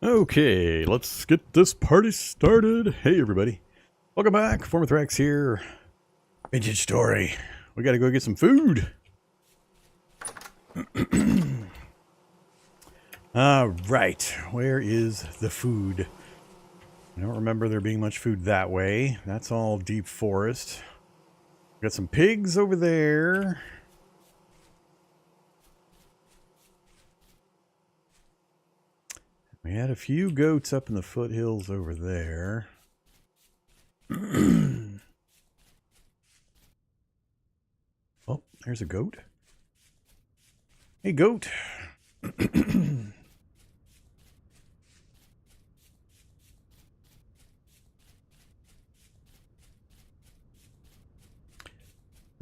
Okay, let's get this party started. Hey everybody, welcome back. Vorm here. Vintage story. We gotta go get some food. Alright, where is the food? I don't remember there being much food that way. That's all deep forest. Got some pigs over there. We had a few goats up in the foothills over there. Oh, there's a goat. Hey, goat.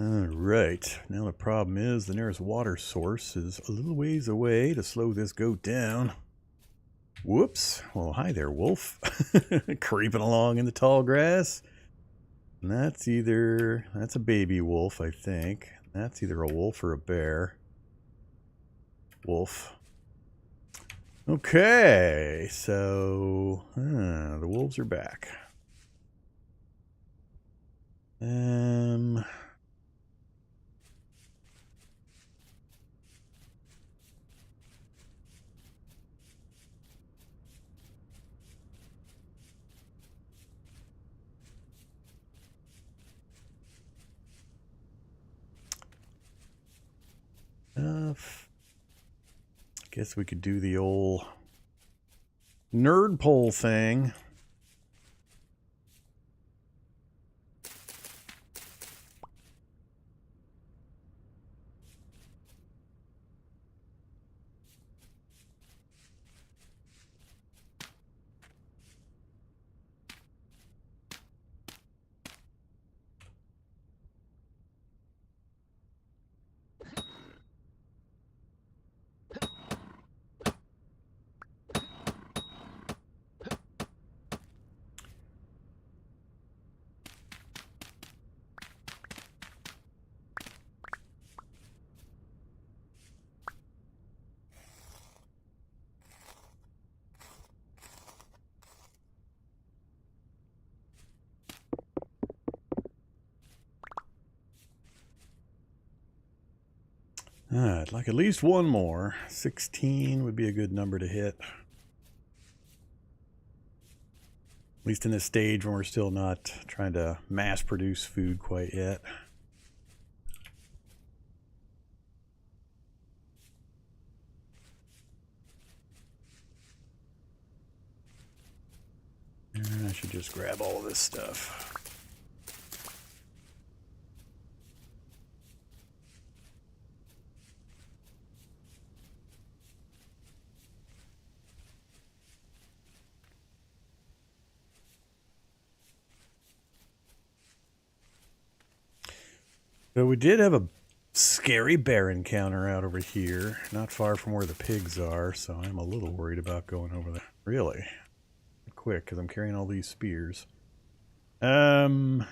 Alright, now the problem is the nearest water source is a little ways away to slow this goat down. Whoops. Well, hi there, wolf. Creeping along in the tall grass. And that's a baby wolf, I think. That's either a wolf or a bear. Wolf. Okay, so the wolves are back. Guess we could do the old nerd pole thing. I'd like at least one more. 16 would be a good number to hit. At least in this stage when we're still not trying to mass produce food quite yet. And I should just grab all of this stuff. So we did have a scary bear encounter out over here, not far from where the pigs are, so I'm a little worried about going over there. Really? Quick, because I'm carrying all these spears. Right.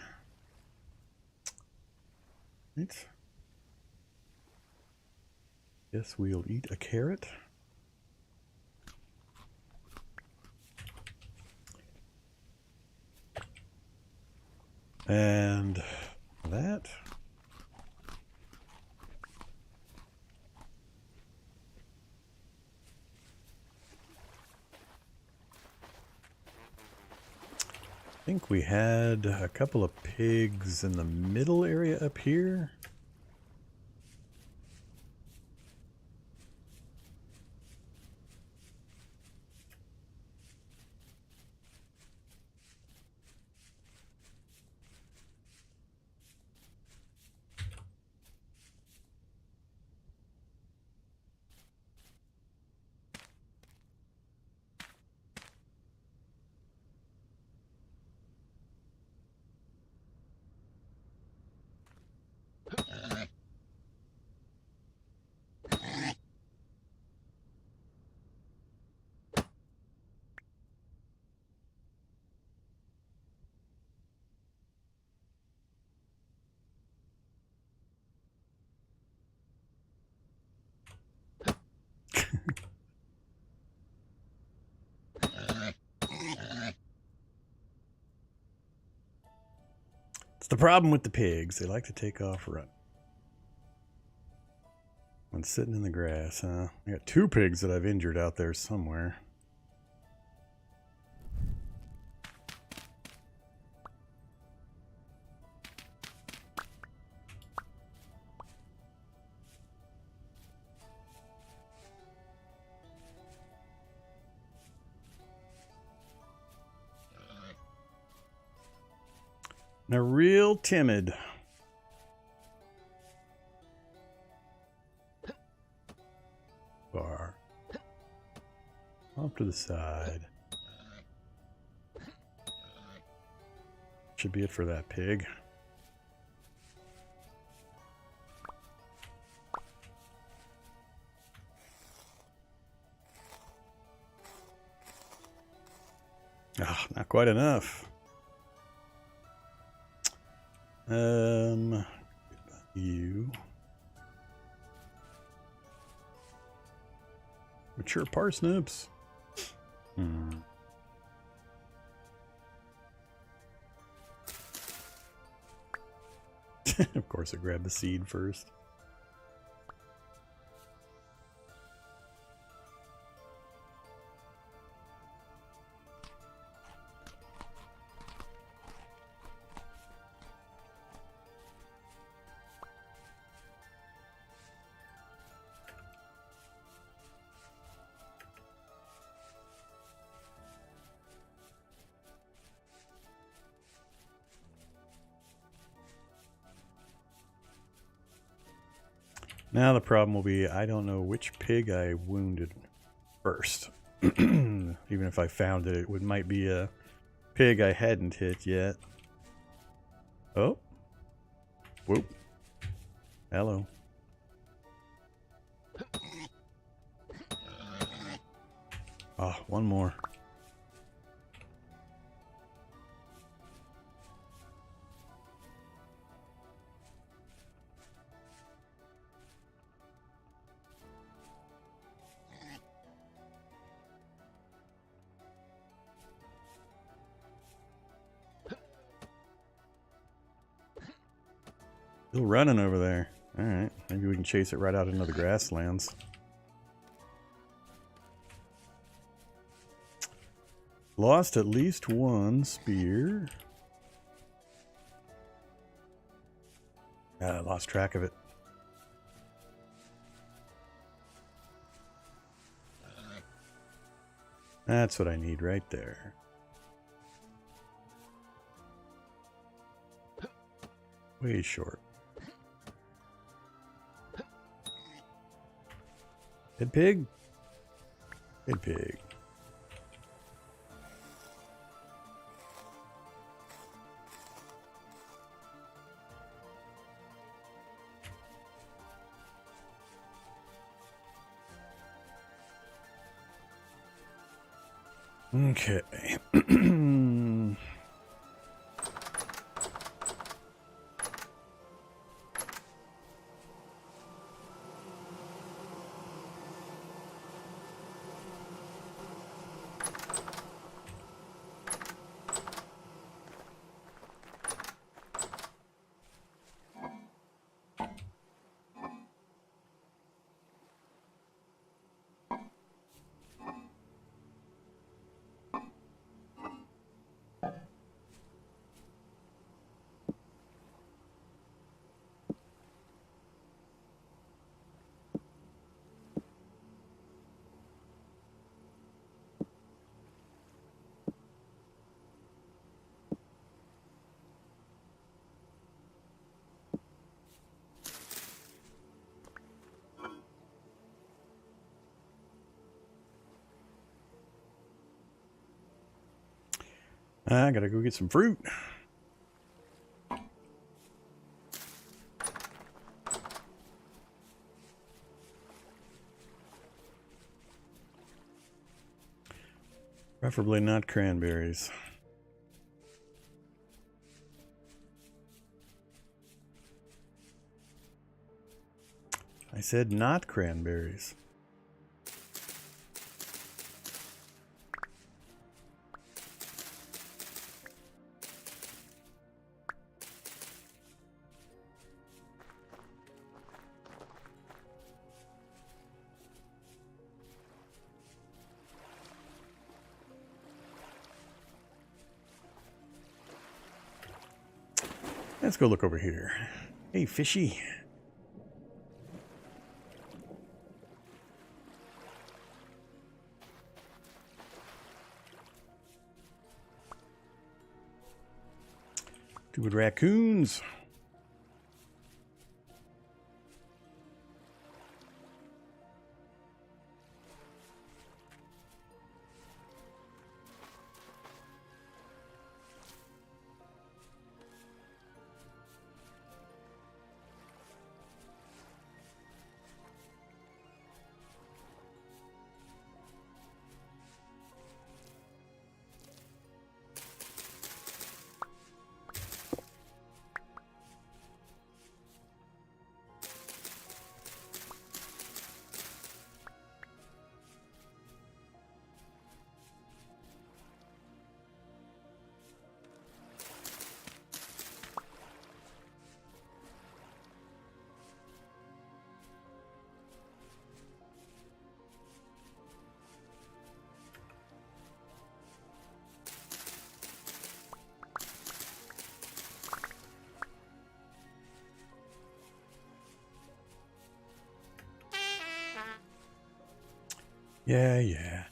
Guess we'll eat a carrot. And that. I think we had a couple of pigs in the middle area up here. It's the problem with the pigs. They like to take off run. When sitting in the grass, huh? I got 2 pigs that I've injured out there somewhere. They're real timid. Bar. Off to the side. Should be it for that pig. Ah, not quite enough. You. Mature parsnips. Of course, I grabbed the seed first. Now the problem will be I don't know which pig I wounded first. Even if I found it, it might be a pig I hadn't hit yet. Oh. Whoop. Hello. Oh, one more. Still running over there. Alright, maybe we can chase it right out into the grasslands. Lost at least one spear. I lost track of it. That's what I need right there. Way short. Dead pig? Dead pig. Okay. I gotta go get some fruit. Preferably not cranberries. I said not cranberries. Let's go look over here. Hey, fishy. Stupid raccoons. Yeah, yeah.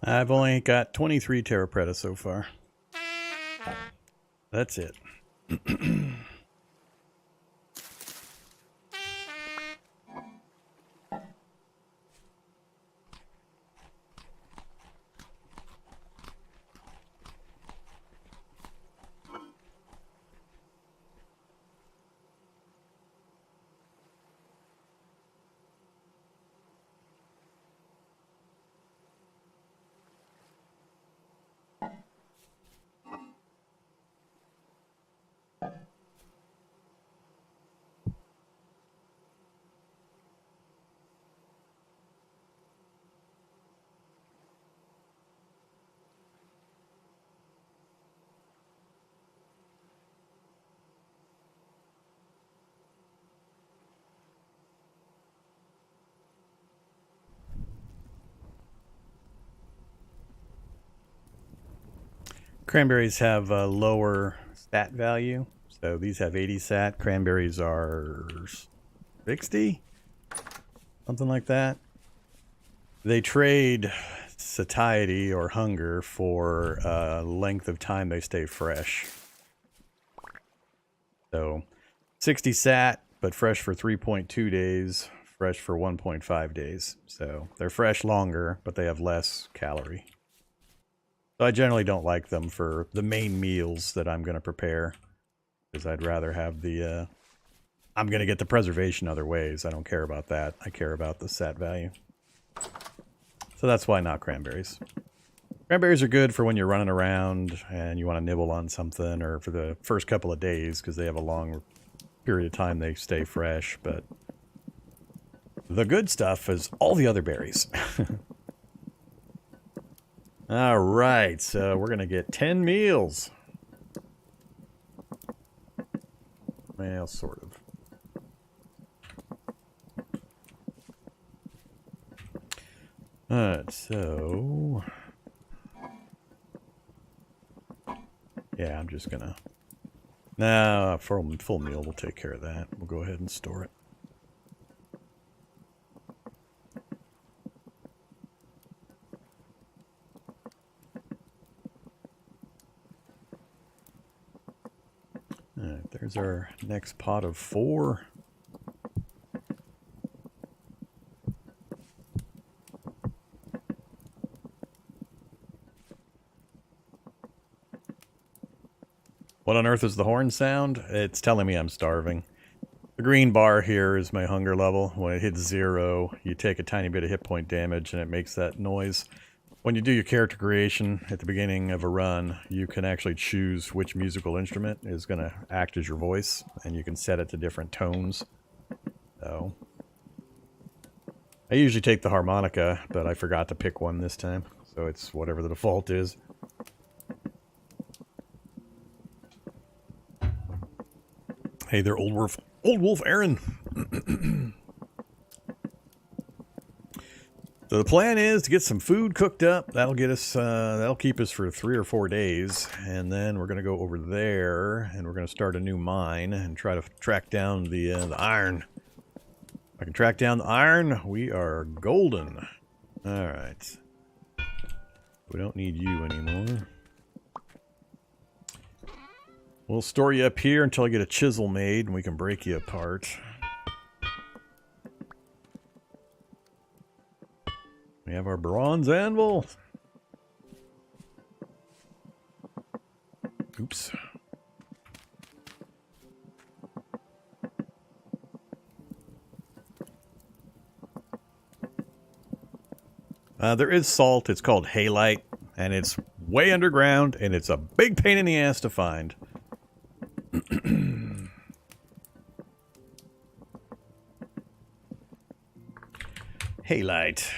I've only got 23 Terra Preta so far. That's it. Cranberries have a lower stat value. So these have 80 sat. Cranberries are 60? Something like that. They trade satiety or hunger for length of time they stay fresh. So 60 sat, but fresh for 3.2 days, fresh for 1.5 days. So they're fresh longer, but they have less calorie. So I generally don't like them for the main meals that I'm going to prepare, because I'd rather have the... I'm going to get the preservation other ways. I don't care about that. I care about the sat value. So that's why not cranberries. Cranberries are good for when you're running around and you want to nibble on something, or for the first couple of days, because they have a long period of time they stay fresh. But the good stuff is all the other berries. All right, so we're going to get 10 meals. Well, sort of. Alright, so... yeah, I'm just gonna... nah, full meal, we'll take care of that. We'll go ahead and store it. Alright, there's our next pot of 4. What on earth is the horn sound? It's telling me I'm starving. The green bar here is my hunger level. When it hits 0, you take a tiny bit of hit point damage and it makes that noise. When you do your character creation at the beginning of a run, you can actually choose which musical instrument is going to act as your voice, and you can set it to different tones. So, I usually take the harmonica, but I forgot to pick one this time, so it's whatever the default is. Hey there, Old Wolf Aaron. So the plan is to get some food cooked up. That'll get us, that'll keep us for 3 or 4 days. And then we're going to go over there and we're going to start a new mine and try to track down the iron. If I can track down the iron, we are golden. All right. We don't need you anymore. We'll store you up here until I get a chisel made and we can break you apart. We have our bronze anvil. Oops. There is salt. It's called halite, and it's way underground, and it's a big pain in the ass to find. Halite.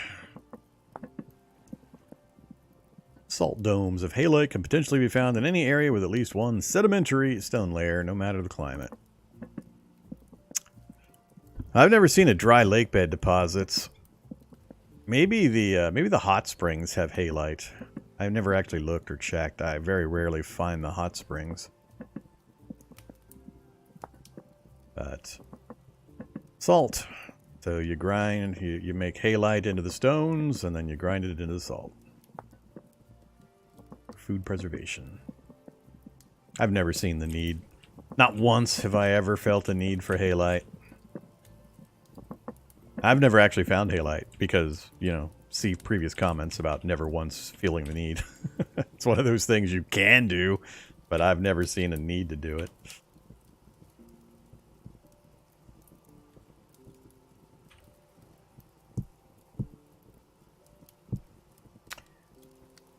Salt domes of halite can potentially be found in any area with at least one sedimentary stone layer, no matter the climate. I've never seen a dry lake bed deposits. Maybe the hot springs have halite. I've never actually looked or checked. I very rarely find the hot springs. But salt. So you grind, you make halite into the stones, and then you grind it into the salt. Food preservation. I've never seen the need. Not once have I ever felt a need for halite. I've never actually found halite because, you know, see previous comments about never once feeling the need. It's one of those things you can do, but I've never seen a need to do it.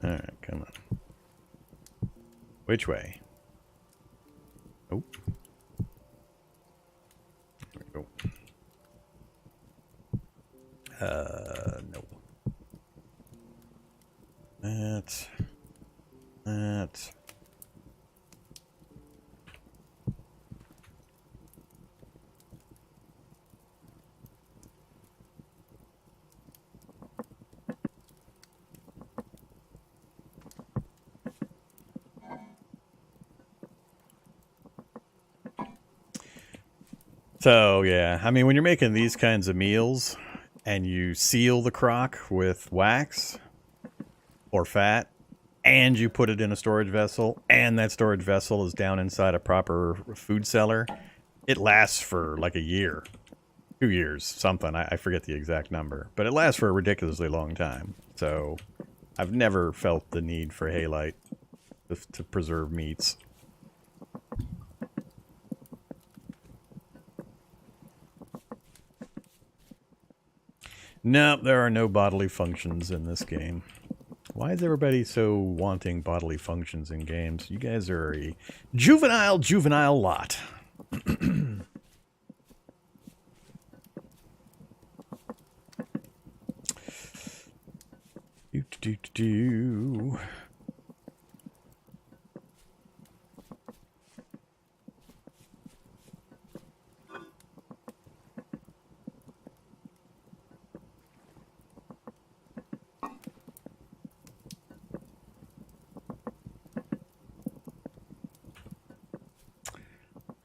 Alright, come on. Which way? Oh. There we go. No. That. So, yeah, I mean, when you're making these kinds of meals and you seal the crock with wax or fat and you put it in a storage vessel and that storage vessel is down inside a proper food cellar, it lasts for like a year, 2 years, something. I forget the exact number, but it lasts for a ridiculously long time. So I've never felt the need for halite to preserve meats. No, there are no bodily functions in this game. Why is everybody so wanting bodily functions in games? You guys are a juvenile lot. Do.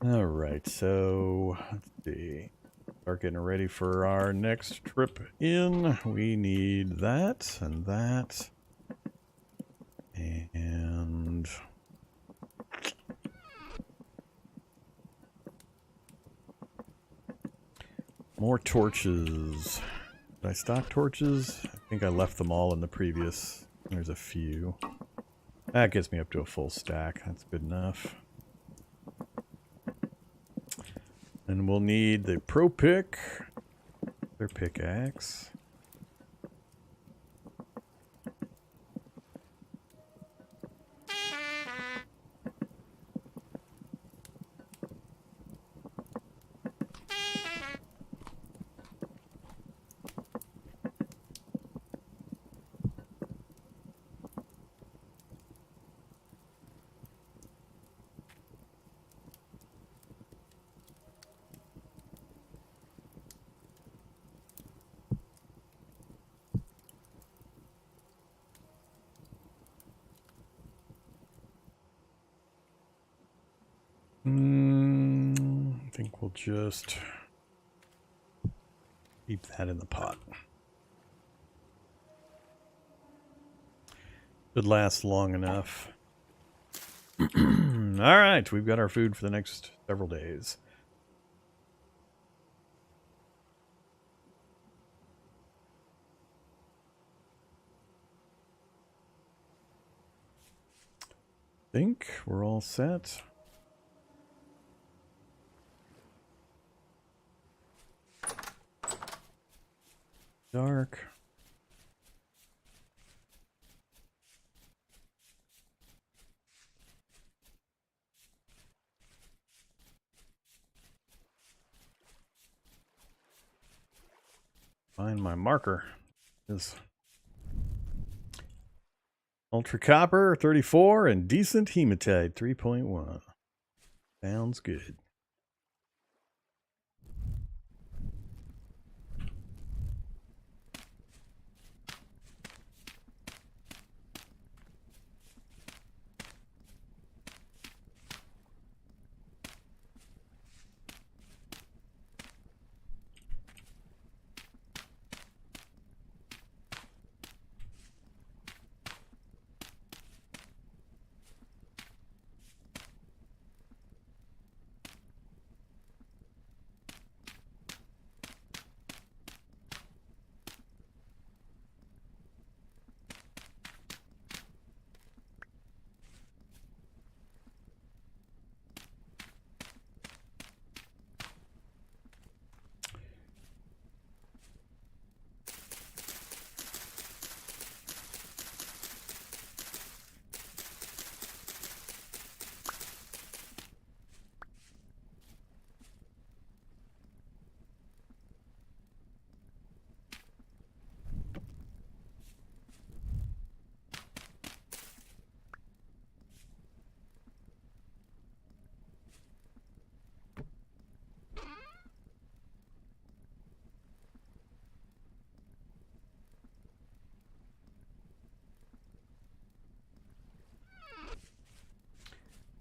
All right, so let's see. Start getting ready for our next trip in. We need that and that. And more torches. Did I stock torches? I think I left them all in the previous. There's a few. That gets me up to a full stack. That's good enough. And we'll need the pro pick, their pickaxe. I think we'll just keep that in the pot. Should last long enough. All right, we've got our food for the next several days. I think we're all set. Dark. Find my marker. Is ultra copper 34 and decent hematite 3.1. Sounds good.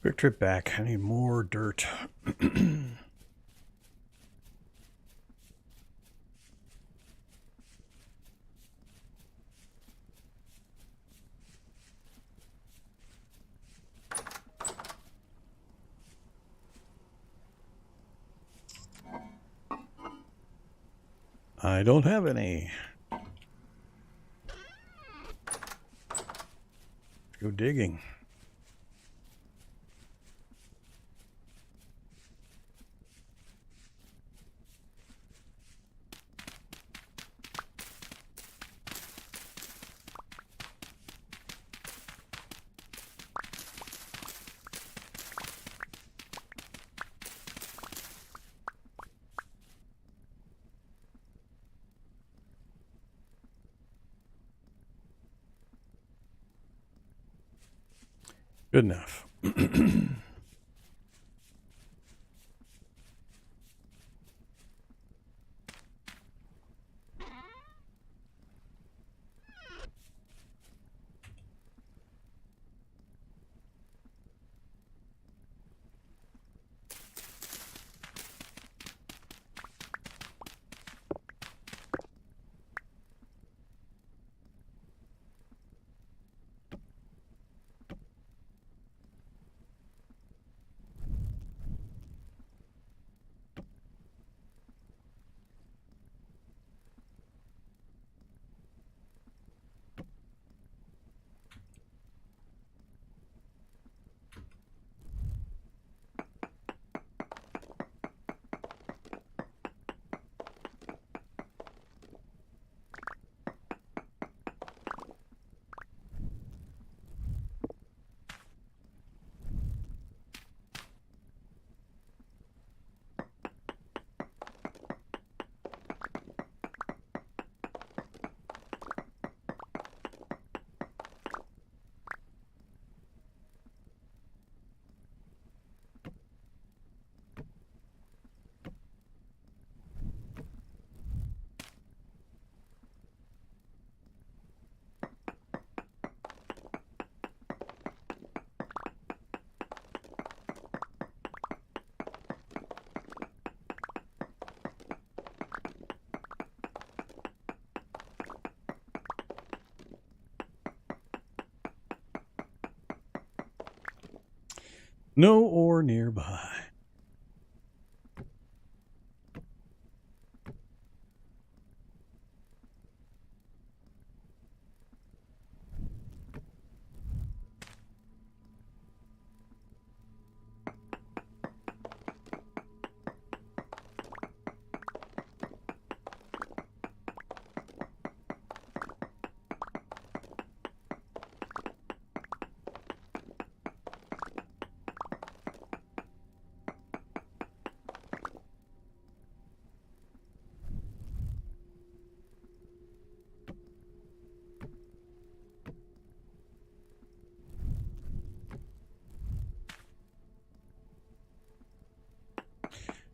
Quick trip back. I need more dirt. I don't have any. Let's go digging. Good enough. No ore nearby.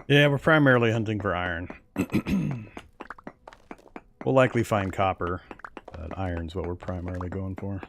Yeah, we're primarily hunting for iron. We'll likely find copper, but iron's what we're primarily going for.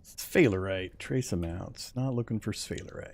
Sphalerite, trace amounts. Not looking for sphalerite.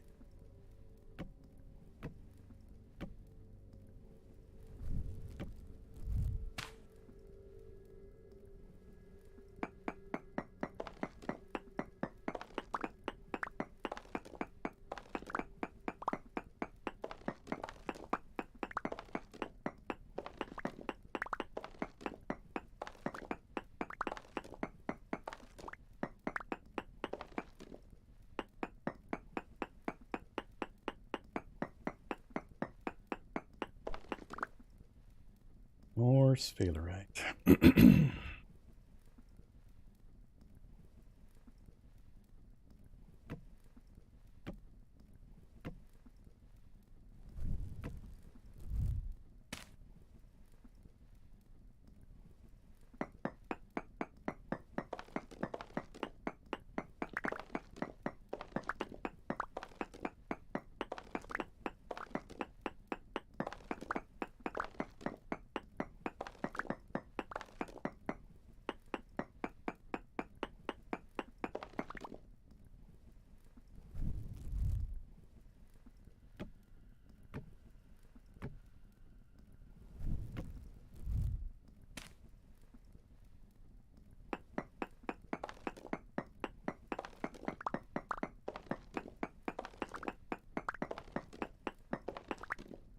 More sphalerite.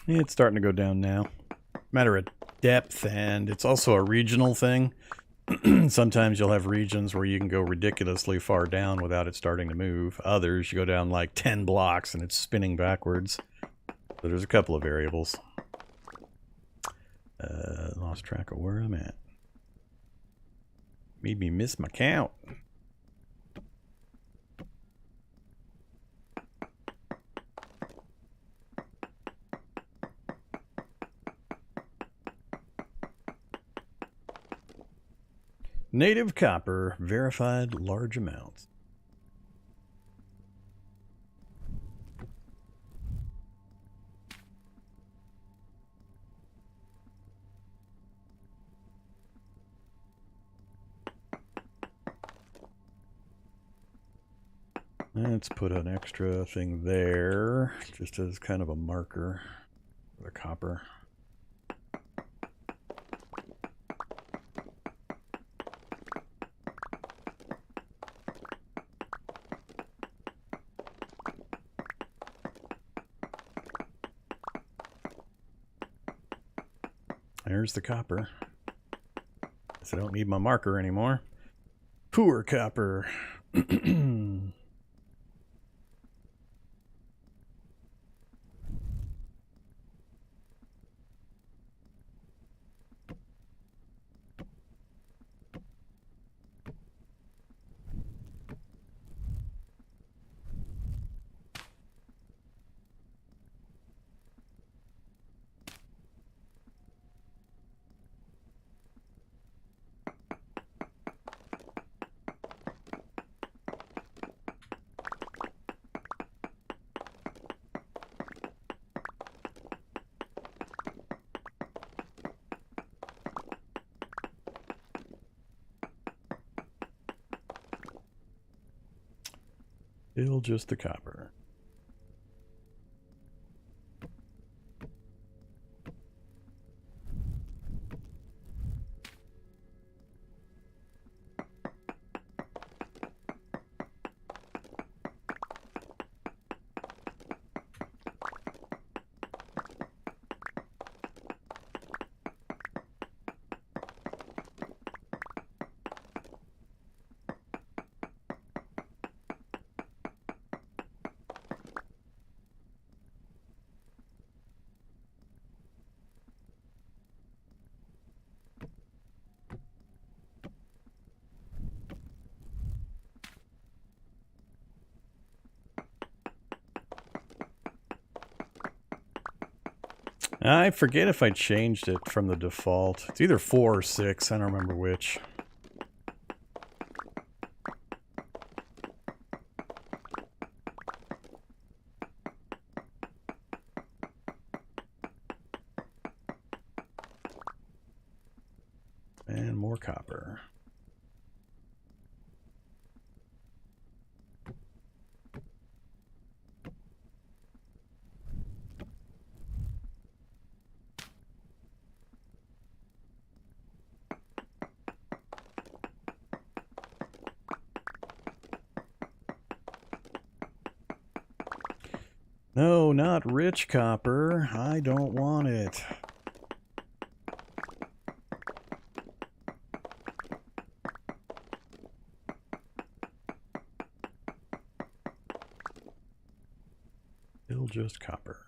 It's starting to go down now. Matter of depth, and it's also a regional thing. Sometimes you'll have regions where you can go ridiculously far down without it starting to move. Others, you go down like 10 blocks and it's spinning backwards. So there's a couple of variables. Lost track of where I'm at. Made me miss my count. Native copper, verified large amounts. Let's put an extra thing there, just as kind of a marker for the copper. There's the copper. So I don't need my marker anymore. Poor copper. Still just the copper. I forget if I changed it from the default. It's either 4 or 6. I don't remember which. And more copper. No, not rich copper. I don't want it. Still just copper.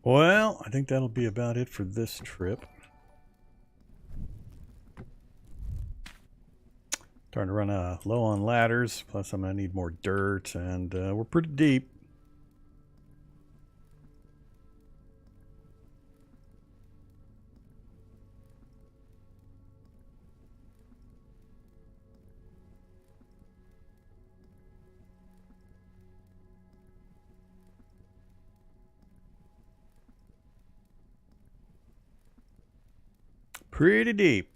Well, I think that'll be about it for this trip. Starting to run low on ladders, plus I'm going to need more dirt, and we're pretty deep. Pretty deep.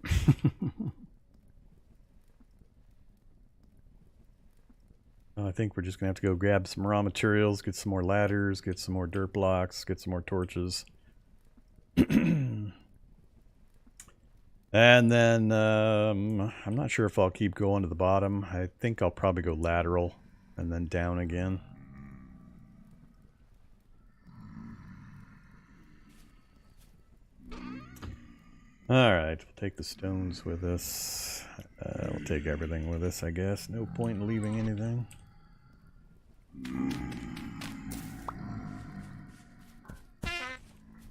I think we're just going to have to go grab some raw materials, get some more ladders, get some more dirt blocks, get some more torches. And then I'm not sure if I'll keep going to the bottom. I think I'll probably go lateral and then down again. Alright, we'll take the stones with us. We'll take everything with us, I guess. No point in leaving anything.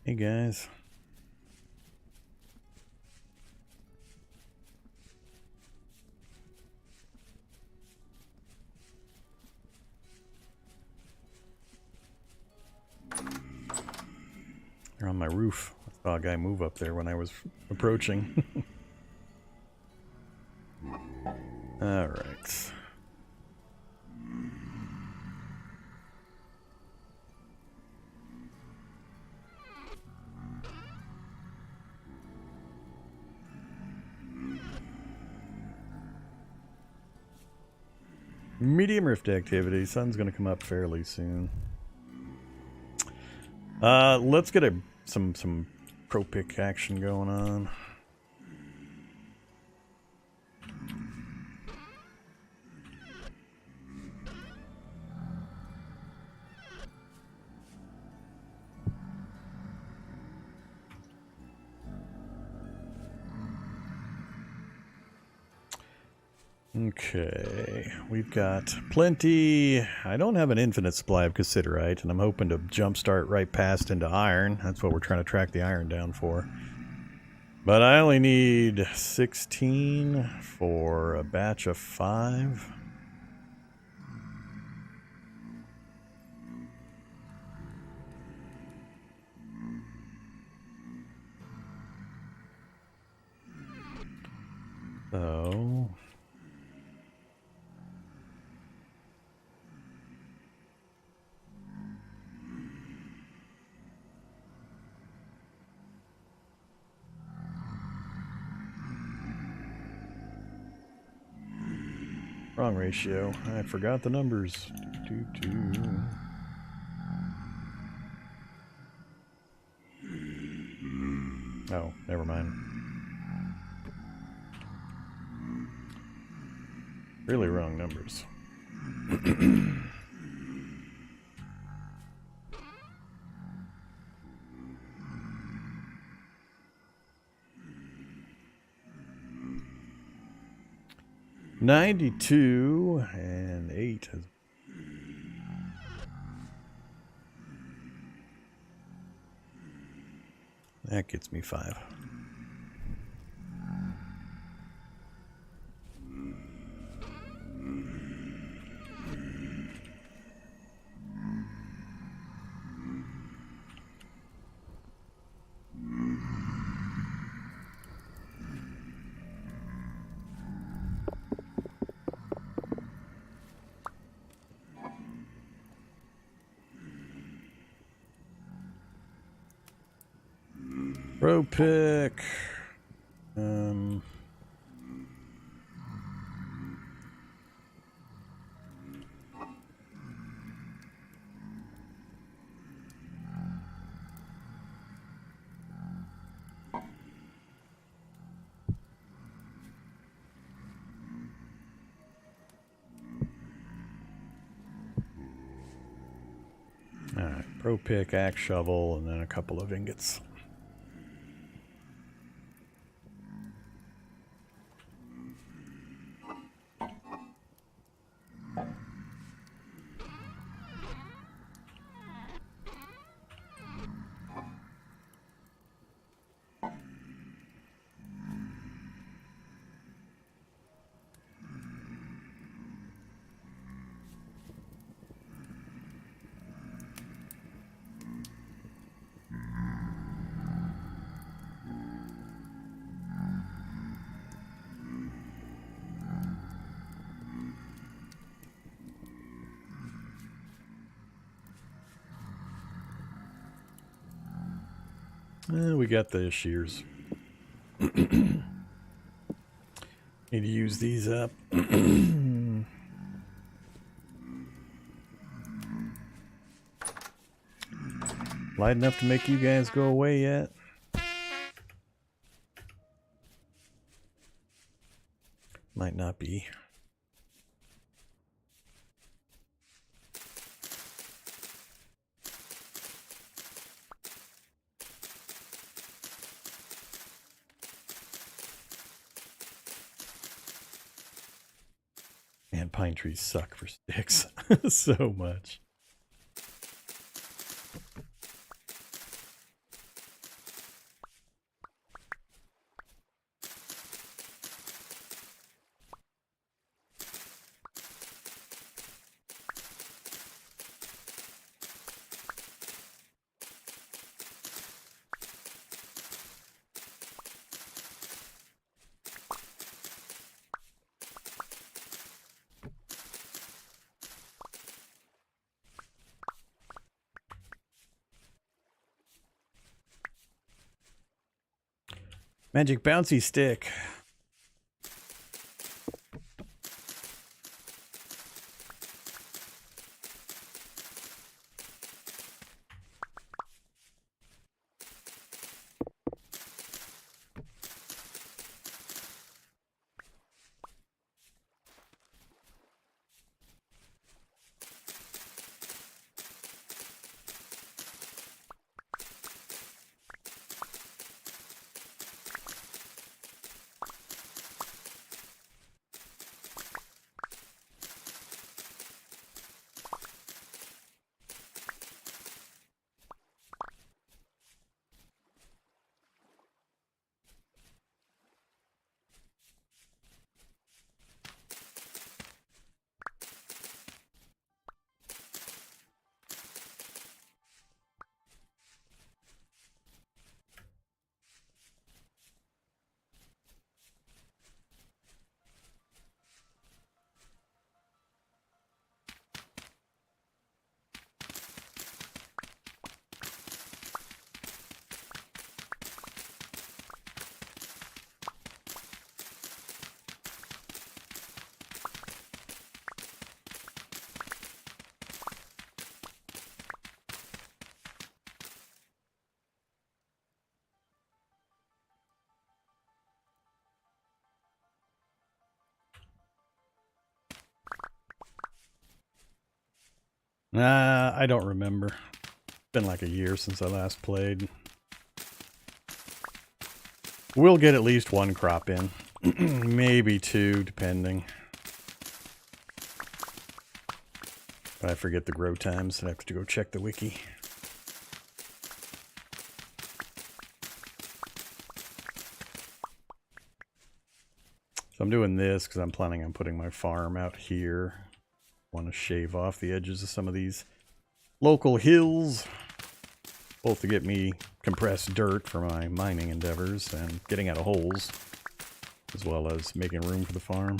Hey guys. They're on my roof. I saw a guy move up there when I was approaching. Alright. Medium rift activity. Sun's going to come up fairly soon. Let's get some pro pick action going on. Okay, we've got plenty. I don't have an infinite supply of cassiterite, and I'm hoping to jumpstart right past into iron. That's what we're trying to track the iron down for. But I only need 16 for a batch of 5. So... wrong ratio. I forgot the numbers. Oh, never mind. Really wrong numbers. $92 and 8 has... That gets me 5. Pro pick. Alright, pro pick, axe shovel, and then a couple of ingots. We got the shears. Need to use these up. Light enough to make you guys go away yet? Might not be. Man, pine trees suck for sticks so much. Magic bouncy stick. I don't remember. It's been like a year since I last played. We'll get at least one crop in. Maybe two, depending. But I forget the grow times, so I have to go check the wiki. So I'm doing this because I'm planning on putting my farm out here. Want to shave off the edges of some of these local hills, both to get me compressed dirt for my mining endeavors and getting out of holes, as well as making room for the farm.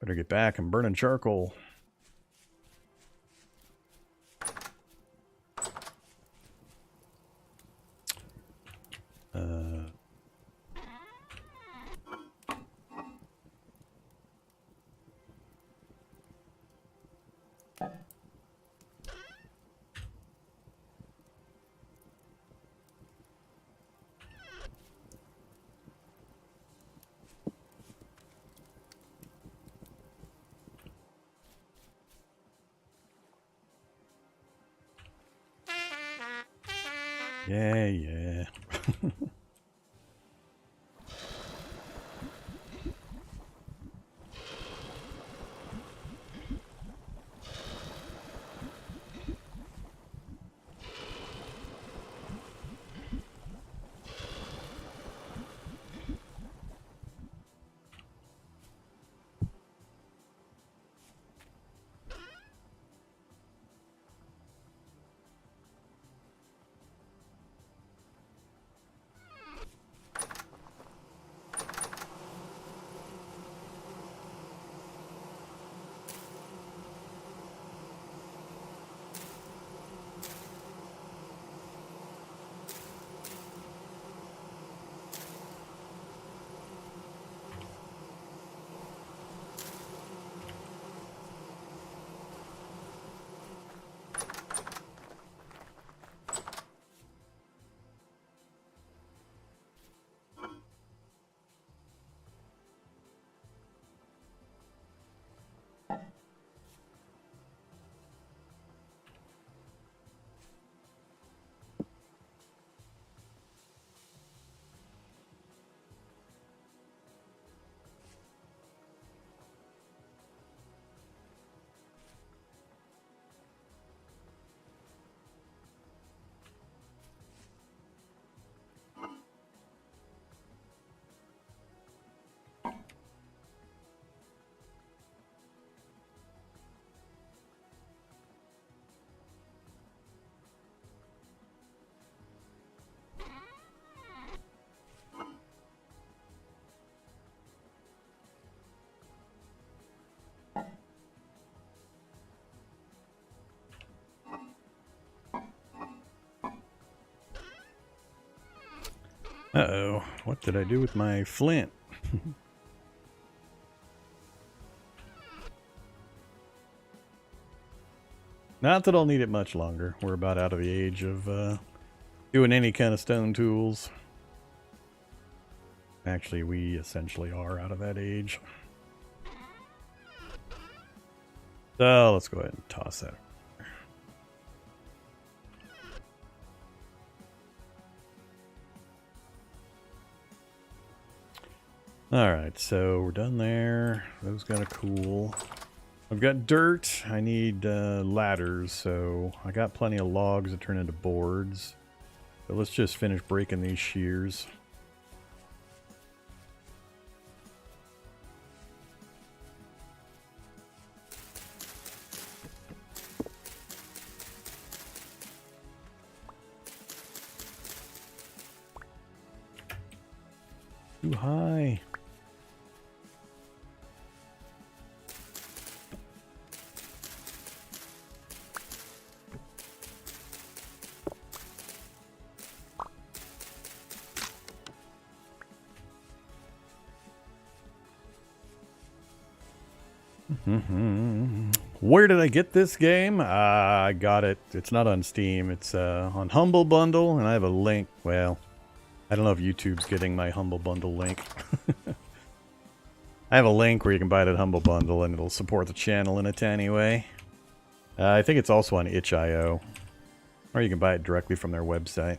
Better get back and burning charcoal. Yeah. Uh-oh, what did I do with my flint? Not that I'll need it much longer. We're about out of the age of doing any kind of stone tools. Actually, we essentially are out of that age. So let's go ahead and toss that. Alright, so we're done there. Those got a cool. I've got dirt. I need ladders, so I got plenty of logs to turn into boards. So let's just finish breaking these shears. Too high. Where did I get this game? I got it. It's not on Steam. It's on HumbleBundle, and I have a link. Well, I don't know if YouTube's getting my HumbleBundle link. I have a link where you can buy it at HumbleBundle, and it'll support the channel in a tiny way. I think it's also on itch.io, or you can buy it directly from their website.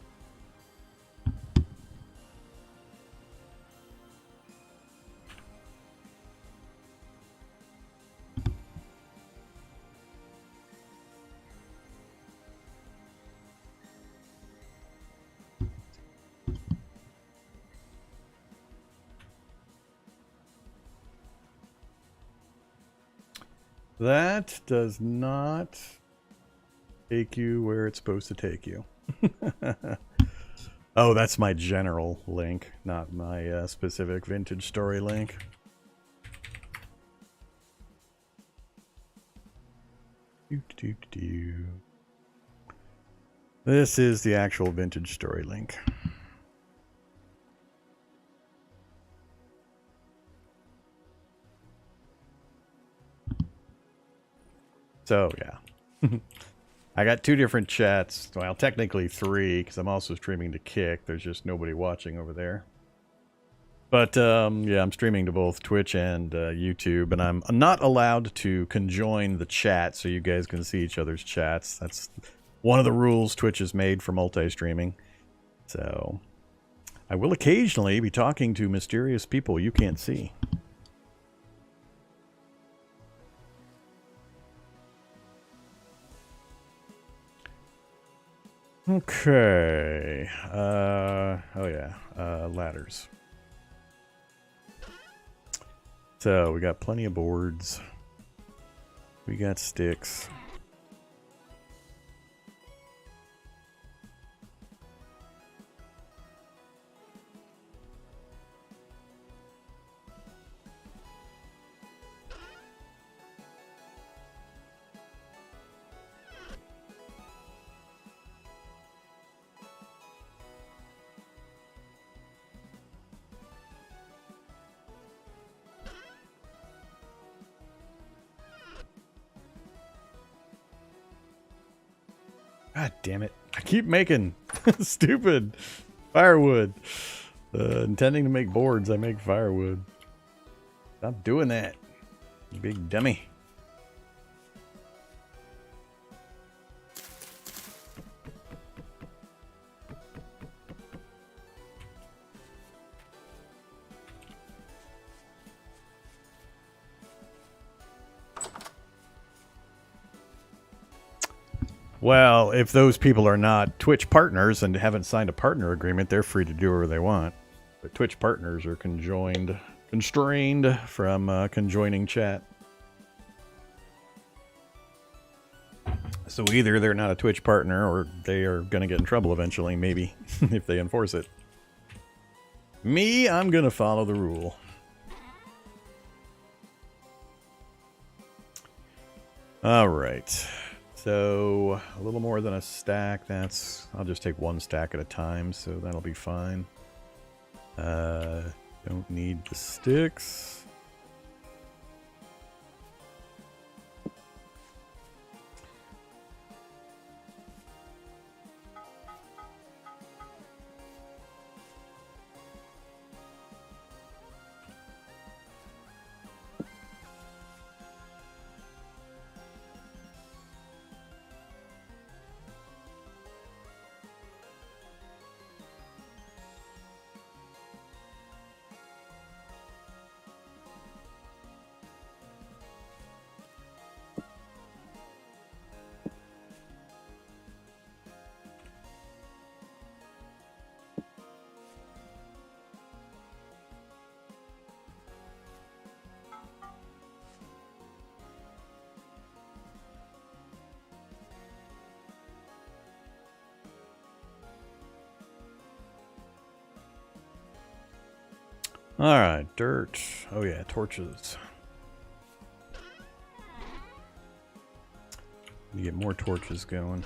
That does not take you where it's supposed to take you. Oh, that's my general link, not my specific vintage story link. This is the actual vintage story link. So, yeah. I got 2 different chats. Well, technically 3, because I'm also streaming to Kick. There's just nobody watching over there. But, yeah, I'm streaming to both Twitch and YouTube, and I'm not allowed to conjoin the chat so you guys can see each other's chats. That's one of the rules Twitch has made for multi-streaming. So, I will occasionally be talking to mysterious people you can't see. Okay. Oh yeah. Ladders. So we got plenty of boards. We got sticks. God damn it. I keep making stupid firewood. Intending to make boards, I make firewood. Stop doing that, you big dummy. Well, if those people are not Twitch partners and haven't signed a partner agreement, they're free to do whatever they want. But Twitch partners are constrained from conjoining chat. So either they're not a Twitch partner or they are going to get in trouble eventually, maybe, if they enforce it. Me, I'm going to follow the rule. All right. So, a little more than a stack, I'll just take 1 stack at a time, so that'll be fine. Don't need the sticks. Alright, dirt. Oh yeah, torches. We get more torches going.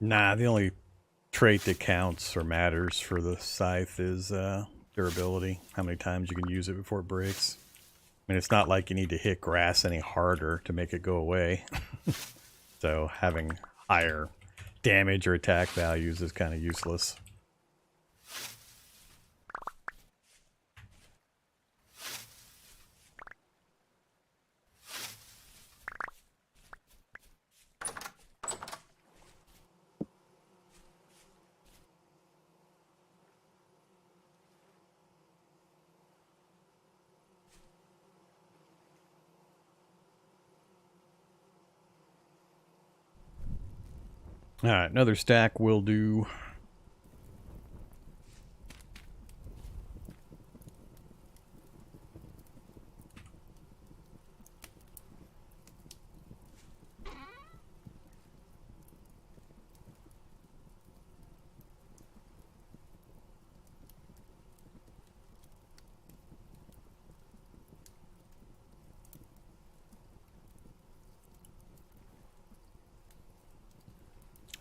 Nah, the only trait that counts or matters for the scythe is durability. How many times you can use it before it breaks. I mean, it's not like you need to hit grass any harder to make it go away. So having higher damage or attack values is kind of useless. Alright, another stack will do.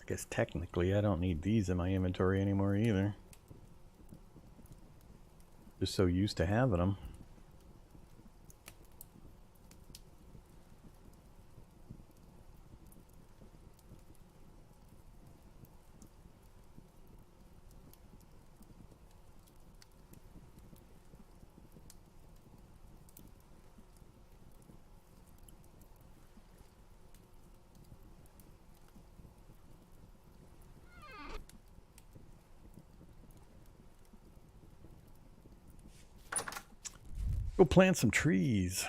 I guess technically I don't need these in my inventory anymore either. Just so used to having them. Go plant some trees.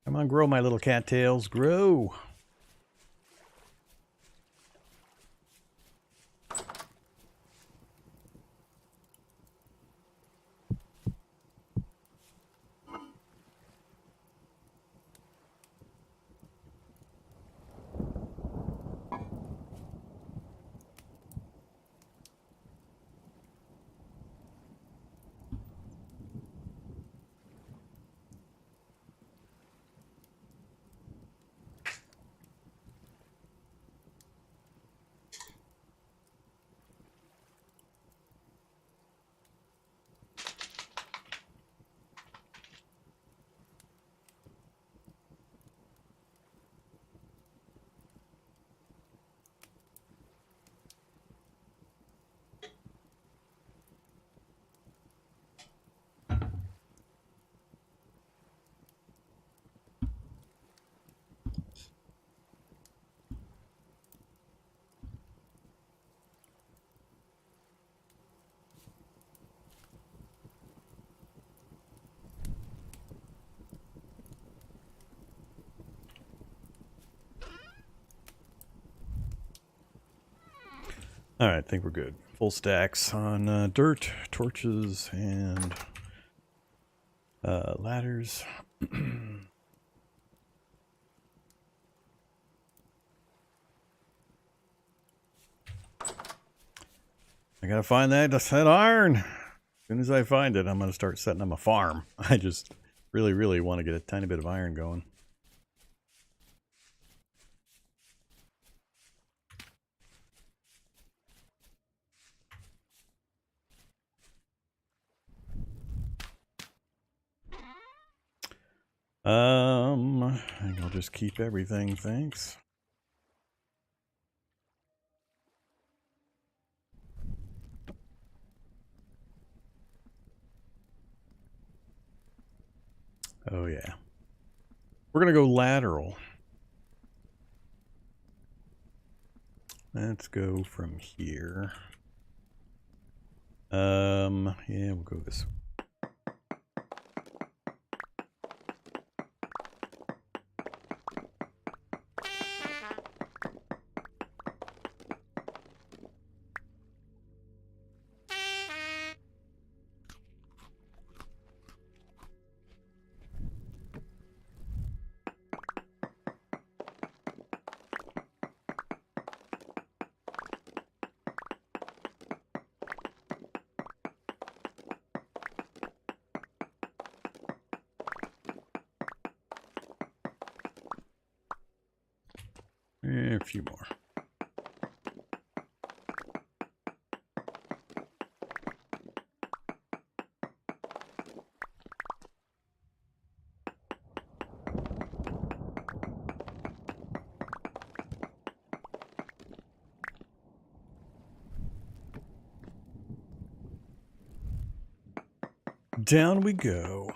Come on, grow, my little cattails, grow. Alright, I think we're good. Full stacks on dirt, torches, and ladders. I gotta find that iron. As soon as I find it, I'm gonna start setting up a farm. I just really want to get a tiny bit of iron going. I think I'll just keep everything, thanks. Oh yeah. We're gonna go lateral. Let's go from here. Yeah, we'll go this way. A few more. Down we go.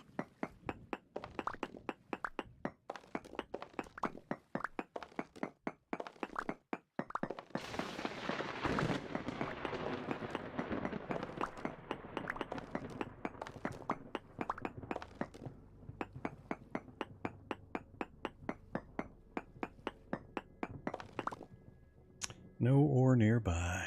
No ore nearby.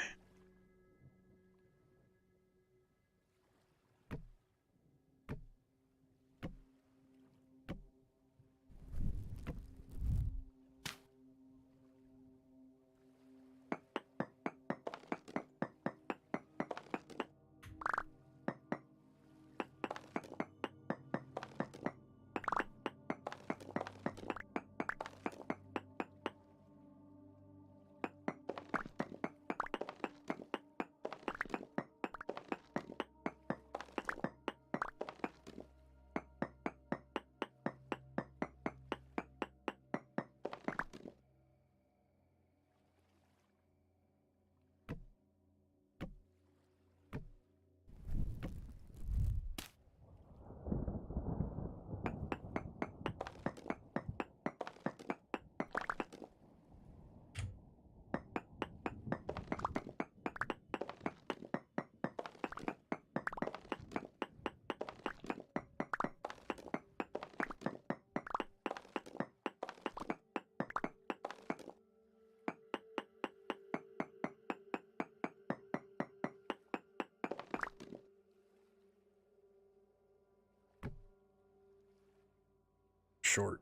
Short.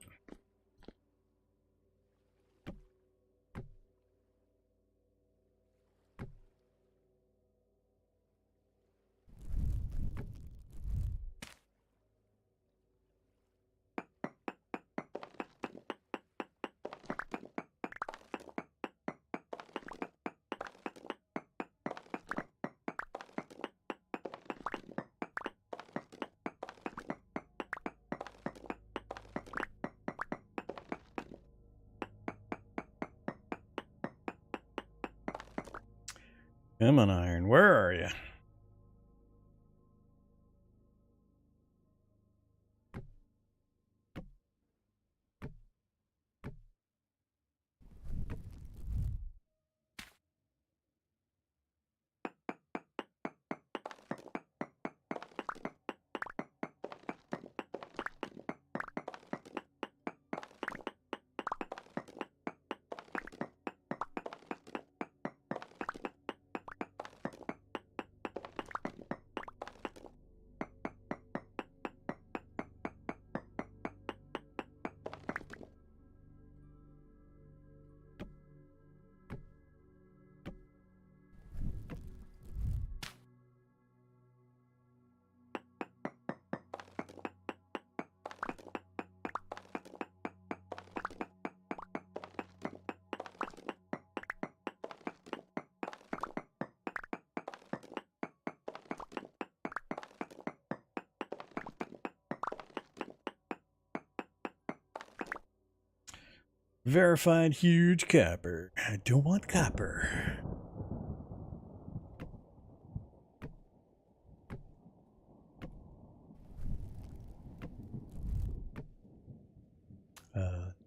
Come on, iron. Where are you? Verified huge copper. I don't want copper.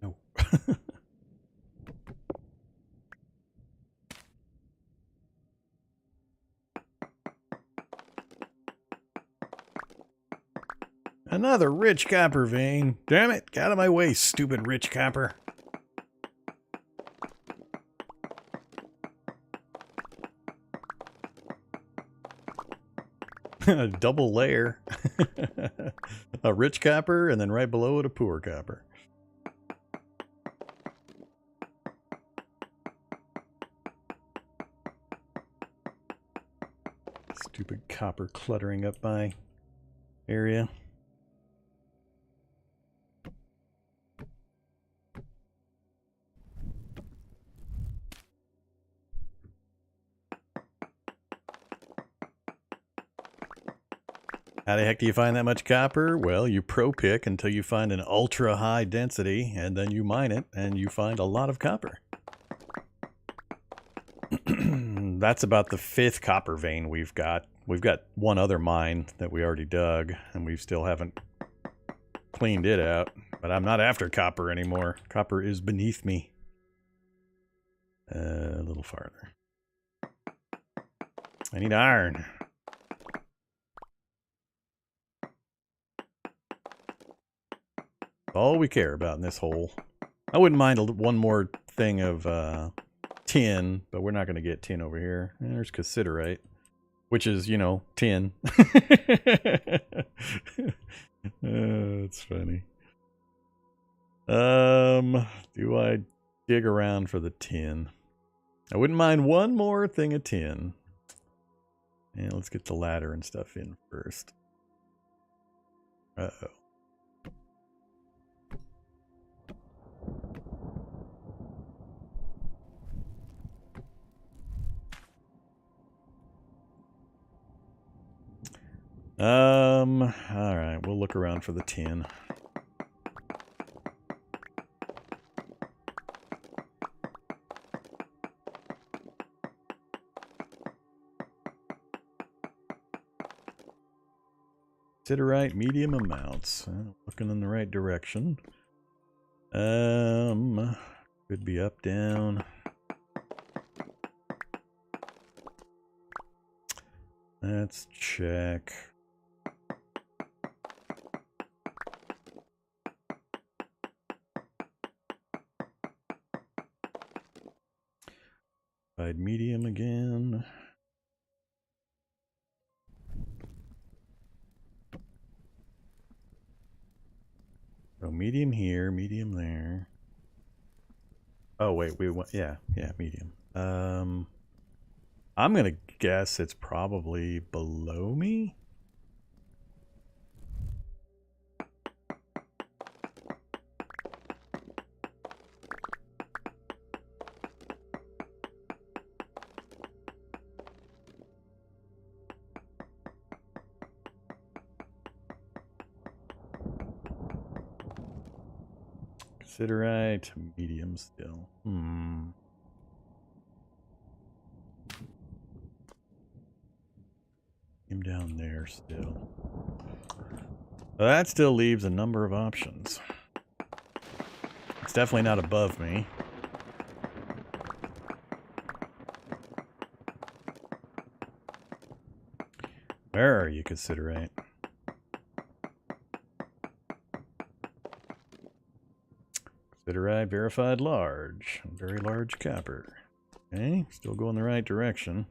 No. Another rich copper vein. Damn it, get out of my way, stupid rich copper. A double layer. A rich copper, and then right below it a poor copper. Stupid copper cluttering up my area. How the heck do you find that much copper? Well, you pro-pick until you find an ultra high density, and then you mine it, and you find a lot of copper. That's about the 5th copper vein we've got. We've got one other mine that we already dug, and we still haven't cleaned it out. But I'm not after copper anymore. Copper is beneath me. A little farther. I need iron. All we care about in this hole. I wouldn't mind one more thing of tin, but we're not going to get tin over here. And there's cassiterite, which is, you know, tin. That's funny. Do I dig around for the tin? I wouldn't mind one more thing of tin. And let's get the ladder and stuff in first. Uh-oh. All right, we'll look around for the tin. Cassiterite, medium amounts. Looking in the right direction. Could be up, down. Let's check. Medium again. So medium here, medium there. Oh wait, we want yeah, medium. I'm gonna guess it's probably below me. Cassiterite, medium still. I'm down there still. Well, that still leaves a number of options. It's definitely not above me. Where are you, Cassiterite? Cassiterite verified large. Very large copper. Okay, still going the right direction.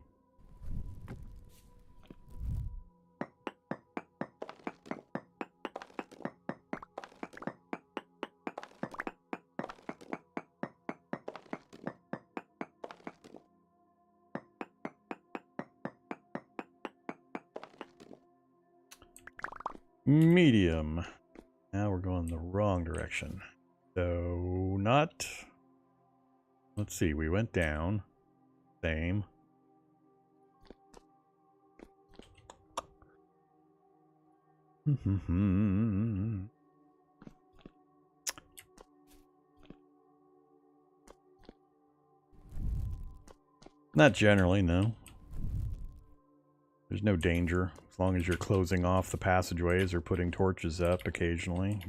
Medium. Now we're going the wrong direction. So, not... Let's see, we went down. Same. Not generally, no. There's no danger. As long as you're closing off the passageways or putting torches up occasionally.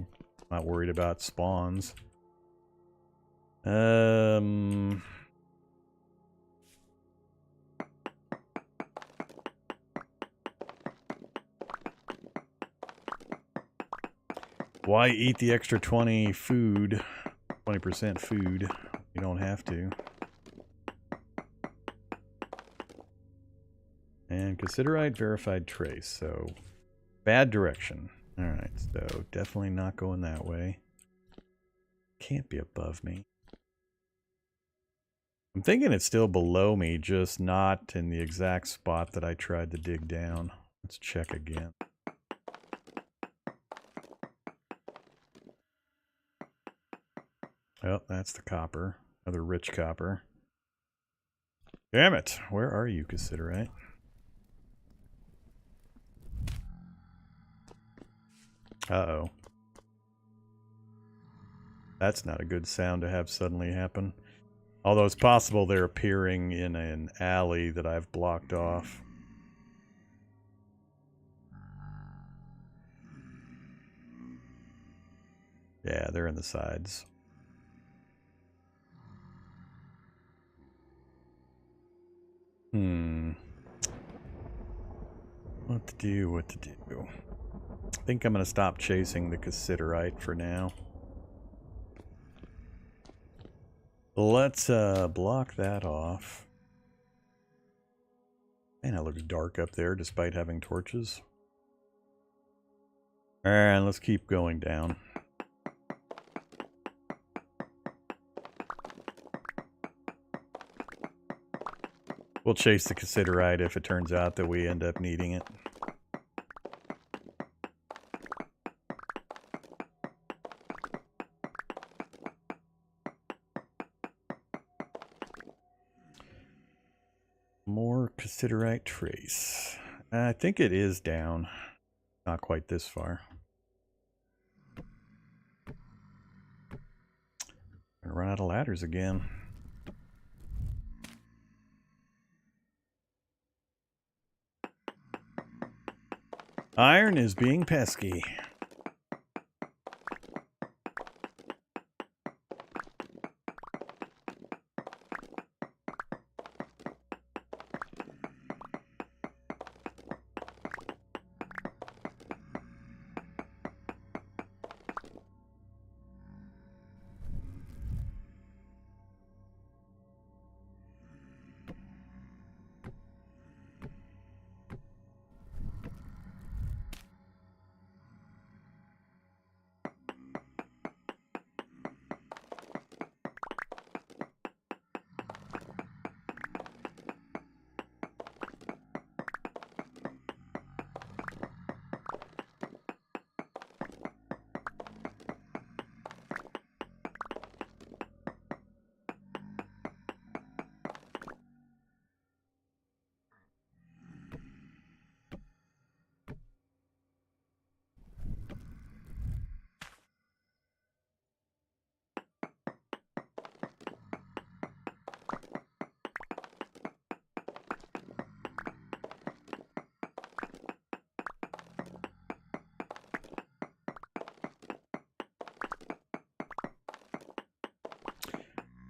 Not worried about spawns. Why eat the extra 20% food? You don't have to. And Cassiterite verified trace, so bad direction. Alright, so definitely not going that way. Can't be above me. I'm thinking it's still below me, just not in the exact spot that I tried to dig down. Let's check again. Oh, that's the copper. Another rich copper. Damn it! Where are you, Cassiterite? Uh-oh. That's not a good sound to have suddenly happen. Although it's possible they're appearing in an alley that I've blocked off. Yeah, they're in the sides. What to do, what to do. I think I'm going to stop chasing the cassiterite for now. Let's block that off. Man, it looks dark up there despite having torches. And let's keep going down. We'll chase the cassiterite if it turns out that we end up needing it. More cassiterite trace. I think it is down. Not quite this far. Gonna run out of ladders again. Iron is being pesky.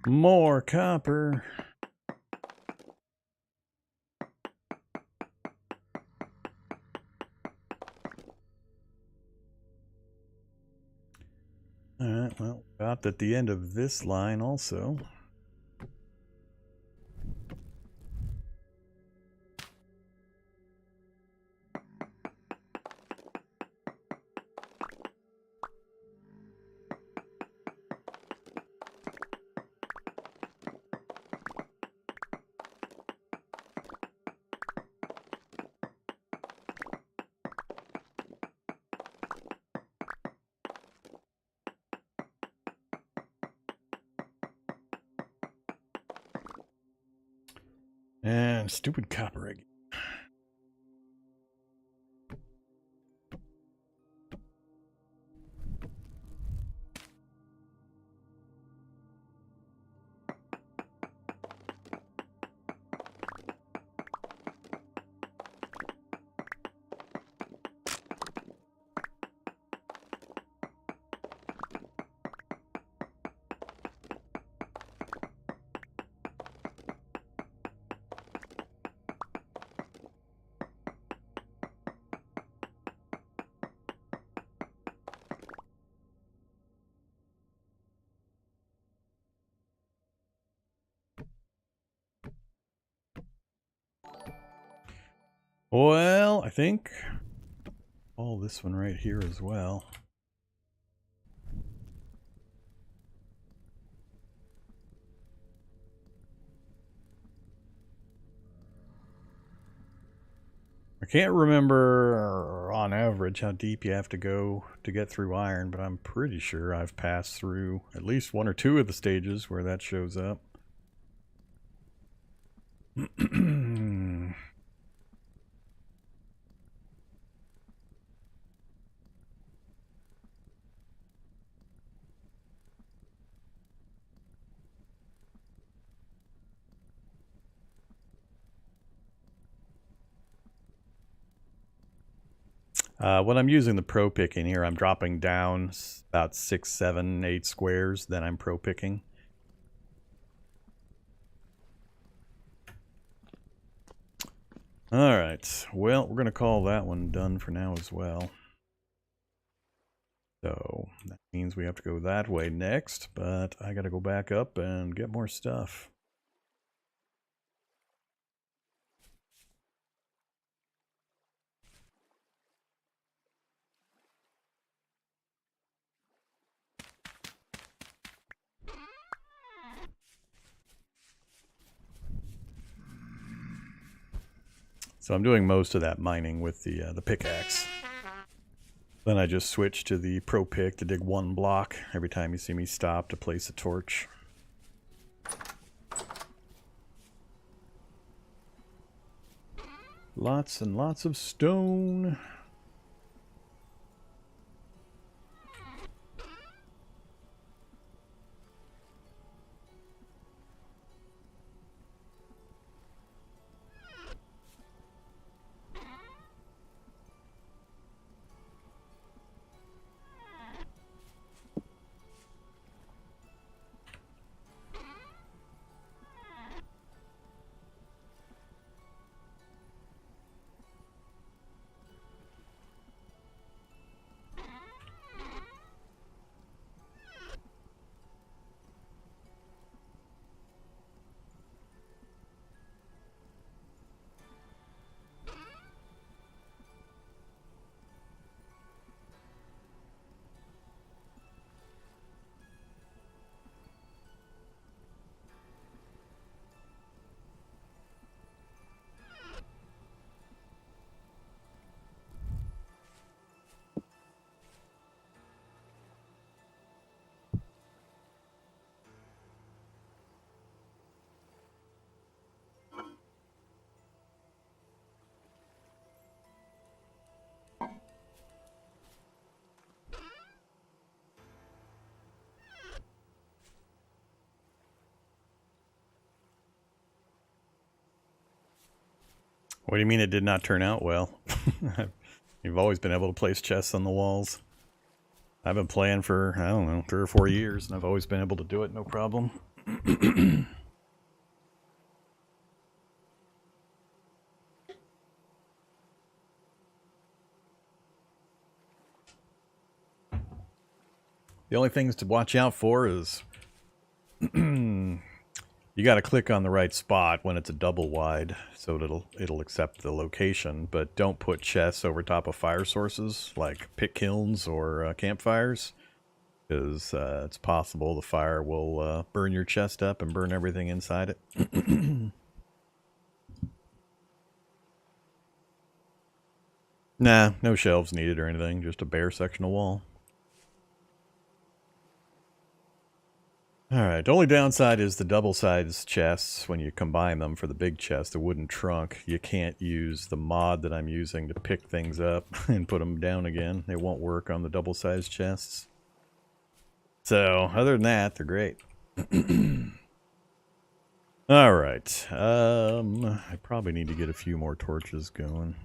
More copper. Alright, well, about at the end of this line also. And stupid copper again. Well, I think all this one right here as well. I can't remember on average how deep you have to go to get through iron, but I'm pretty sure I've passed through at least one or two of the stages where that shows up. When I'm using the pro picking here, I'm dropping down about 6, 7, 8 squares, then I'm pro picking. Alright, well, we're going to call that one done for now as well. So that means we have to go that way next, but I got to go back up and get more stuff. So I'm doing most of that mining with the pickaxe. Then I just switch to the pro pick to dig 1 block every time you see me stop to place a torch. Lots and lots of stone. What do you mean it did not turn out well? You've always been able to place chests on the walls. I've been playing for, I don't know, 3 or 4 years, and I've always been able to do it, no problem. The only things to watch out for is you got to click on the right spot when it's a double wide, so it'll accept the location. But don't put chests over top of fire sources like pit kilns or campfires, because it's possible the fire will burn your chest up and burn everything inside it. Nah, no shelves needed or anything, just a bare sectional wall. Alright, the only downside is the double-sized chests. When you combine them for the big chest, the wooden trunk, you can't use the mod that I'm using to pick things up and put them down again. It won't work on the double-sized chests. So, other than that, they're great. Alright, I probably need to get a few more torches going.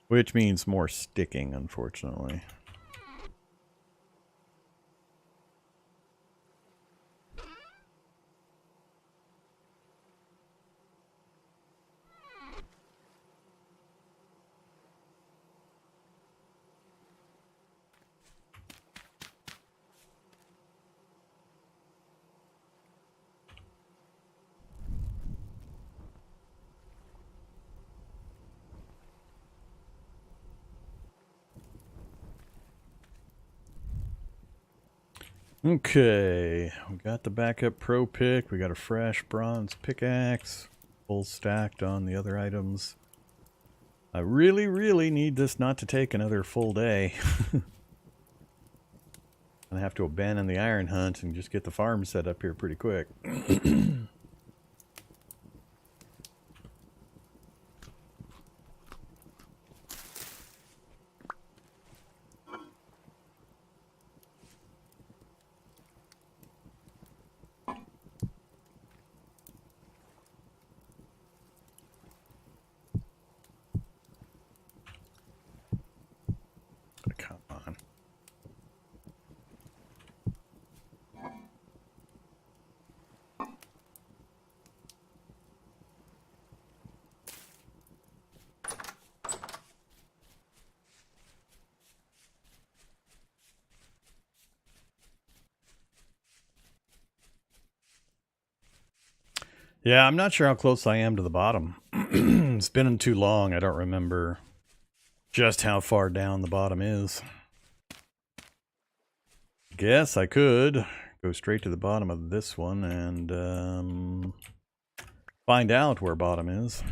Which means more sticking, unfortunately. Okay, we got the backup pro pick, we got a fresh bronze pickaxe, full stacked on the other items. I really, really need this not to take another full day. I have to abandon the iron hunt and just get the farm set up here pretty quick. Yeah, I'm not sure how close I am to the bottom. It's been too long. I don't remember just how far down the bottom is. Guess I could go straight to the bottom of this one and find out where bottom is.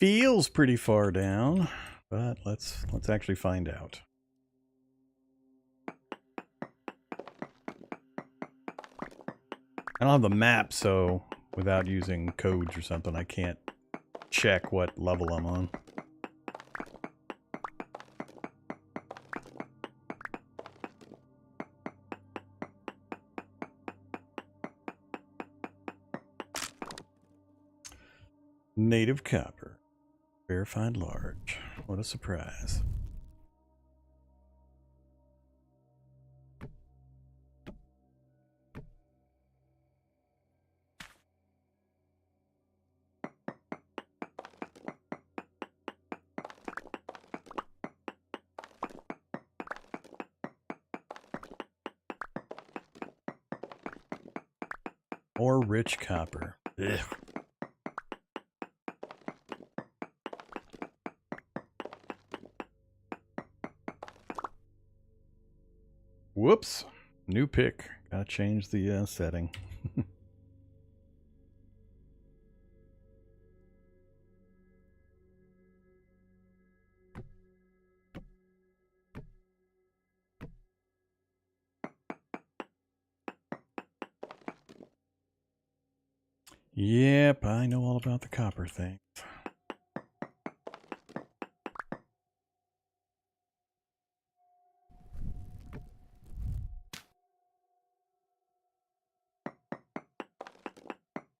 Feels pretty far down, but let's actually find out. I don't have the map, so without using codes or something, I can't check what level I'm on. Native copper. Verified large. What a surprise. Or rich copper. Ugh. Whoops. New pick. Gotta change the setting. Yep, I know all about the copper thing.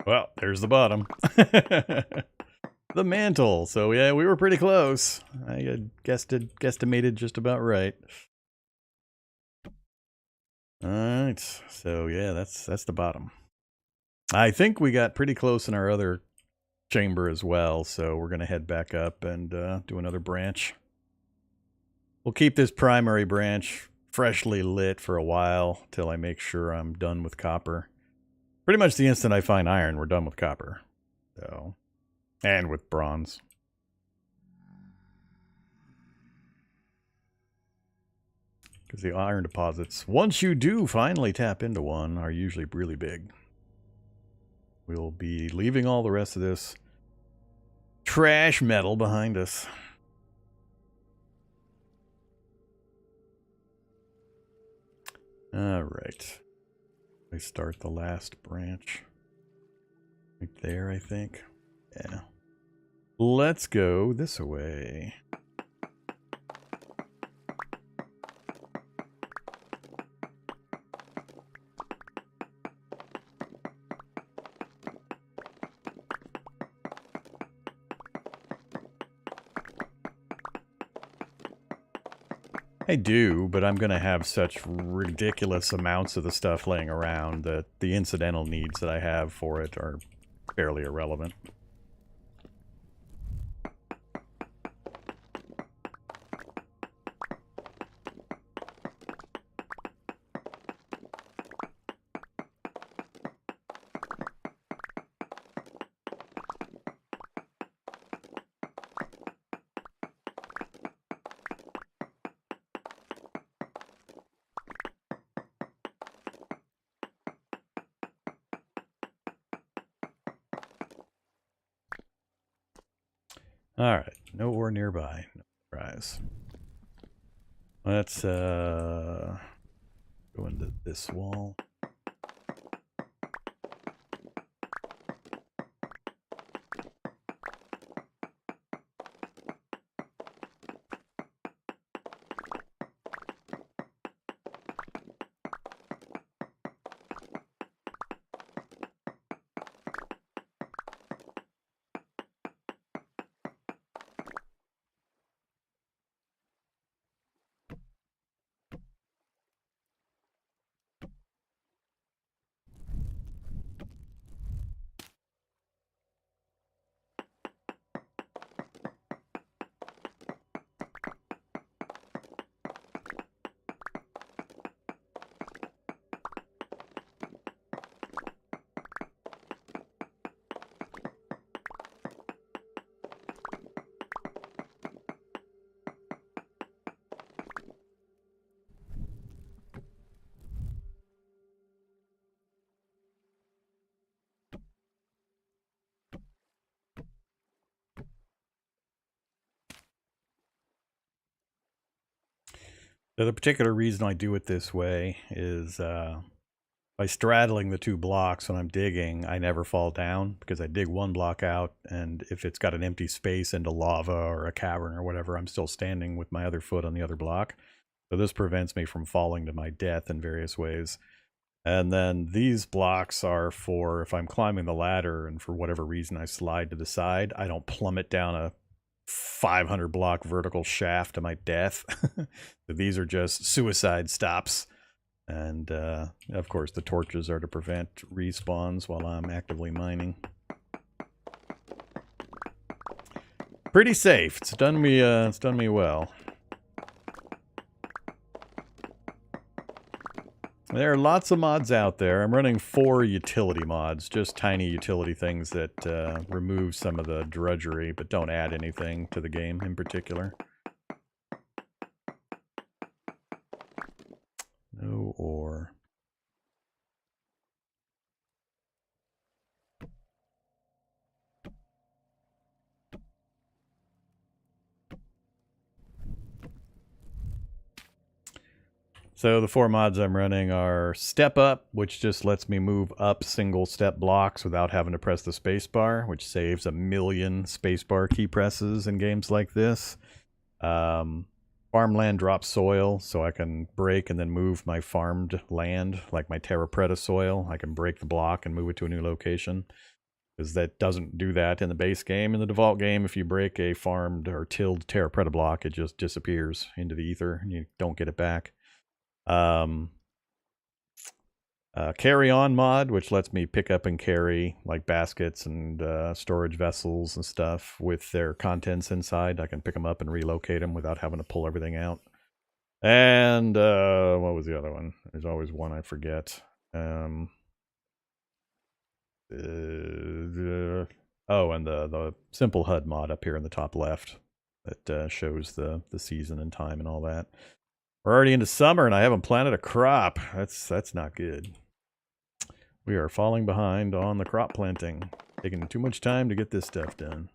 Well, there's the bottom. The mantle. So yeah, we were pretty close. I had guesstimated just about right. All right. So yeah, that's the bottom. I think we got pretty close in our other chamber as well, so we're gonna head back up and do another branch. We'll keep this primary branch freshly lit for a while till I make sure I'm done with copper. Pretty much the instant I find iron, we're done with copper. So, and with bronze. Because the iron deposits, once you do finally tap into one, are usually really big. We'll be leaving all the rest of this trash metal behind us. All right. I start the last branch. Right there, I think. Yeah. Let's go this way. I do, but I'm going to have such ridiculous amounts of the stuff laying around that the incidental needs that I have for it are fairly irrelevant. Alright, no ore nearby. No surprise. Let's go into this wall. So the particular reason I do it this way is by straddling the two blocks when I'm digging, I never fall down because I dig one block out, and if it's got an empty space into lava or a cavern or whatever, I'm still standing with my other foot on the other block. So this prevents me from falling to my death in various ways. And then these blocks are for if I'm climbing the ladder and for whatever reason I slide to the side, I don't plummet down a 500 block vertical shaft to my death. So these are just suicide stops. And of course the torches are to prevent respawns while I'm actively mining. Pretty safe. It's done me well. There are lots of mods out there. I'm running 4 utility mods, just tiny utility things that remove some of the drudgery, but don't add anything to the game in particular. No ore. So the 4 mods I'm running are Step Up, which just lets me move up single step blocks without having to press the spacebar, which saves 1,000,000 spacebar key presses in games like this. Farmland drop soil, so I can break and then move my farmed land, like my TerraFirma soil. I can break the block and move it to a new location, because that doesn't do that in the base game. In the default game, if you break a farmed or tilled TerraFirma block, it just disappears into the ether and you don't get it back. Carry on mod, which lets me pick up and carry like baskets and storage vessels and stuff with their contents inside. I can pick them up and relocate them without having to pull everything out. And what was the other one? There's always one I forget. Oh, and the simple HUD mod up here in the top left that shows the season and time and all that. We're already into summer and I haven't planted a crop. That's not good. We are falling behind on the crop planting. Taking too much time to get this stuff done.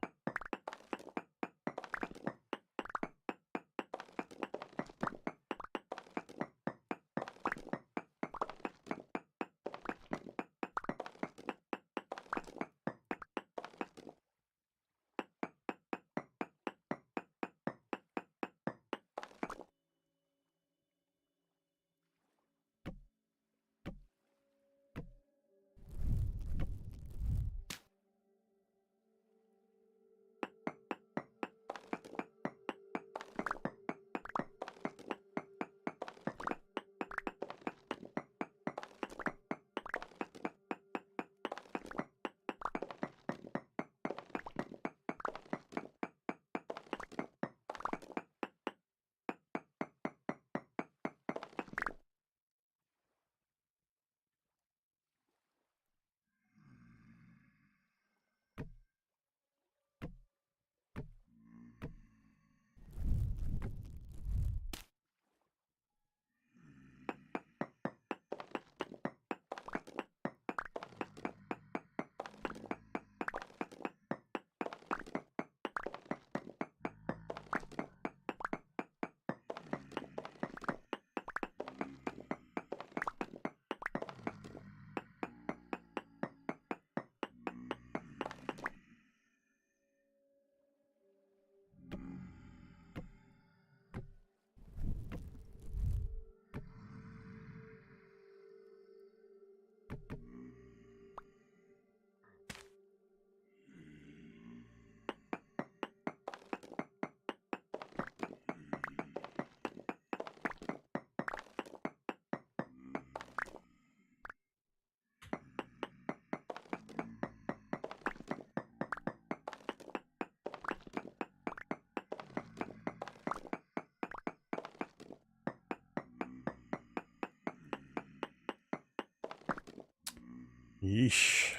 Yeesh.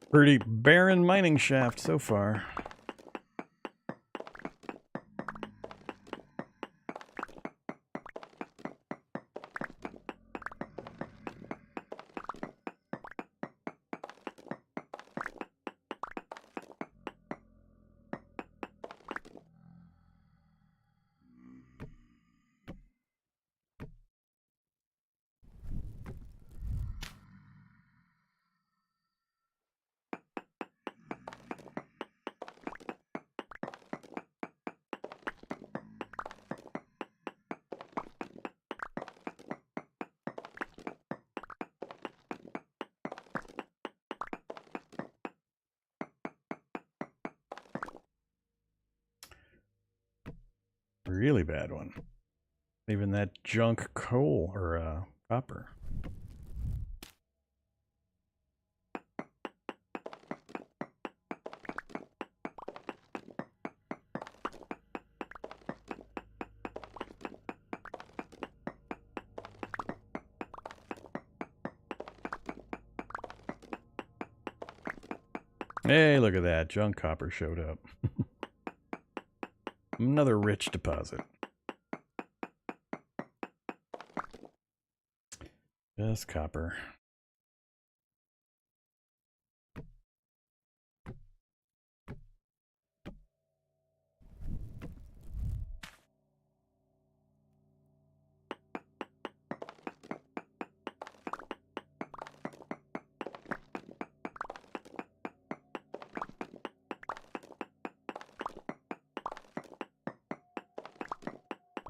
Pretty barren mining shaft so far. Really bad one. Even that junk coal or copper. Hey, look at that. Junk copper showed up. Another rich deposit. Just copper.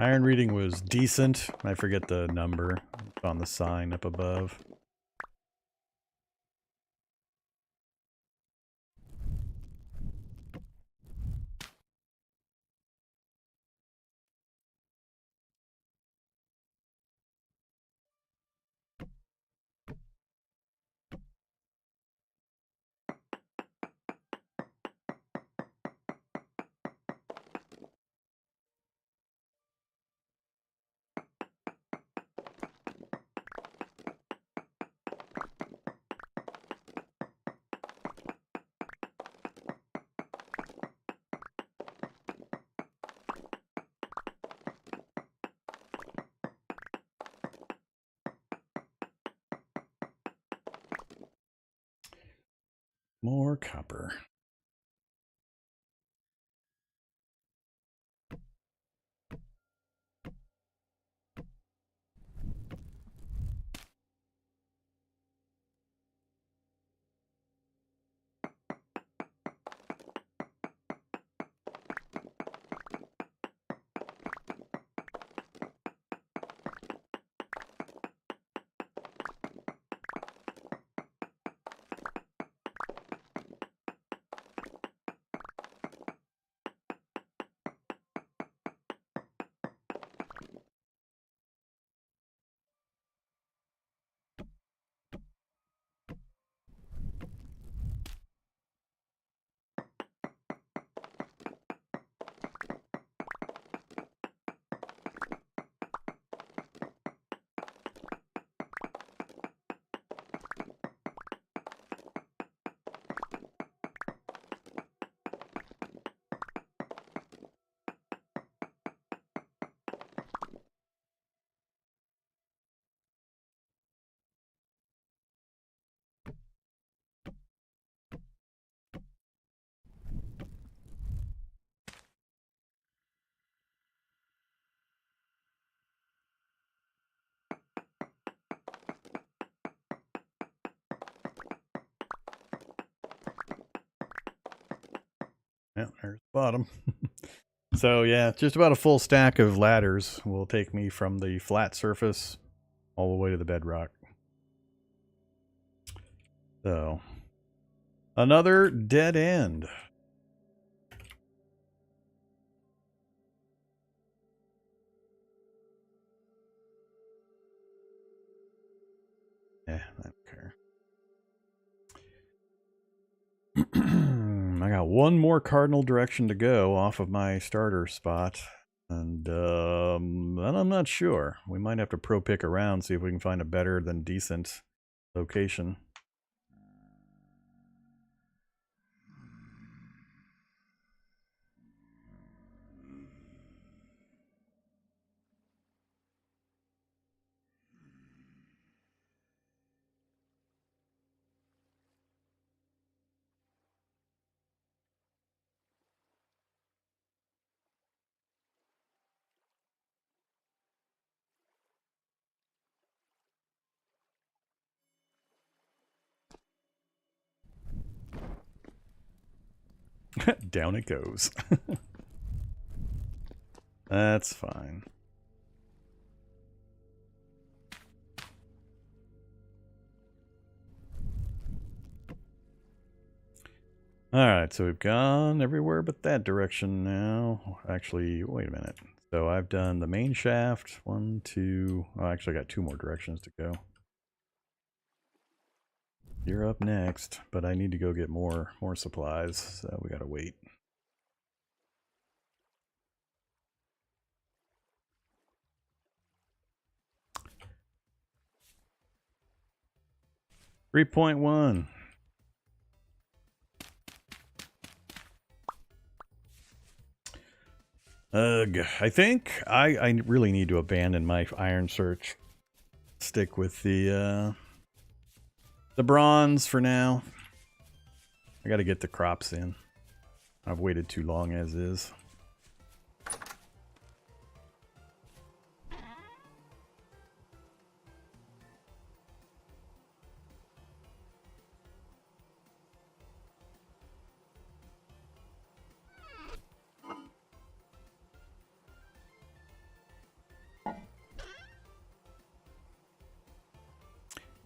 Iron reading was decent. I forget the number. It's on the sign up above. More copper. Yeah, there's the bottom. So yeah, just about a full stack of ladders will take me from the flat surface all the way to the bedrock. So, another dead end. Yeah, I don't care. I got one more cardinal direction to go off of my starter spot. And I'm not sure. We might have to pro pick around, see if we can find a better than decent location. Down it goes. That's fine. Alright, so we've gone everywhere but that direction now. Actually, wait a minute. So I've done the main shaft, 1, 2, oh, actually I got 2 more directions to go. You're up next, but I need to go get more supplies, so we gotta wait. .1. Ugh, I think I really need to abandon my iron search. Stick with the bronze for now. I gotta get the crops in. I've waited too long as is.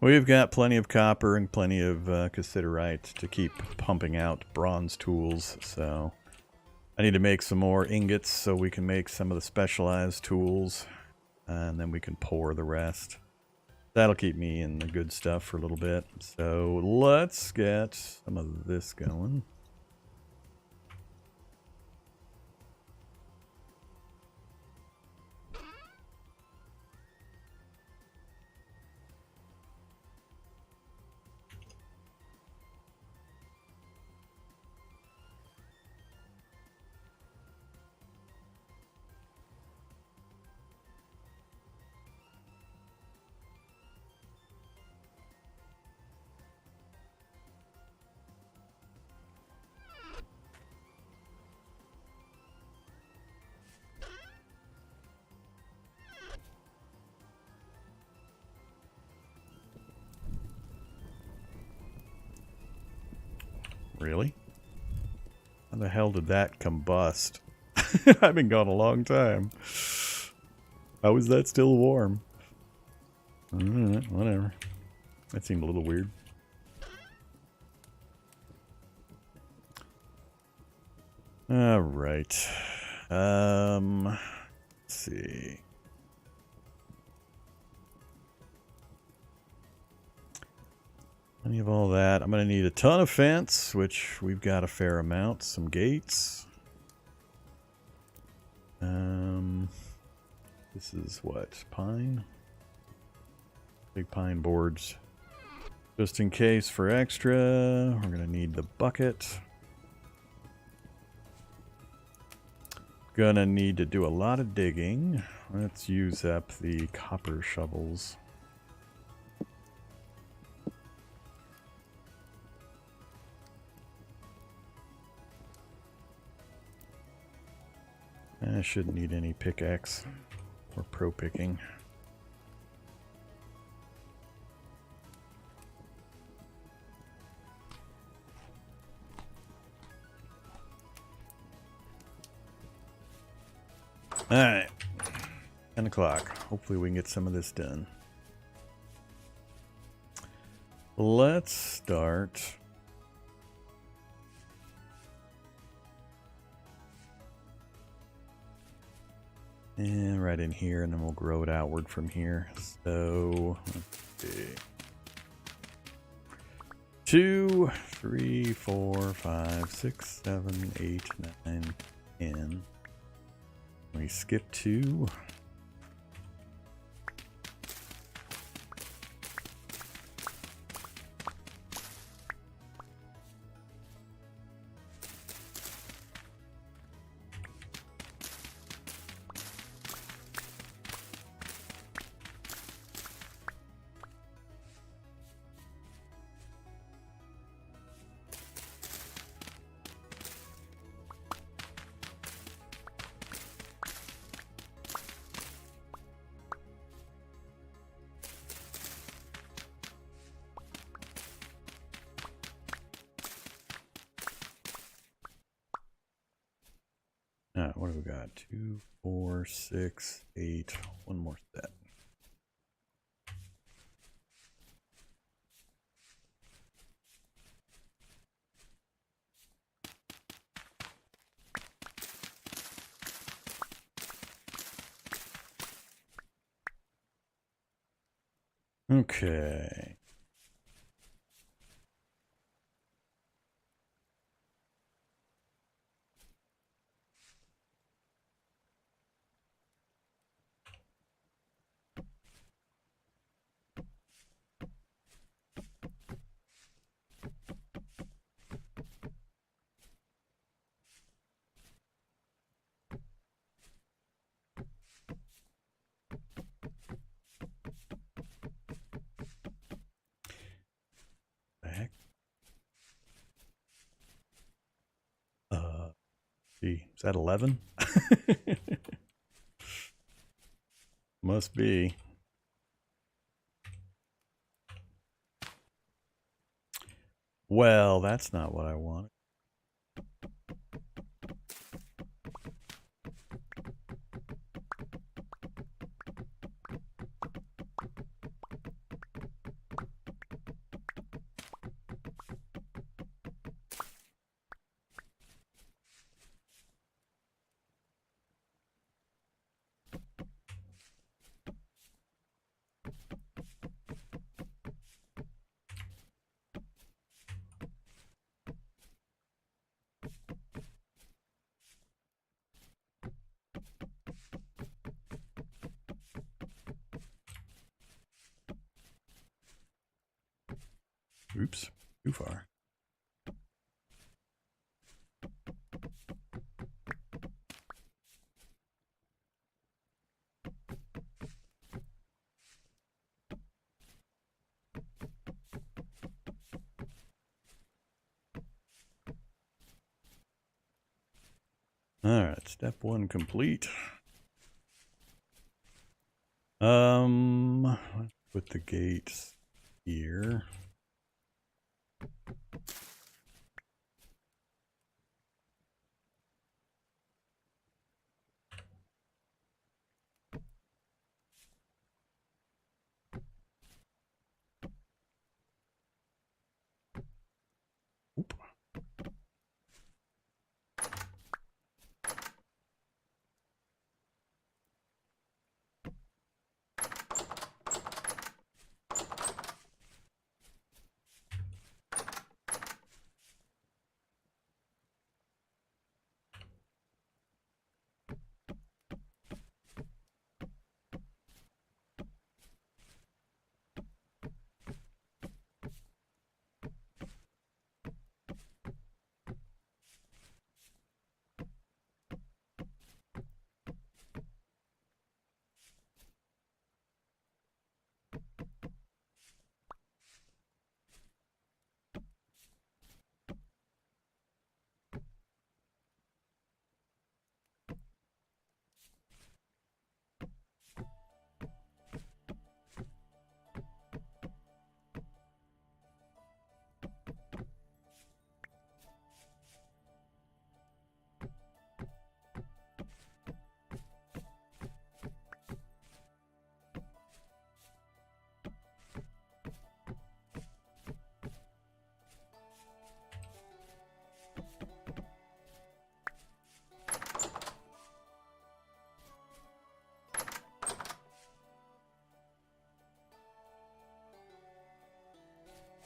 We've got plenty of copper and plenty of cassiterite to keep pumping out bronze tools, so I need to make some more ingots so we can make some of the specialized tools, and then we can pour the rest. That'll keep me in the good stuff for a little bit. So let's get some of this going. Really? How the hell did that combust? I've been gone a long time. How is that still warm? Alright, whatever. That seemed a little weird. Alright. Let's see. Plenty of all that. I'm going to need a ton of fence, which we've got a fair amount. Some gates. This is what? Pine? Big pine boards. Just in case for extra, we're going to need the bucket. Gonna need to do a lot of digging. Let's use up the copper shovels. I shouldn't need any pickaxe or pro picking. Alright. 10 o'clock. Hopefully we can get some of this done. Let's start. And right in here, and then we'll grow it outward from here. So, let's see. 2, 3, 4, 5, 6, 7, 8, 9, 10. We skip 2. What do we got? 2, 4, 6, 8. One more set. Okay. The heck? Gee, is that 11? Must be. Well, that's not what I wanted. Oops, too far. Alright, step 1 complete. Let's put the gates here. Oop.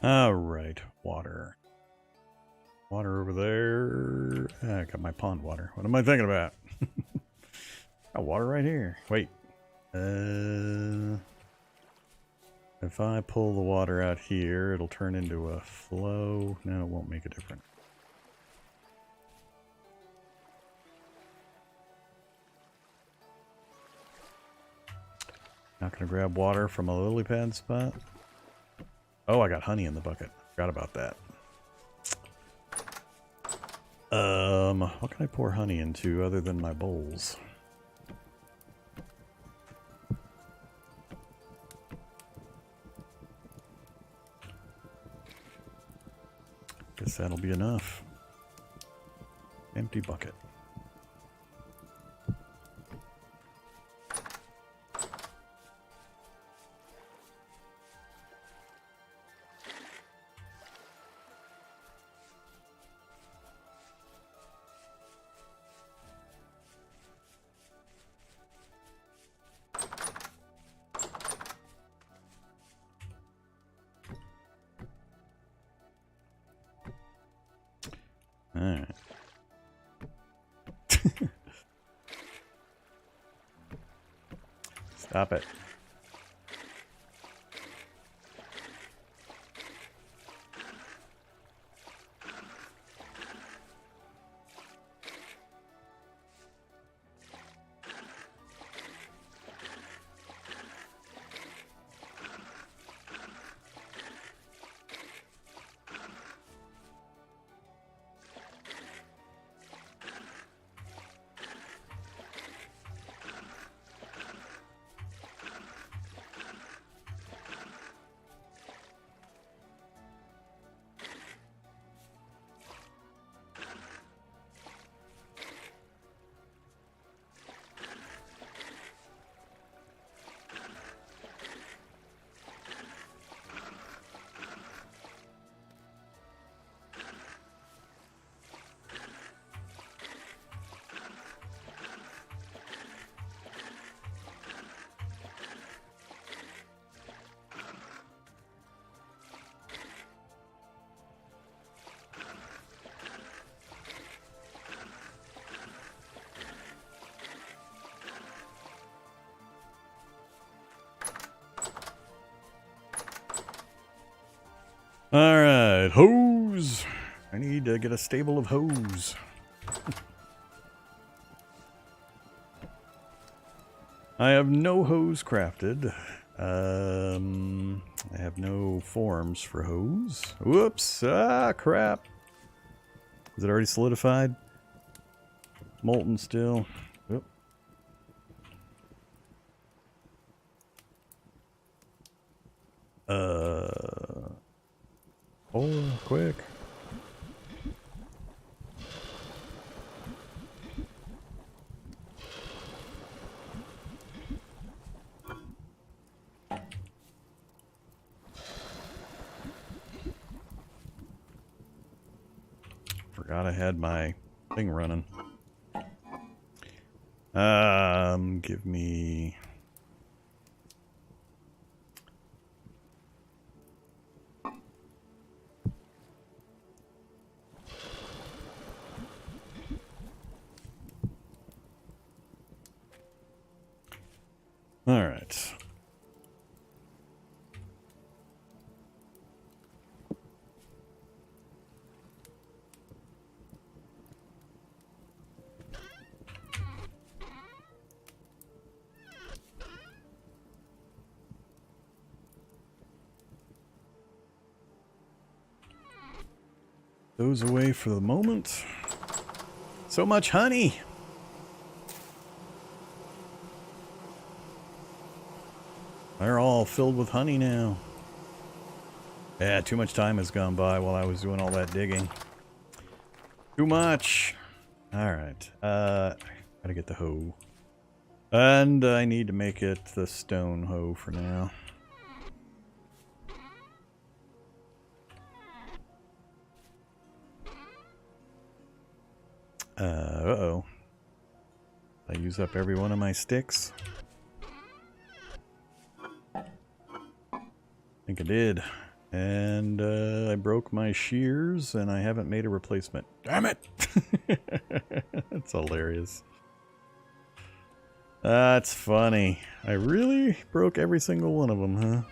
Alright, water. Water over there. I got my pond water. What am I thinking about? Got water right here. Wait. If I pull the water out here, it'll turn into a flow. No, it won't make a difference. Not gonna grab water from a lily pad spot. Oh, I got honey in the bucket. Forgot about that. What can I pour honey into other than my bowls? Guess that'll be enough. Empty bucket. Alright. Stop it. Alright, hose. I need to get a stable of hose. I have no hose crafted. I have no forms for hose. Whoops. Ah, crap. Is it already solidified? Molten still. Oop. Oh, quick. Forgot I had my thing running. Give me... All right. Those away for the moment. So much honey. They're all filled with honey now. Yeah, too much time has gone by while I was doing all that digging. Too much. Alright. Gotta get the hoe. And I need to make it the stone hoe for now. Uh-oh. Did I use up every one of my sticks? I think I did. And I broke my shears and I haven't made a replacement. Damn it! That's hilarious. That's funny. I really broke every single one of them,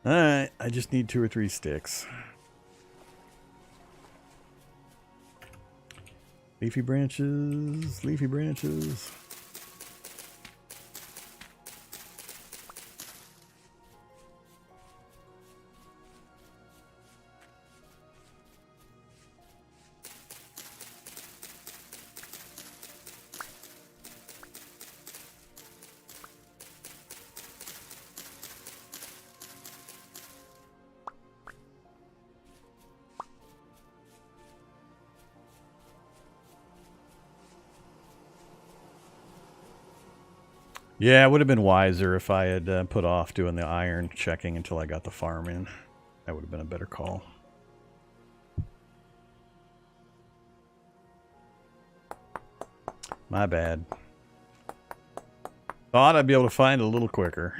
huh? Alright, I just need 2 or 3 sticks. Leafy branches, leafy branches. Yeah, it would have been wiser if I had put off doing the iron checking until I got the farm in. That would have been a better call. My bad. Thought I'd be able to find it a little quicker.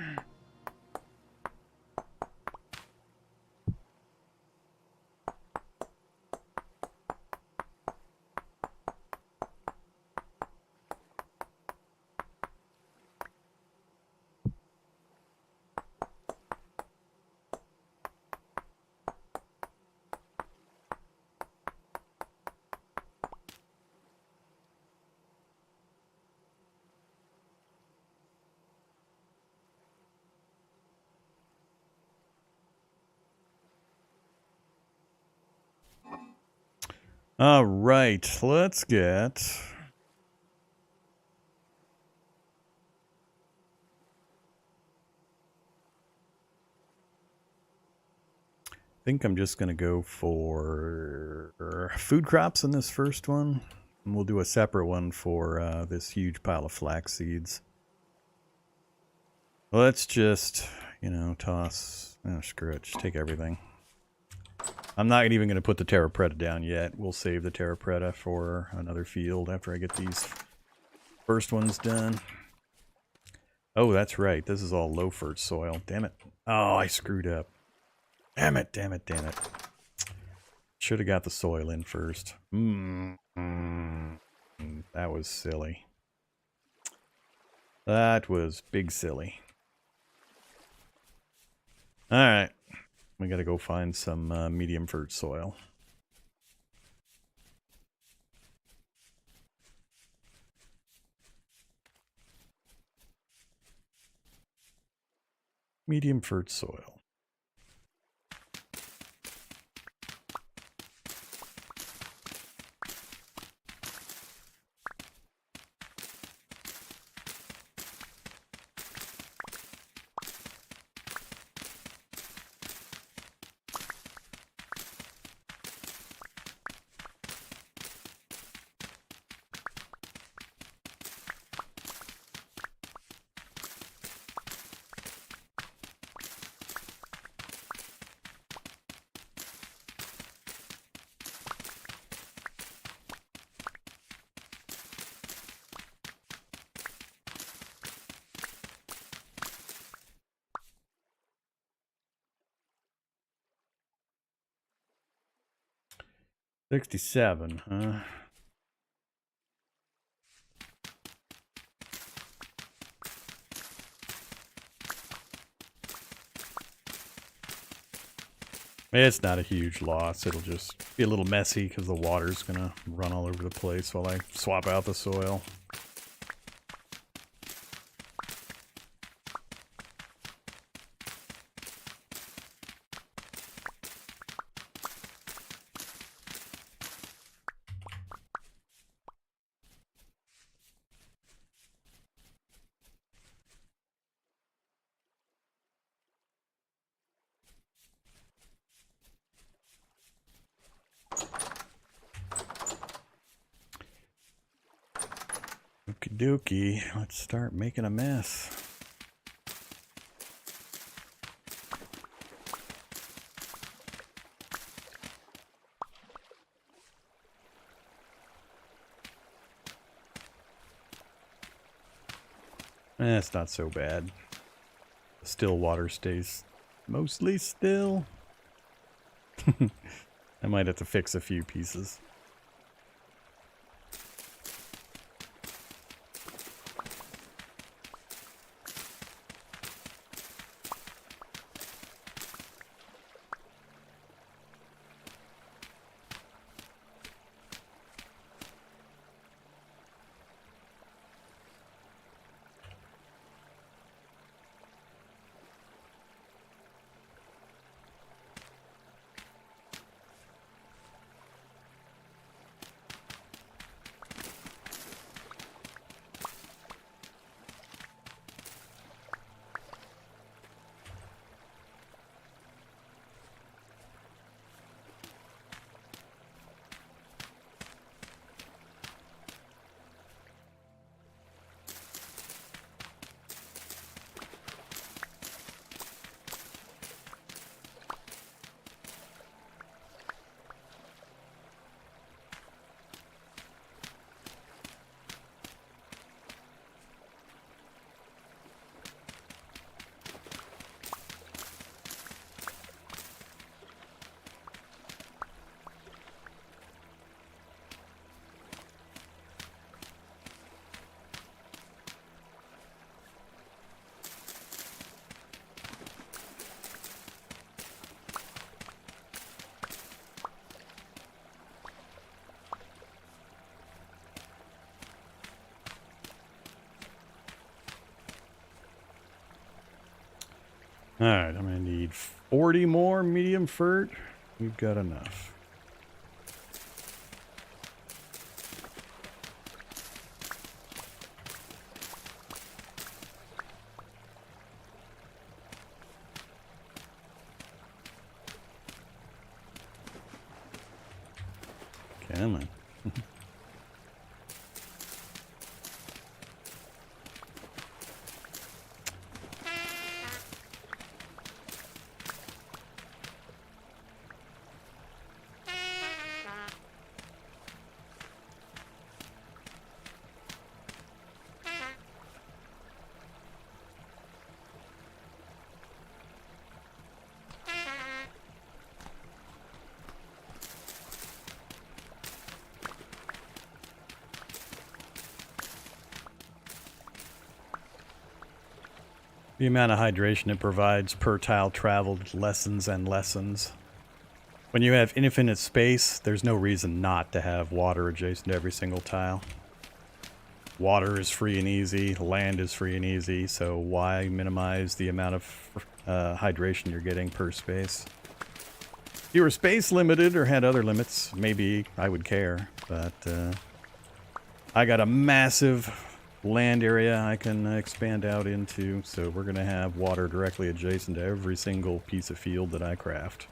All right, let's get... I think I'm just going to go for food crops in this first one. And we'll do a separate one for this huge pile of flax seeds. Let's just, you know, toss... Oh, screw it. Just take everything. I'm not even going to put the TerraFirma down yet. We'll save the TerraFirma for another field after I get these first ones done. Oh, that's right. This is all low-fert soil. Damn it. Oh, I screwed up. Damn it, damn it, damn it. Should have got the soil in first. That was silly. That was big silly. Alright. We gotta go find some medium fert soil. Medium fert soil. $67, huh? It's not a huge loss. It'll just be a little messy because the water's gonna run all over the place while I swap out the soil. Okie dokie, let's start making a mess. It's not so bad. The still water stays mostly still. I might have to fix a few pieces. Alright, I'm going to need 40 more medium fert. We've got enough. Come on. The amount of hydration it provides per tile traveled lessens and lessens. When you have infinite space, there's no reason not to have water adjacent to every single tile. Water is free and easy, land is free and easy, so why minimize the amount of hydration you're getting per space? If you were space limited or had other limits, maybe I would care, but I got a massive land area I can expand out into, so we're going to have water directly adjacent to every single piece of field that I craft.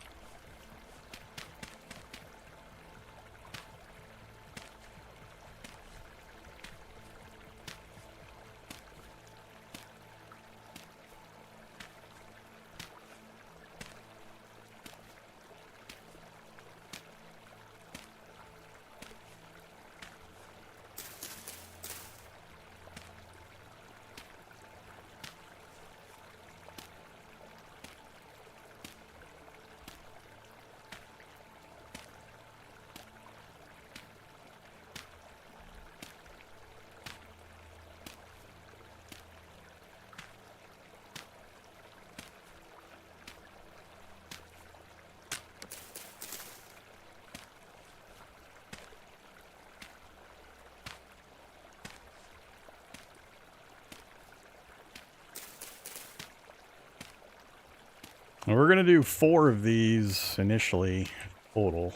We're going to do 4 of these initially, total.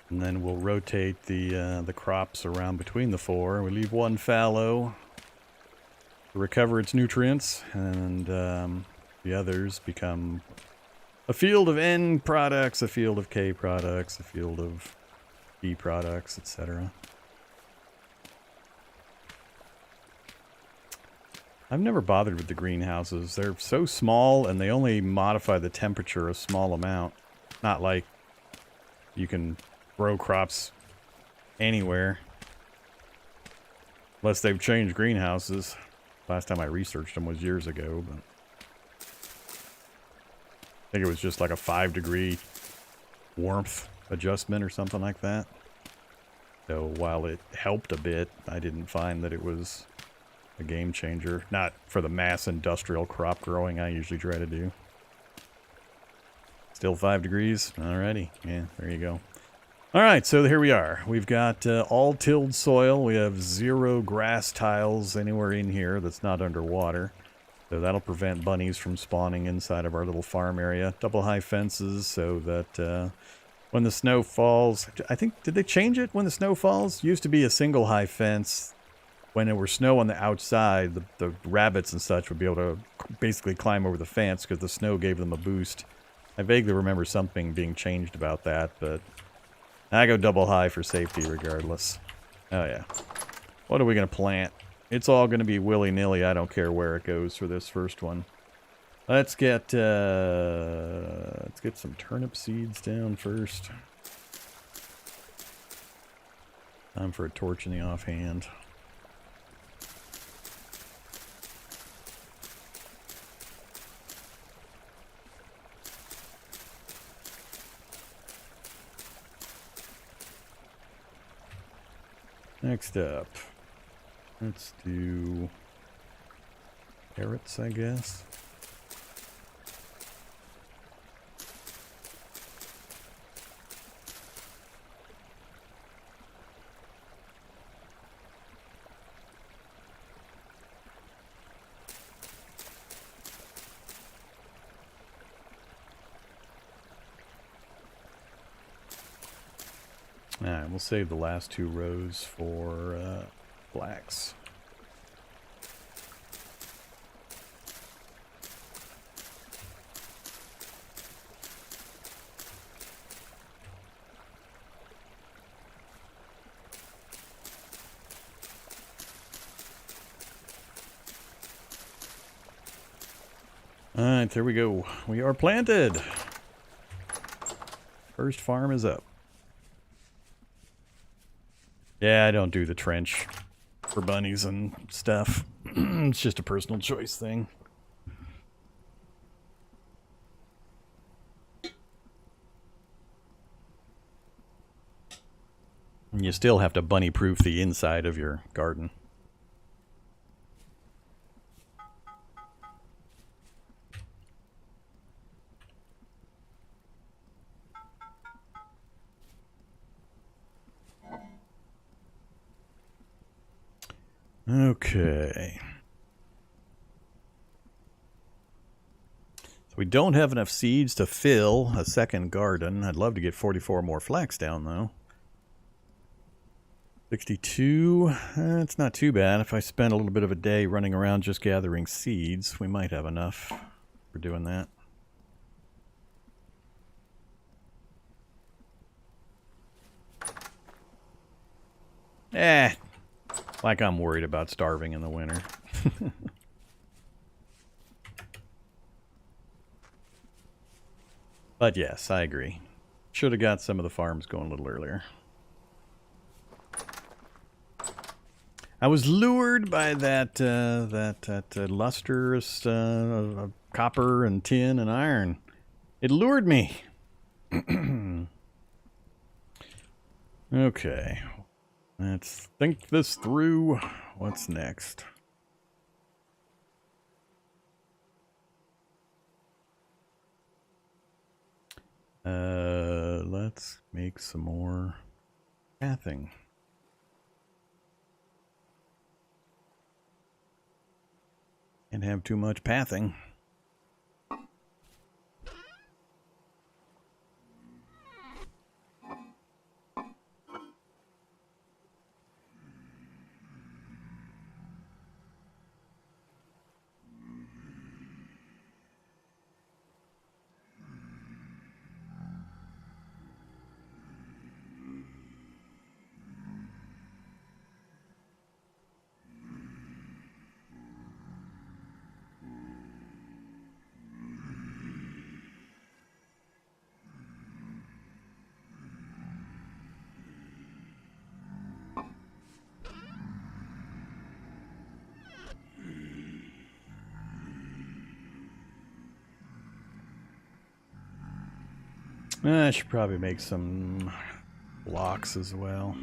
And then we'll rotate the crops around between the 4. We leave 1 fallow to recover its nutrients, and the others become a field of N products, a field of K products, a field of B products, etc. I've never bothered with the greenhouses. They're so small and they only modify the temperature a small amount. Not like you can grow crops anywhere. Unless they've changed greenhouses. Last time I researched them was years ago, but I think it was just like a 5-degree warmth adjustment or something like that. So while it helped a bit, I didn't find that it was a game changer. Not for the mass industrial crop growing I usually try to do. Still 5 degrees? Alrighty. Yeah, there you go. Alright, so here we are. We've got all tilled soil. We have 0 grass tiles anywhere in here that's not underwater. So that'll prevent bunnies from spawning inside of our little farm area. Double high fences so that when the snow falls... I think, did they change it when the snow falls? Used to be a single high fence. When there were snow on the outside, the rabbits and such would be able to basically climb over the fence because the snow gave them a boost. I vaguely remember something being changed about that, but I go double high for safety regardless. Oh yeah. What are we going to plant? It's all going to be willy-nilly. I don't care where it goes for this first one. Let's get some turnip seeds down first. Time for a torch in the offhand. Next up, let's do carrots, I guess. Alright, we'll save the last 2 rows for blacks. Alright, there we go. We are planted. First farm is up. Yeah, I don't do the trench for bunnies and stuff. It's just a personal choice thing. And you still have to bunny-proof the inside of your garden. Okay. So we don't have enough seeds to fill a second garden. I'd love to get 44 more flax down, though. 62. It's not too bad. If I spend a little bit of a day running around just gathering seeds, we might have enough for doing that. Like I'm worried about starving in the winter. But yes, I agree. Should have got some of the farms going a little earlier. I was lured by that lustrous copper and tin and iron. It lured me. Okay. Let's think this through. What's next? Let's make some more pathing. Can't have too much pathing. I should probably make some blocks as well.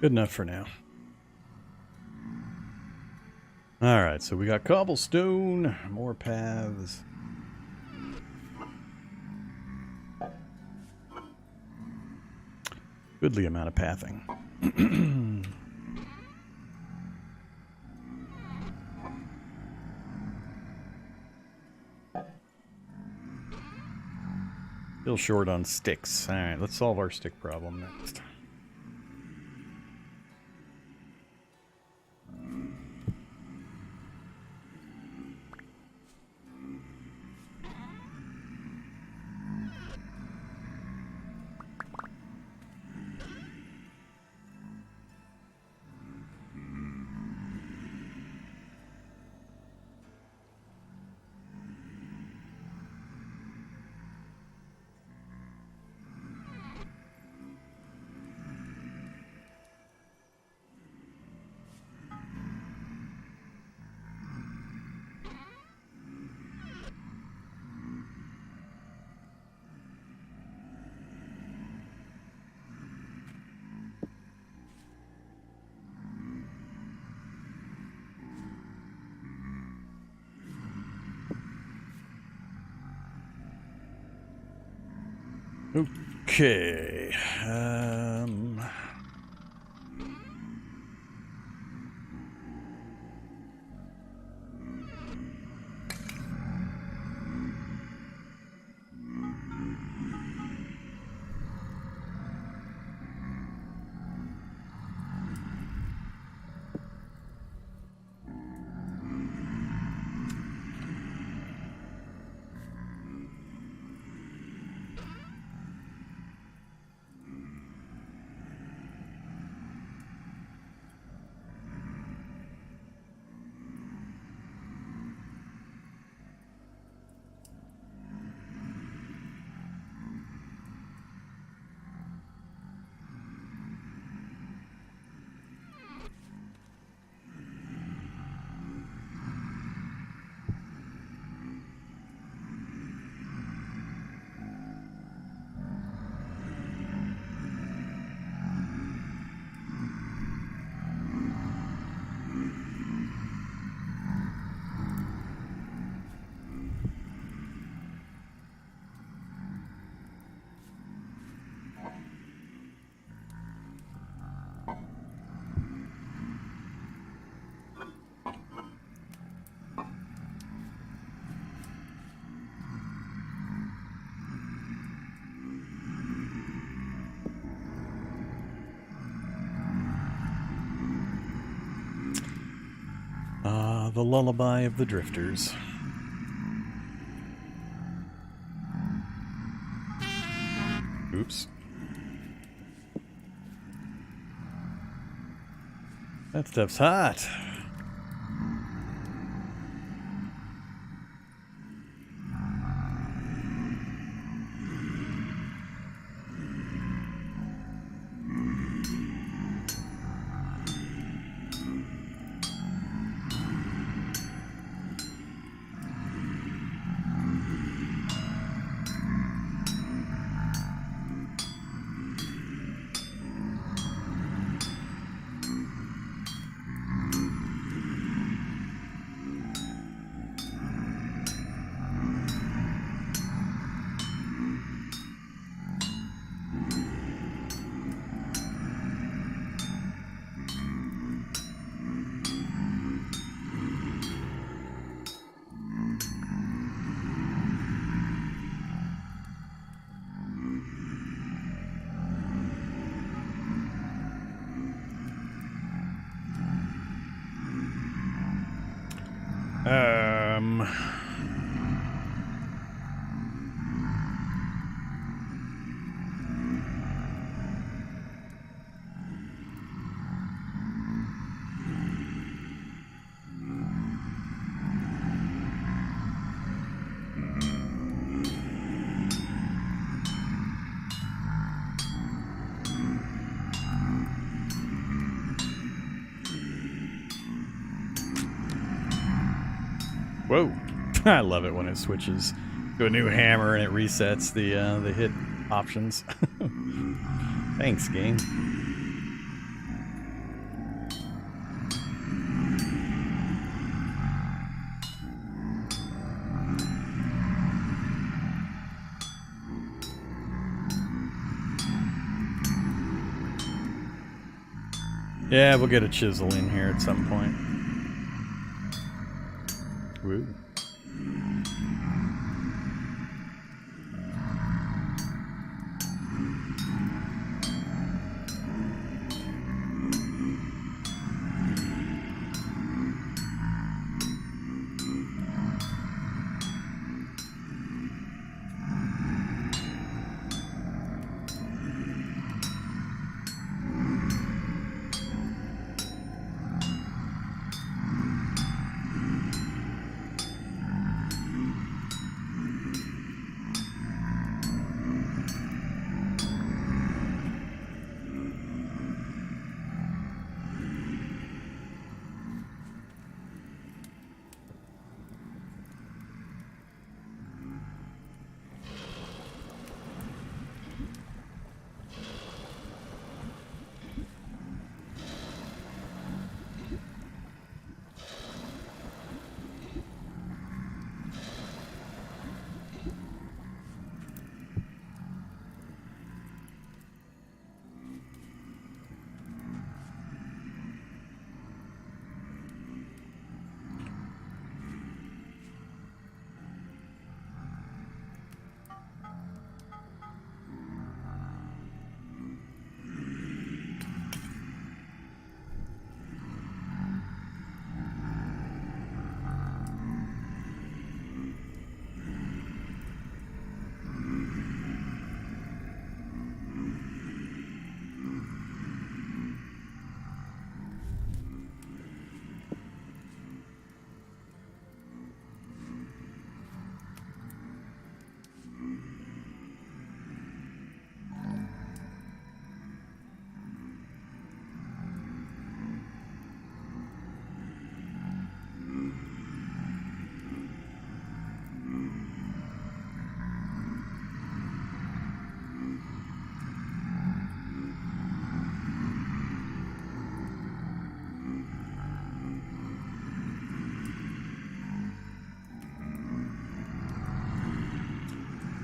Good enough for now. Alright, so we got cobblestone, more paths. Goodly amount of pathing. Still short on sticks. Alright, let's solve our stick problem next. Okay. The lullaby of the drifters. Oops. That stuff's hot. Whoa. I love it when it switches to a new hammer and it resets the hit options. Thanks, game. Yeah, we'll get a chisel in here at some point. Woo.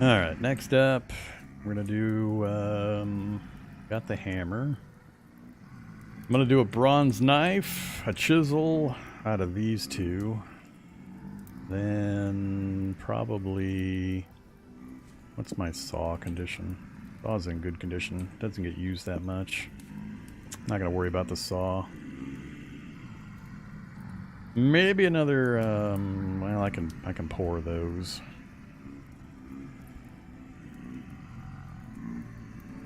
Alright, next up, we're gonna do, got the hammer. I'm gonna do a bronze knife, a chisel out of these two. Then probably, what's my saw condition? Saw's in good condition, doesn't get used that much. Not gonna worry about the saw. Maybe another, well, I can pour those.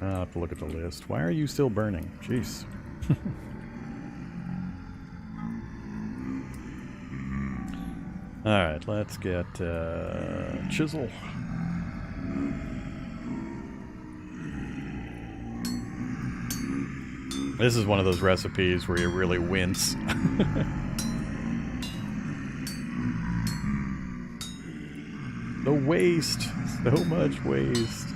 I'll have to look at the list. Why are you still burning? Jeez. Alright, let's get chisel. This is one of those recipes where you really wince. The waste. So much waste.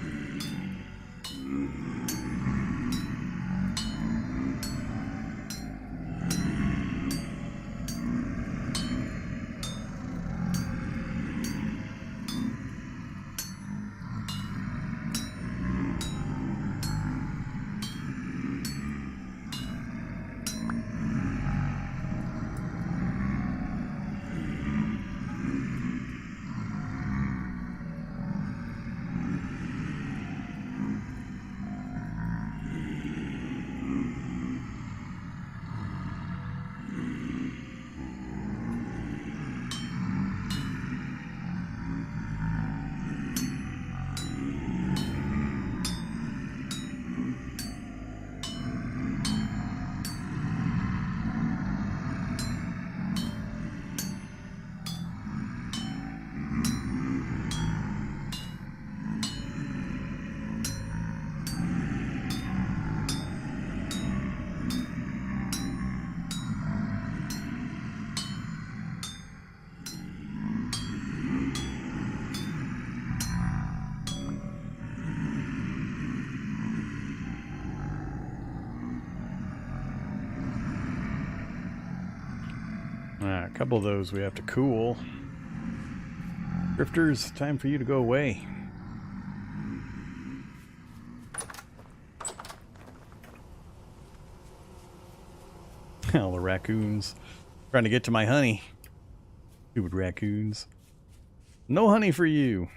A couple of those we have to cool. Drifters, time for you to go away. All the raccoons. Trying to get to my honey. Stupid raccoons. No honey for you.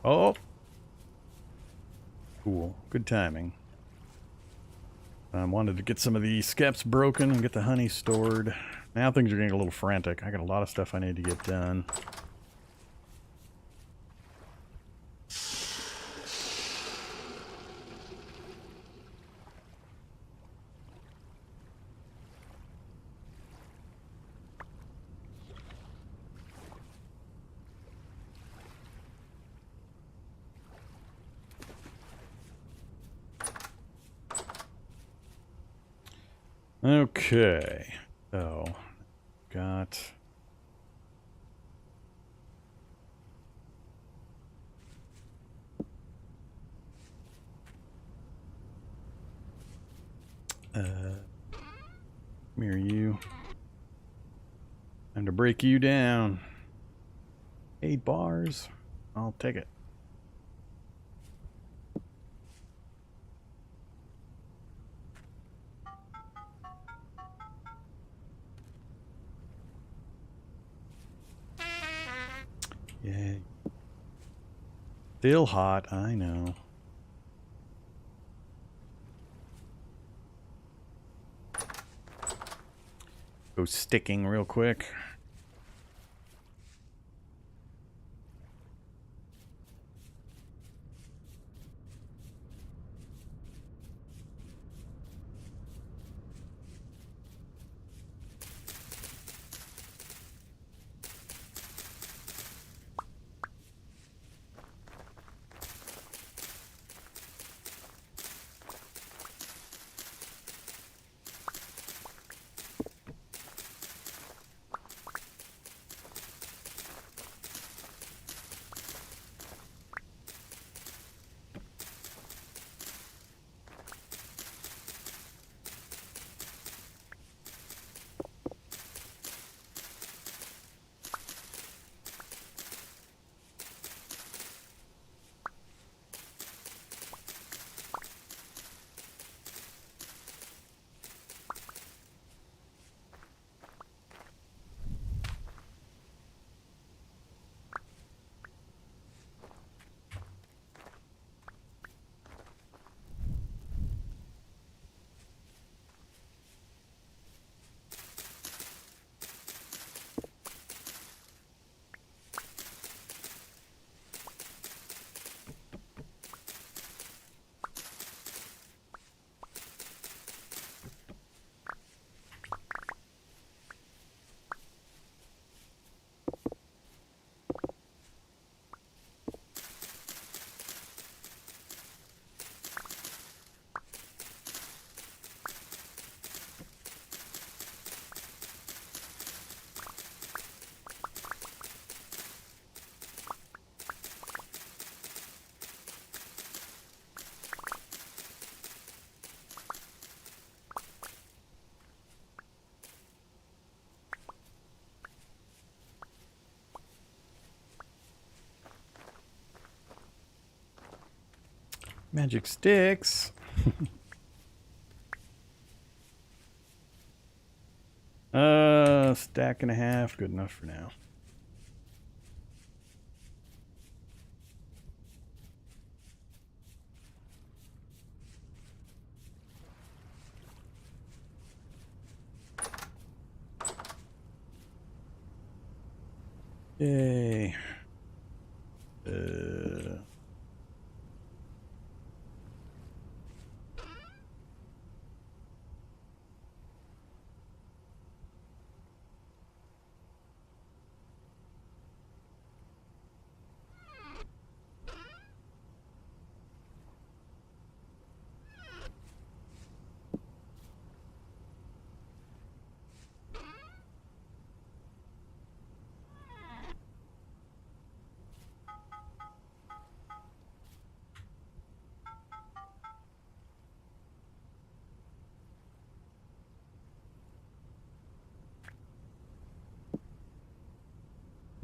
Oh! Cool. Good timing. I wanted to get some of the skeps broken and get the honey stored. Now things are getting a little frantic. I got a lot of stuff I need to get done. Okay, so got mirror you. Time to break you down. 8 bars. I'll take it. Yay. Still hot, I know. Go sticking real quick. Magic sticks. Stack and a half. Good enough for now. Yay.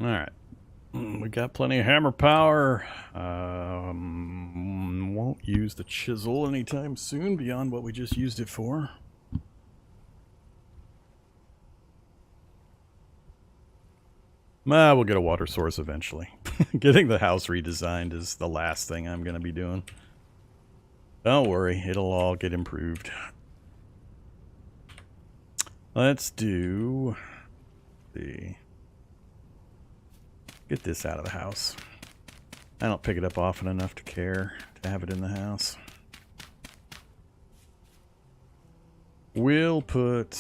All right. We got plenty of hammer power. Won't use the chisel anytime soon beyond what we just used it for. We'll get a water source eventually. Getting the house redesigned is the last thing I'm going to be doing. Don't worry, it'll all get improved. Let's do get this out of the house. I don't pick it up often enough to care to have it in the house. We'll put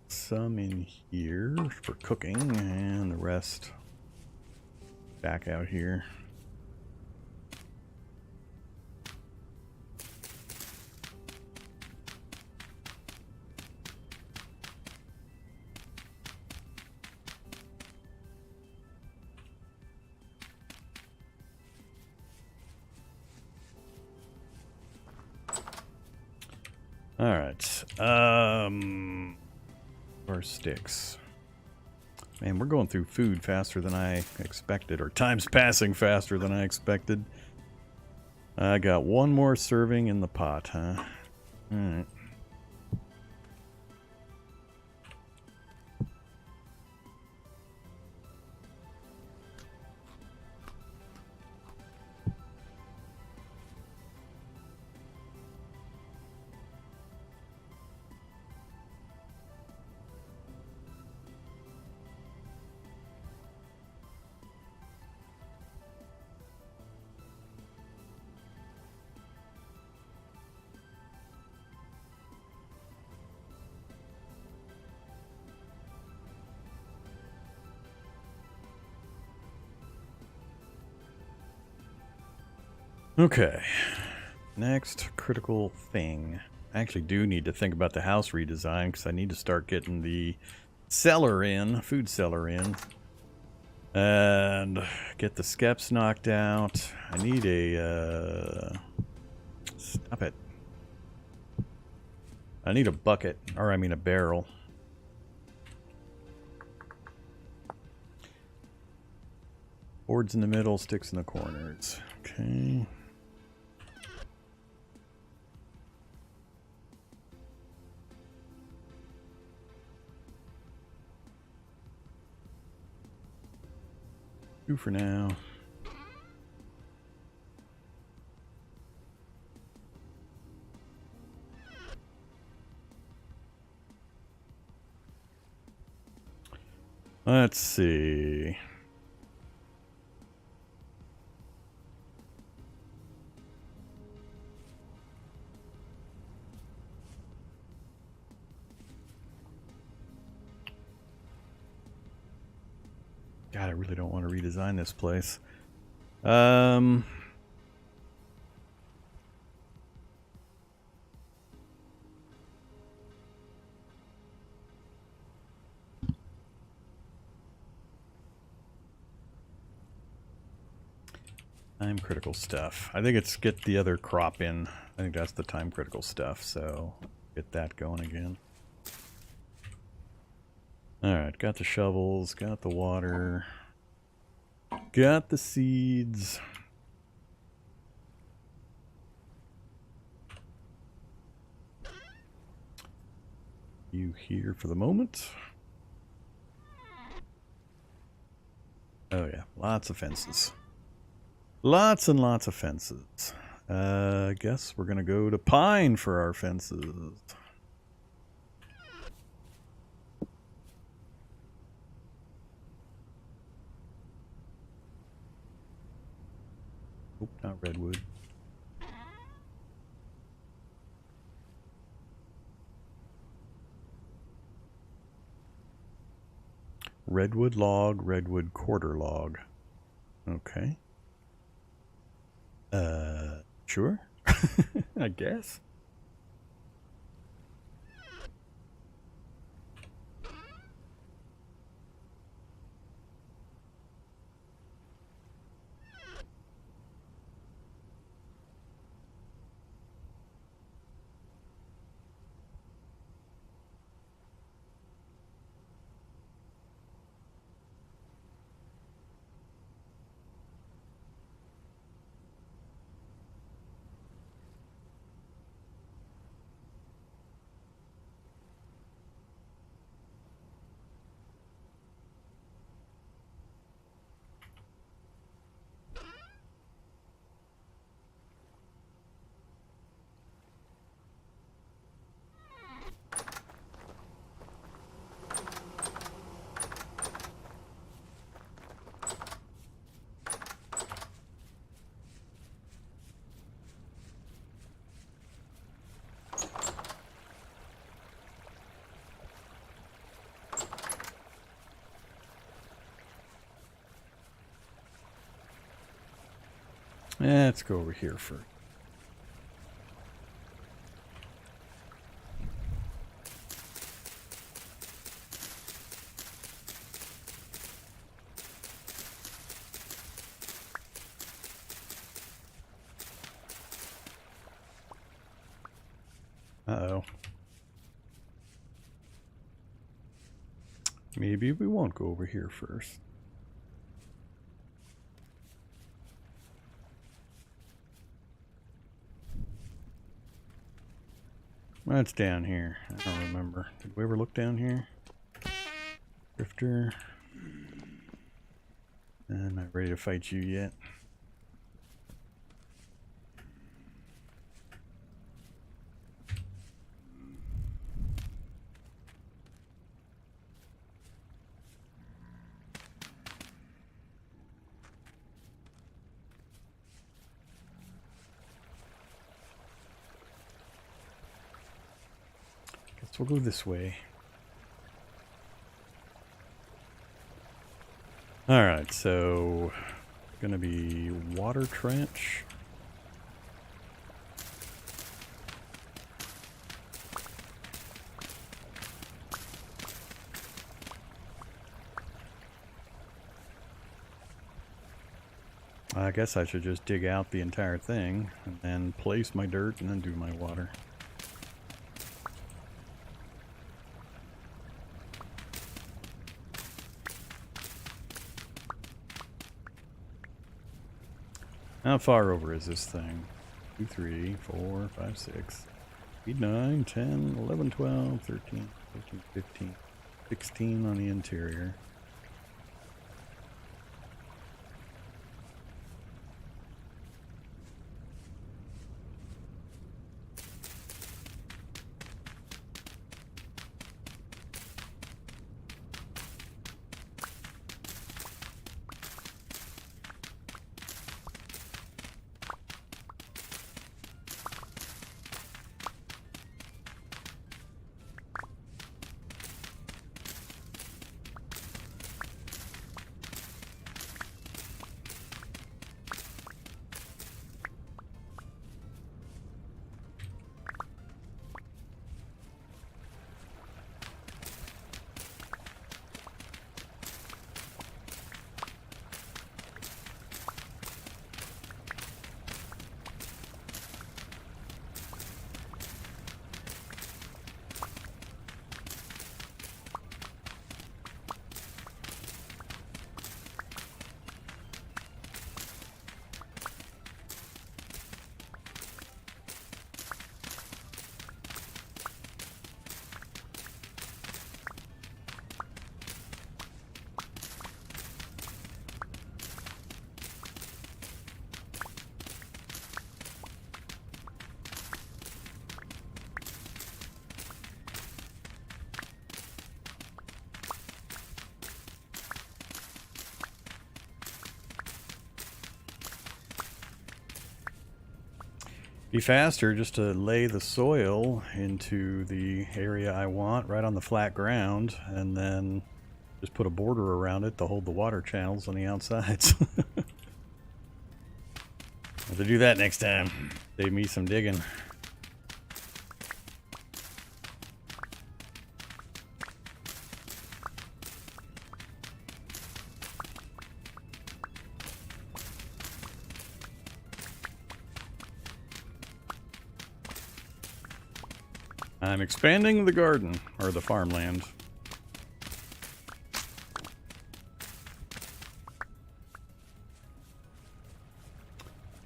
some in here for cooking and the rest back out here. All right. Or sticks. Man, we're going through food faster than I expected, or time's passing faster than I expected. I got one more serving in the pot, huh? All right. Okay, next critical thing. I actually do need to think about the house redesign because I need to start getting the cellar in, food cellar in, and get the skeps knocked out. I need a, stop it. I need a bucket, or I mean a barrel. Boards in the middle, sticks in the corners. Okay. Two for now. Let's see. God, I really don't want to redesign this place. Time critical stuff. I think it's get the other crop in. I think that's the time critical stuff, so get that going again. Alright, got the shovels, got the water, got the seeds. You here for the moment. Oh yeah, lots of fences. Lots and lots of fences. I guess we're gonna go to pine for our fences. Oh, not redwood. Redwood log, redwood quarter log. Okay. Sure. I guess. Let's go over here first. Uh-oh. Maybe we won't go over here first. What's down here? I don't remember. Did we ever look down here? Drifter. I'm not ready to fight you yet. Guess we'll go this way. Alright, so gonna be water trench. I guess I should just dig out the entire thing and then place my dirt and then do my water. How far over is this thing? 2, 3, 4, 5, 6, 8, 9, 10, 11, 12, 13, 14, 15, 16 on the interior. Be faster just to lay the soil into the area I want right on the flat ground, and then just put a border around it to hold the water channels on the outsides. Have to do that next time. Save me some digging. I'm expanding the garden, or the farmland.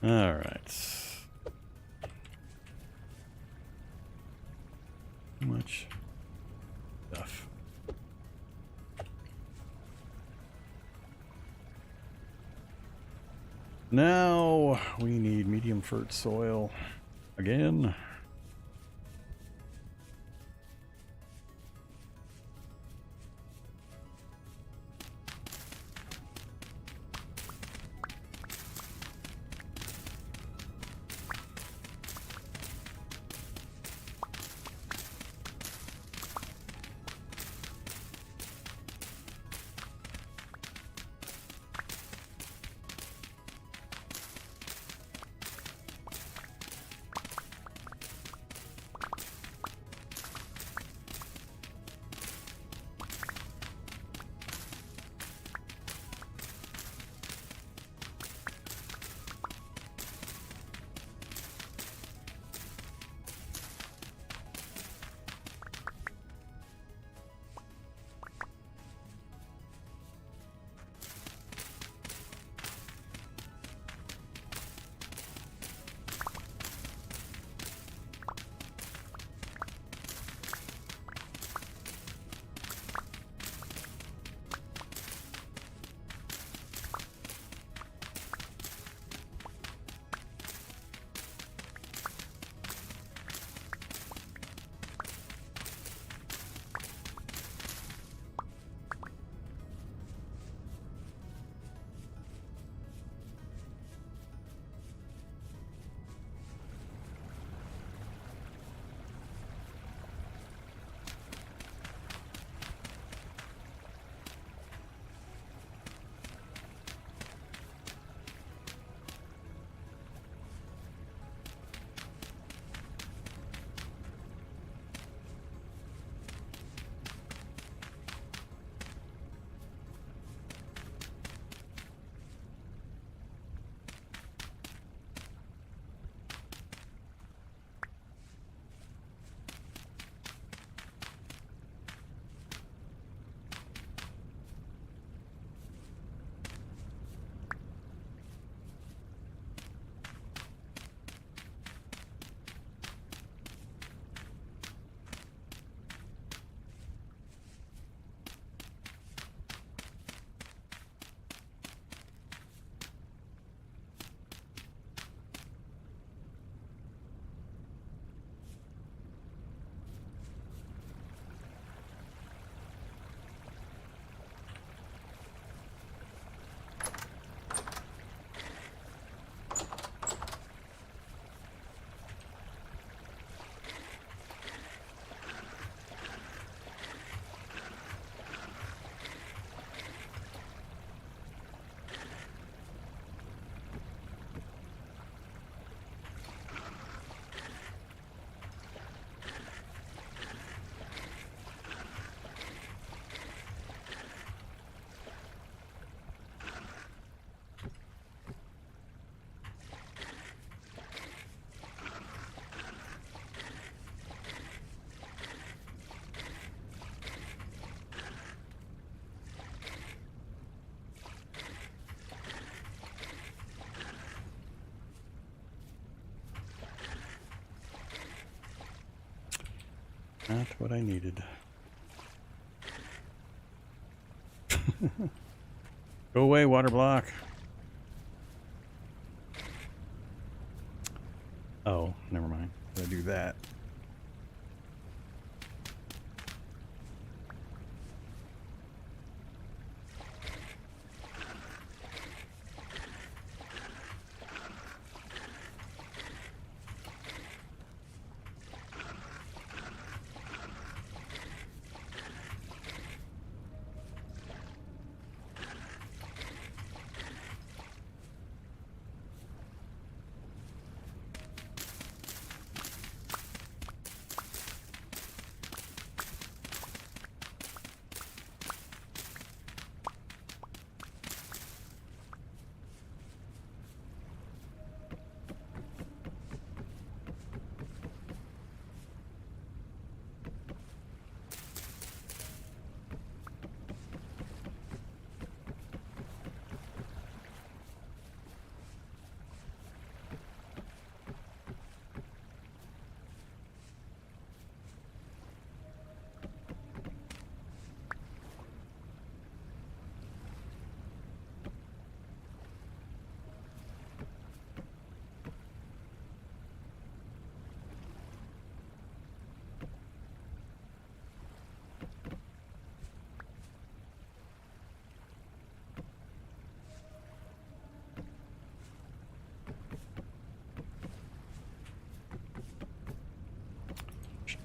All right. Too much stuff. Now we need medium fert soil again. Not what I needed. Go away, water block. Oh, never mind. Gotta do that.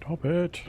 Stop it.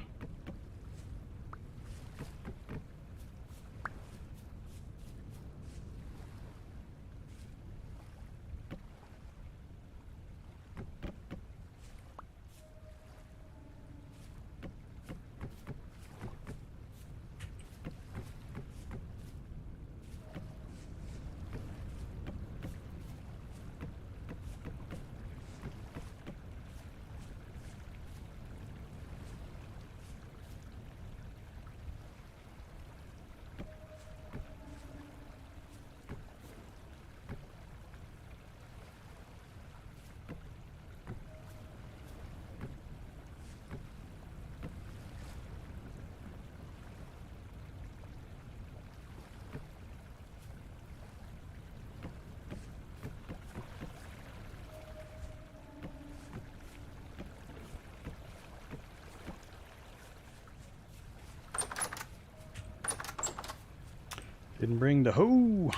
Didn't bring the hoe.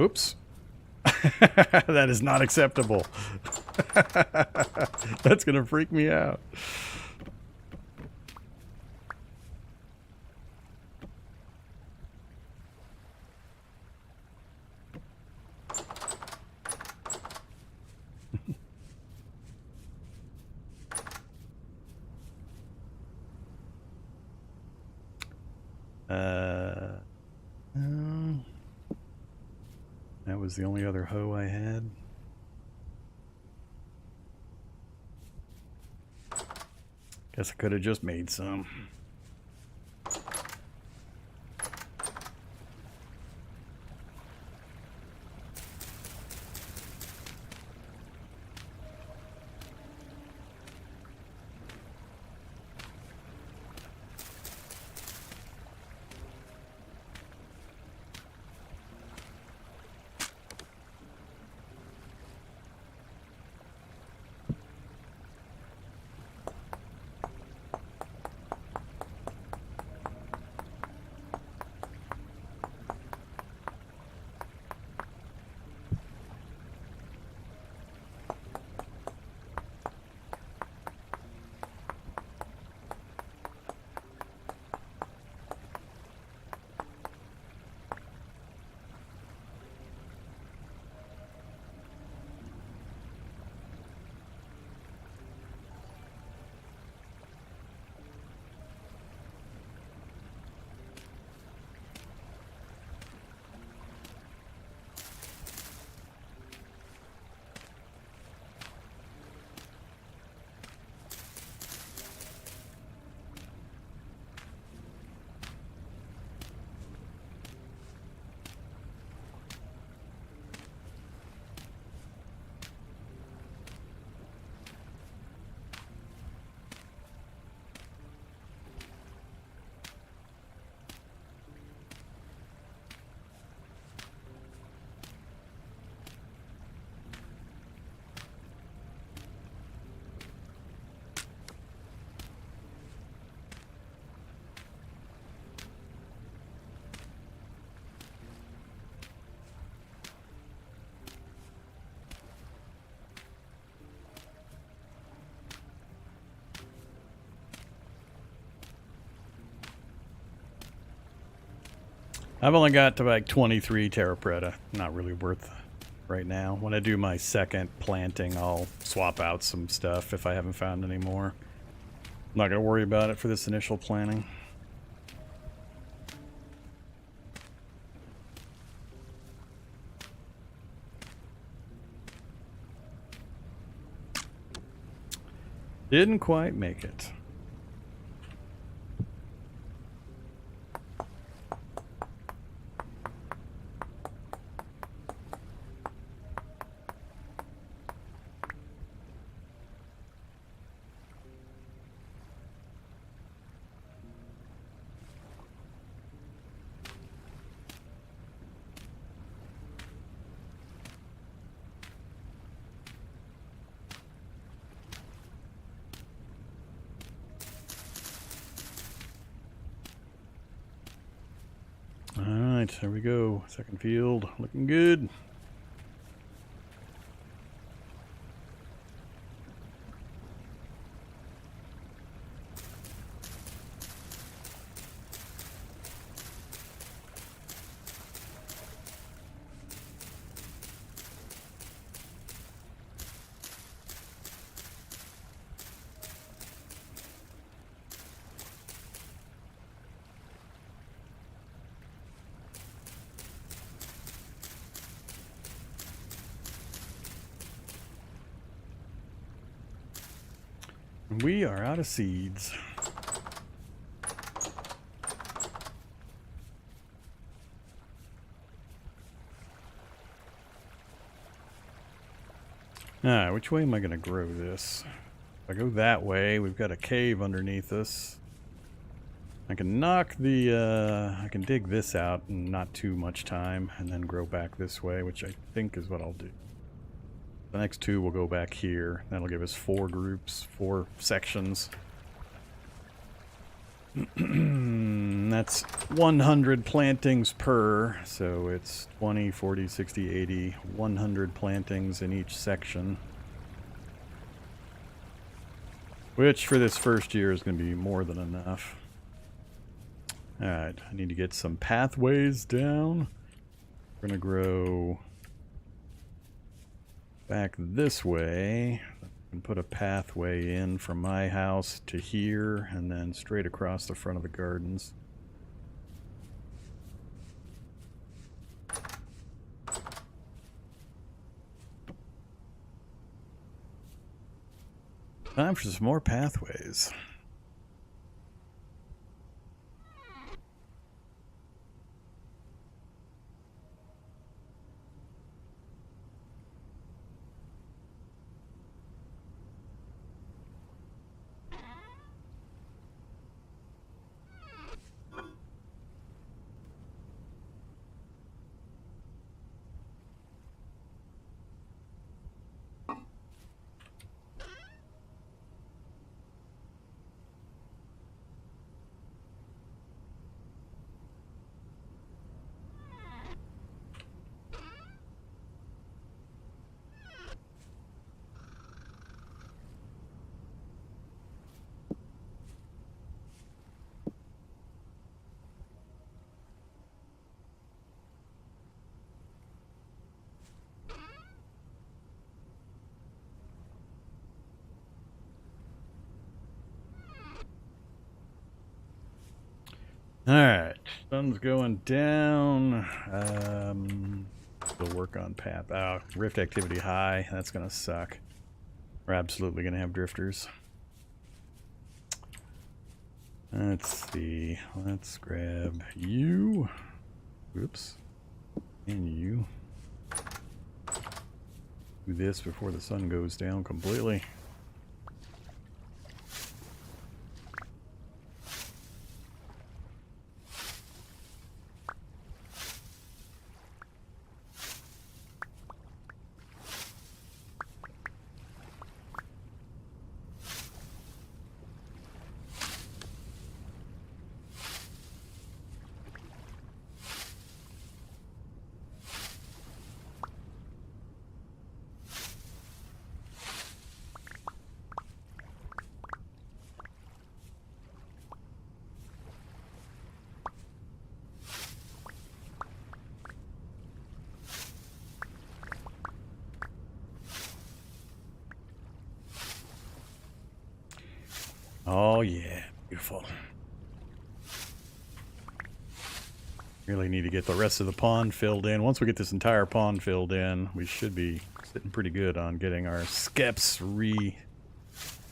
Oops. That is not acceptable. That's gonna freak me out. That was the only other hoe I had. Guess I could have just made some. I've only got to like 23 terra preta. Not really worth right now. When I do my second planting, I'll swap out some stuff if I haven't found any more. I'm not going to worry about it for this initial planting. Didn't quite make it. Alright, there we go. Second field, looking good. We are out of seeds. Alright, which way am I going to grow this? If I go that way, we've got a cave underneath us. I can knock the, I can dig this out in not too much time and then grow back this way, which I think is what I'll do. The next two will go back here. That'll give us 4 groups, 4 sections. That's 100 plantings per, so it's 20, 40, 60, 80, 100 plantings in each section. Which for this first year is going to be more than enough. Alright, I need to get some pathways down. We're going to grow back this way. And put a pathway in from my house to here and then straight across the front of the gardens. Time for some more pathways. Alright, sun's going down. We'll work on path. Oh, rift activity high. That's gonna suck. We're absolutely gonna have drifters. Let's see. Let's grab you. Oops. And you. Do this before the sun goes down completely. Oh yeah, beautiful. Really need to get the rest of the pond filled in. Once we get this entire pond filled in, we should be sitting pretty good on getting our skeps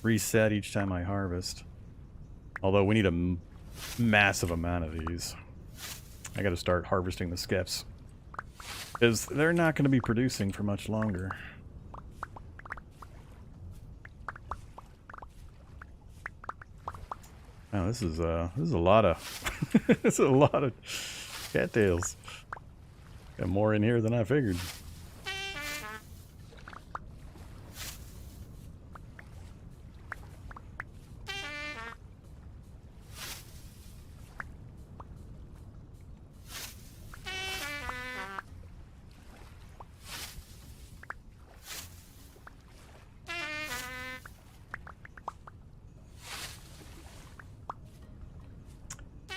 reset each time I harvest. Although we need a massive amount of these. I gotta start harvesting the skeps, because they're not going to be producing for much longer. Wow, this is a lot of this is a lot of cattails. Got more in here than I figured.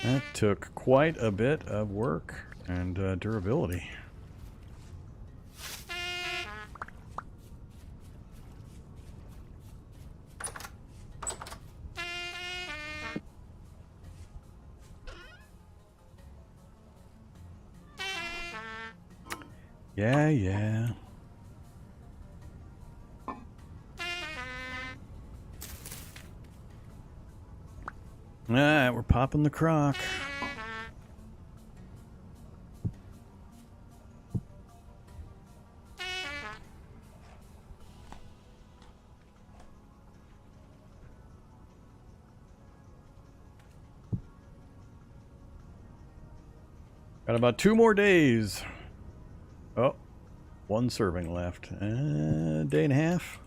That took quite a bit of work and durability. Yeah. Alright, we're popping the crock. Got about 2 more days. Oh, 1 serving left. Day and a half.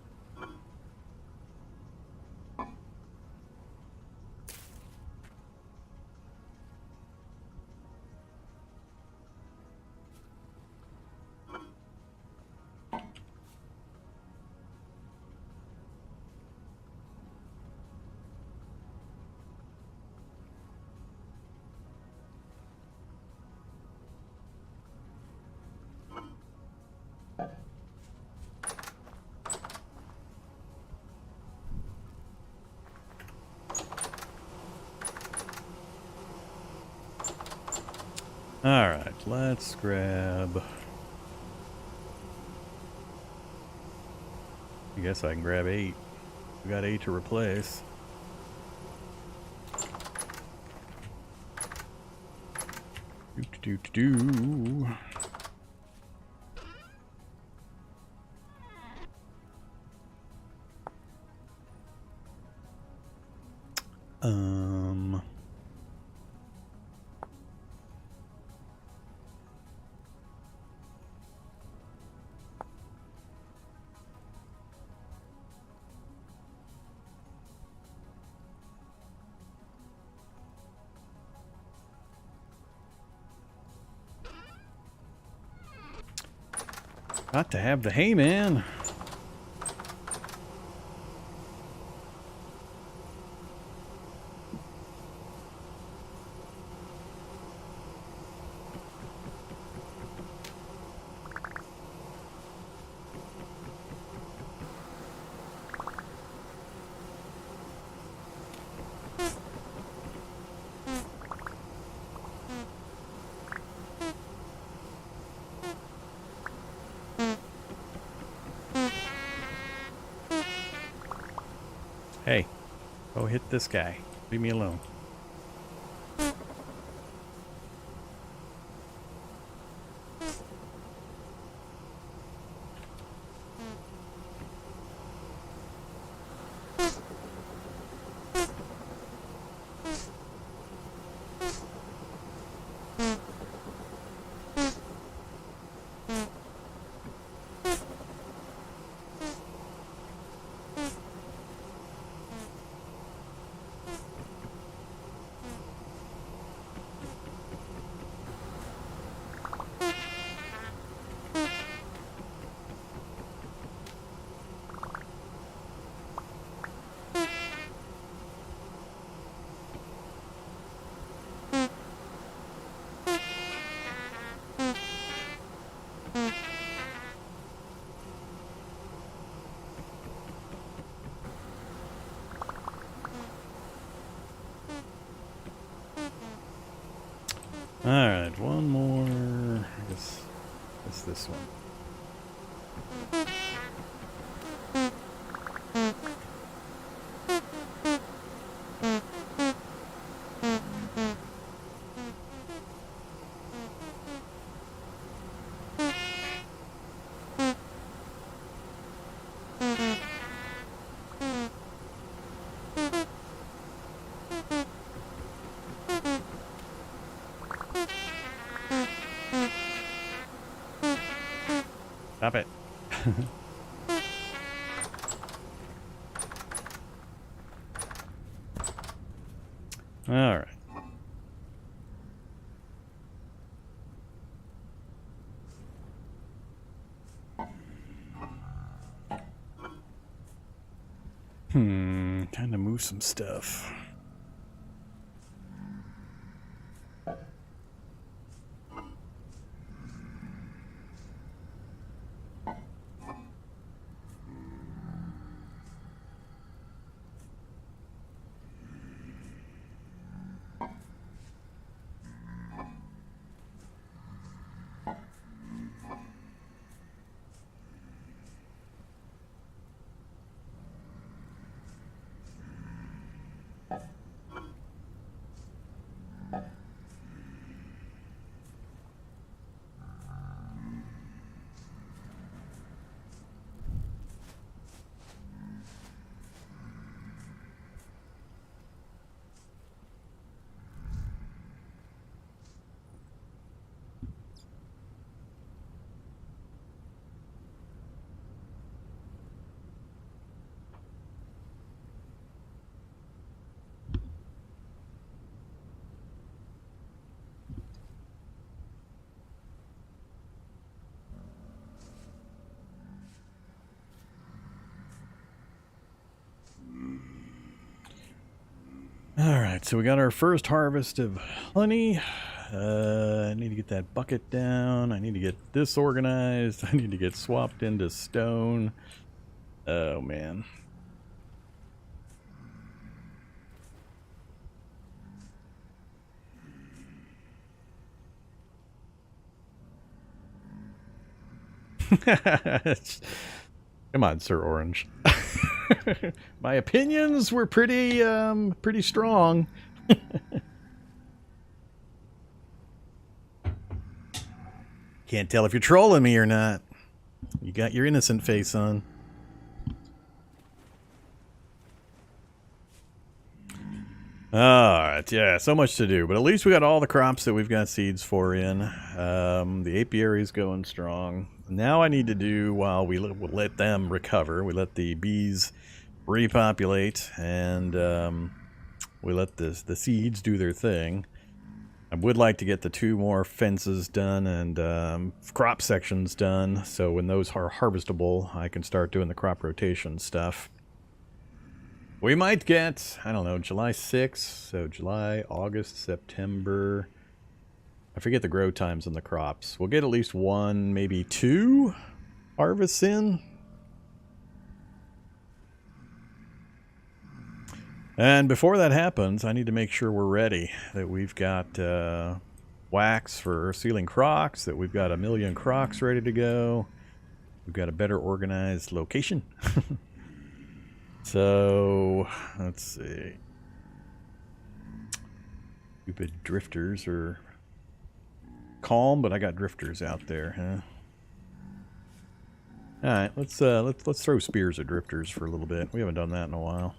Alright, let's grab... I guess I can grab 8. We got 8 to replace. Do. Got to have the hay, man. Hey, go hit this guy. Leave me alone. Alright, one more. I guess it's this one. Stop it. All right. Time to move some stuff. Alright, so we got our first harvest of honey. I need to get that bucket down. I need to get this organized. I need to get swapped into stone. Oh, man. Come on, Sir Orange. My opinions were pretty strong. Can't tell if you're trolling me or not. You got your innocent face on. Alright, yeah, so much to do. But at least we got all the crops that we've got seeds for in. The apiary's going strong. Now I need to do, while we let them recover, we let the bees repopulate, and we let the seeds do their thing. I would like to get the 2 more fences done and crop sections done, so when those are harvestable, I can start doing the crop rotation stuff. We might get, I don't know, July 6th, so July, August, September. I forget the grow times on the crops. We'll get at least 1, maybe 2 harvests in. And before that happens, I need to make sure we're ready, that we've got wax for sealing crocs, that we've got 1,000,000 crocs ready to go. We've got a better organized location. So, let's see. Stupid drifters are calm, but I got drifters out there, huh? Alright, let's throw spears at drifters for a little bit. We haven't done that in a while.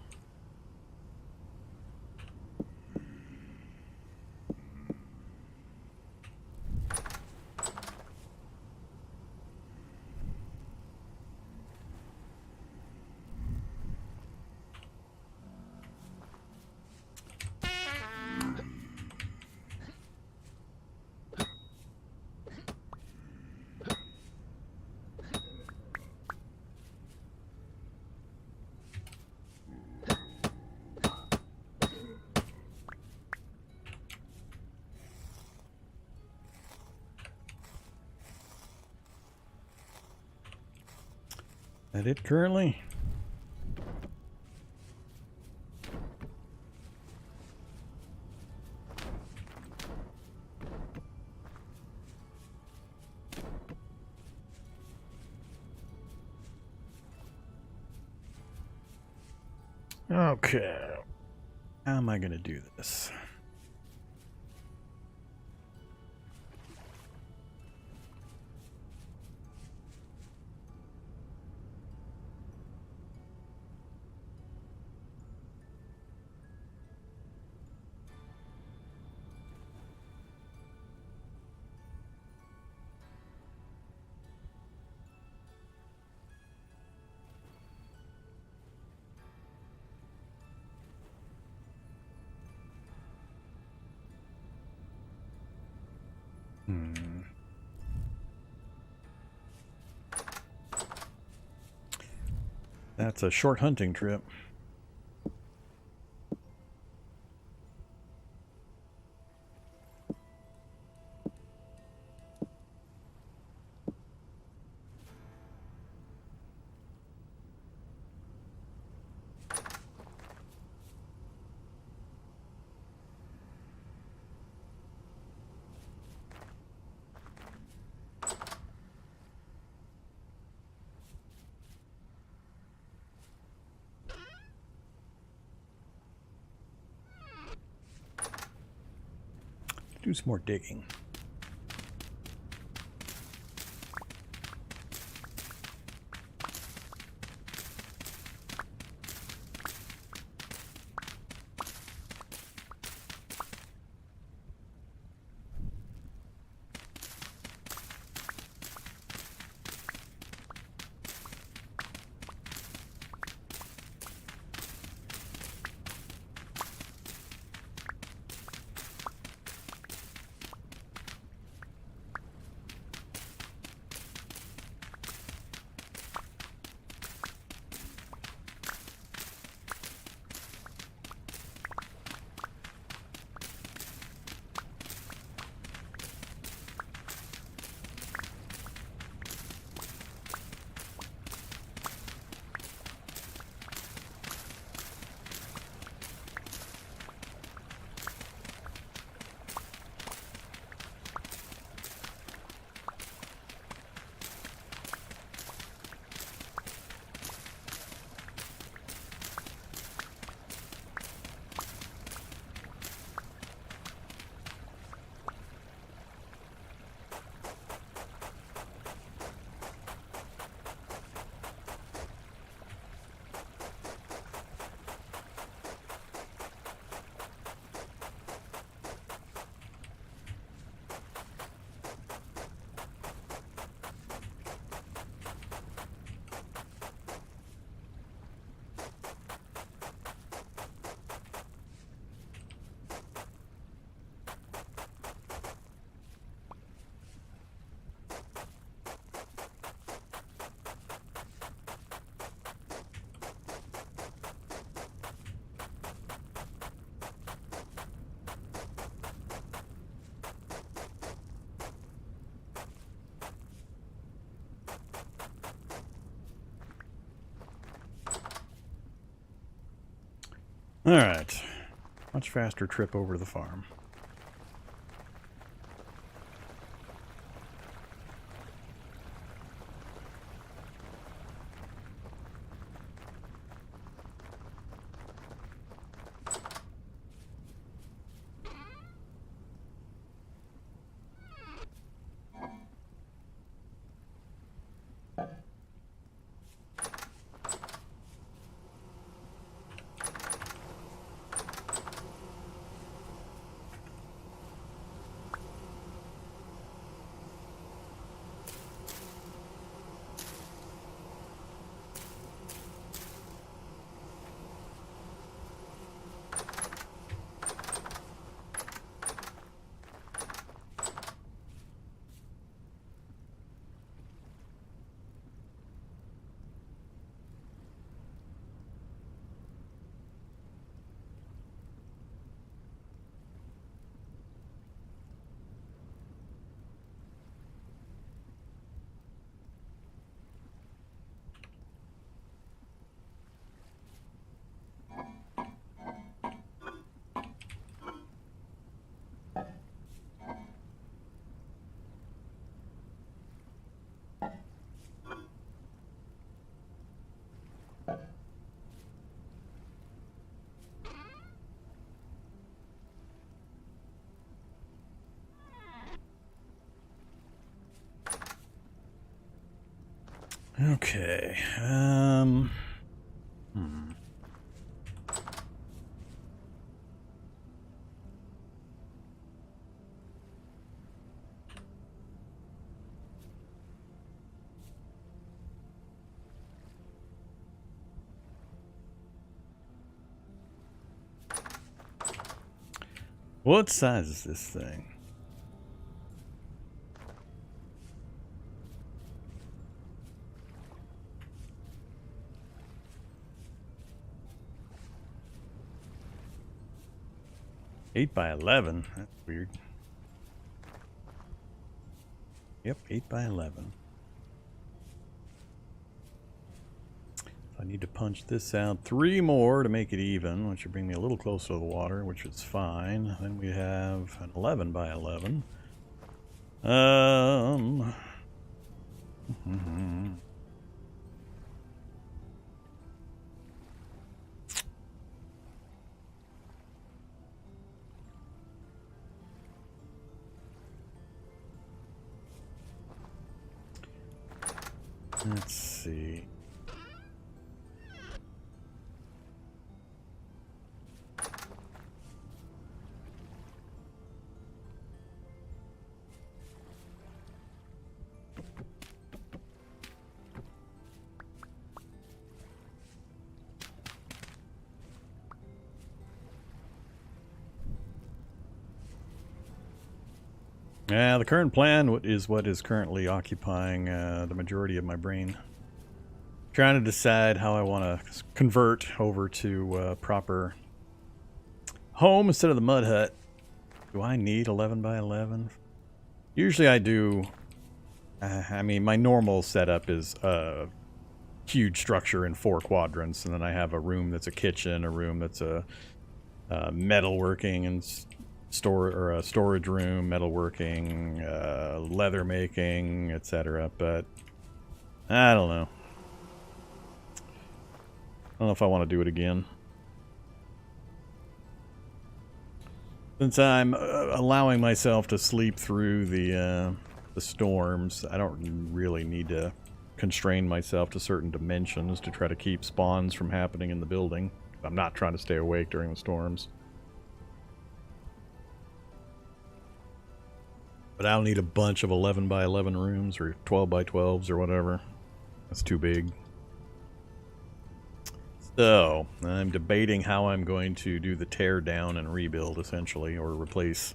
That it currently? Okay. How am I going to do this? That's a short hunting trip. Do some more digging. Alright. Much faster trip over to the farm. Okay. What size is this thing? Eight by 11. That's weird. Yep, 8 by 11. I need to punch this out 3 more to make it even, which would bring me a little closer to the water, which is fine. Then we have an 11 by 11. Let's see. Yeah, the current plan is what is currently occupying the majority of my brain. Trying to decide how I want to convert over to proper home instead of the mud hut. Do I need 11 by 11? Usually I do. I mean, my normal setup is a huge structure in 4 quadrants, and then I have a room that's a kitchen, a room that's a metalworking and a storage room, metalworking, leather making, etc. But I don't know. I don't know if I want to do it again. Since I'm allowing myself to sleep through the storms, I don't really need to constrain myself to certain dimensions to try to keep spawns from happening in the building. I'm not trying to stay awake during the storms. But I don't need a bunch of 11 by 11 rooms or 12 by 12s or whatever. That's too big. So, I'm debating how I'm going to do the tear down and rebuild, essentially, or replace.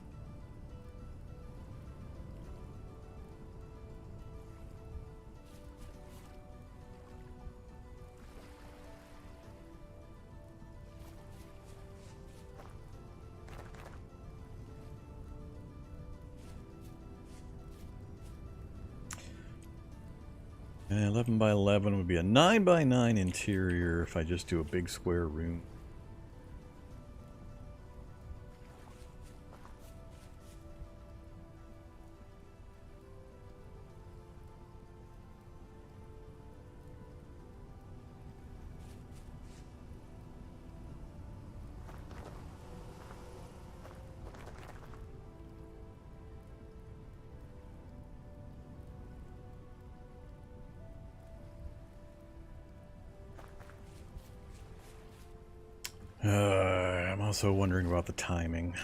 And 11 by 11 would be a 9 by 9 interior if I just do a big square room. I'm also wondering about the timing.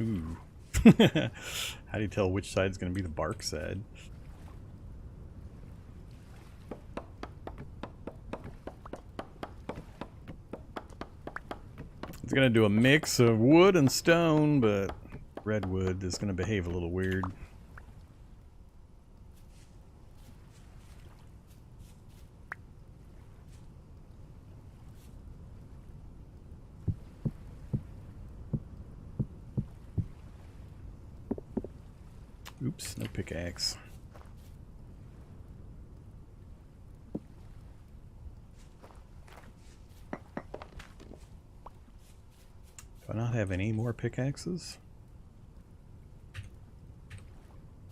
Ooh. How do you tell which side's going to be the bark side? It's going to do a mix of wood and stone, but redwood is going to behave a little weird. Oops, no pickaxe. Do I not have any more pickaxes?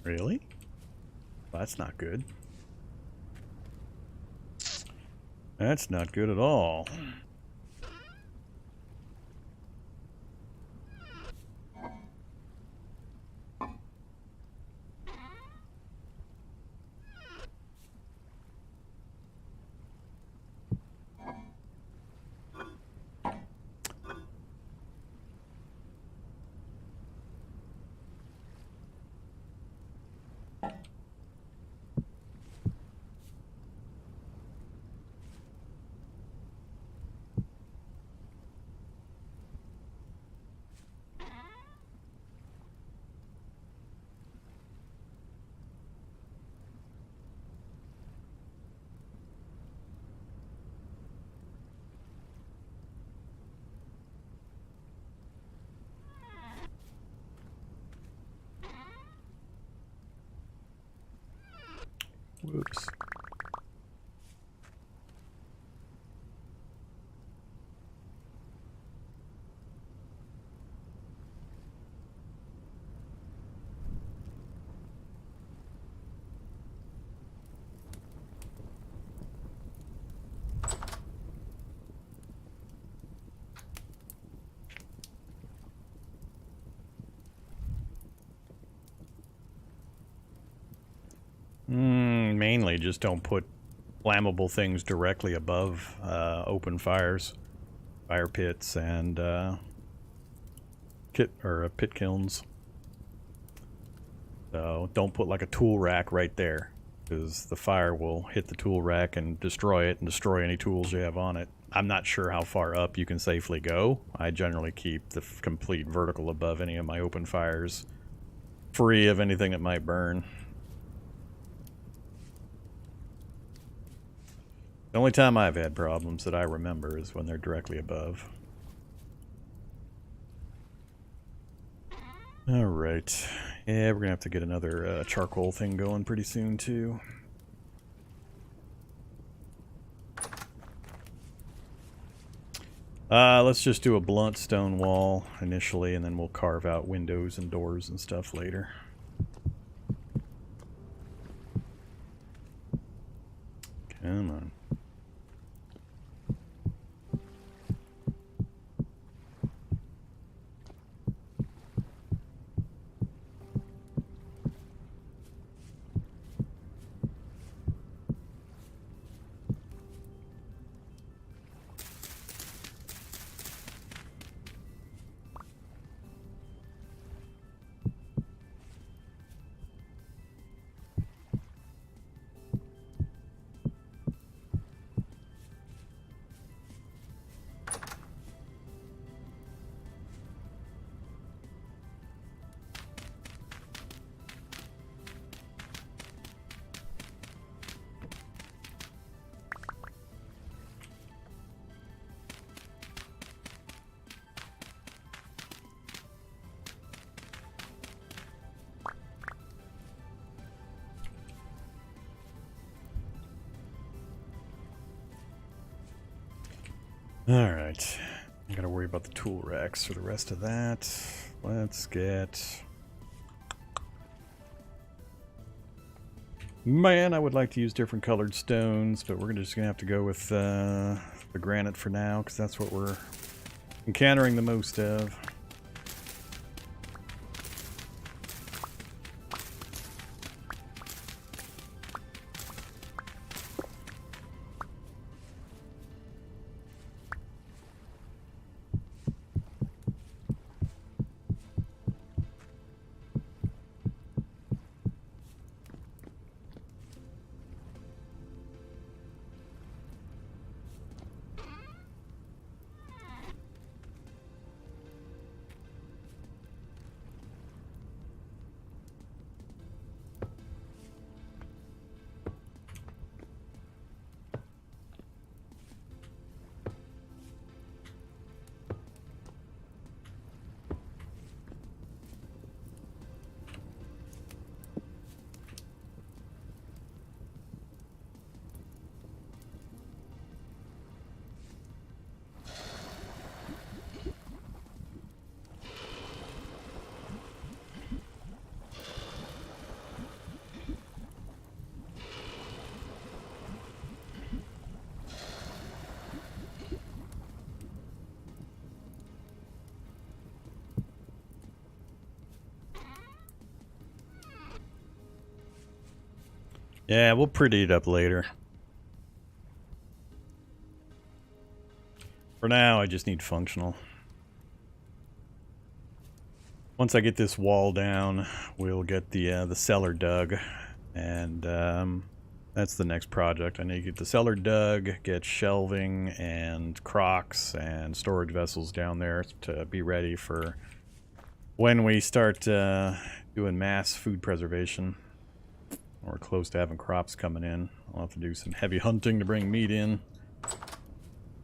Really? Well, that's not good. That's not good at all. Whoops. Mainly just don't put flammable things directly above open fires, fire pits, and pit kilns. So don't put like a tool rack right there, because the fire will hit the tool rack and destroy it and destroy any tools you have on it. I'm not sure how far up you can safely go. I generally keep the complete vertical above any of my open fires free of anything that might burn. The only time I've had problems that I remember is when they're directly above. Alright. Yeah, we're gonna have to get another charcoal thing going pretty soon, too. Let's just do a blunt stone wall initially, and then we'll carve out windows and doors and stuff later. Come on. Alright. I gotta worry about the tool racks for the rest of that. Let's get... Man, I would like to use different colored stones, but we're just gonna have to go with the granite for now, because that's what we're encountering the most of. Yeah, we'll pretty it up later. For now, I just need functional. Once I get this wall down, we'll get the cellar dug, and that's the next project. I need to get the cellar dug, get shelving and crocks and storage vessels down there to be ready for when we start doing mass food preservation. We're close to having crops coming in. I'll have to do some heavy hunting to bring meat in.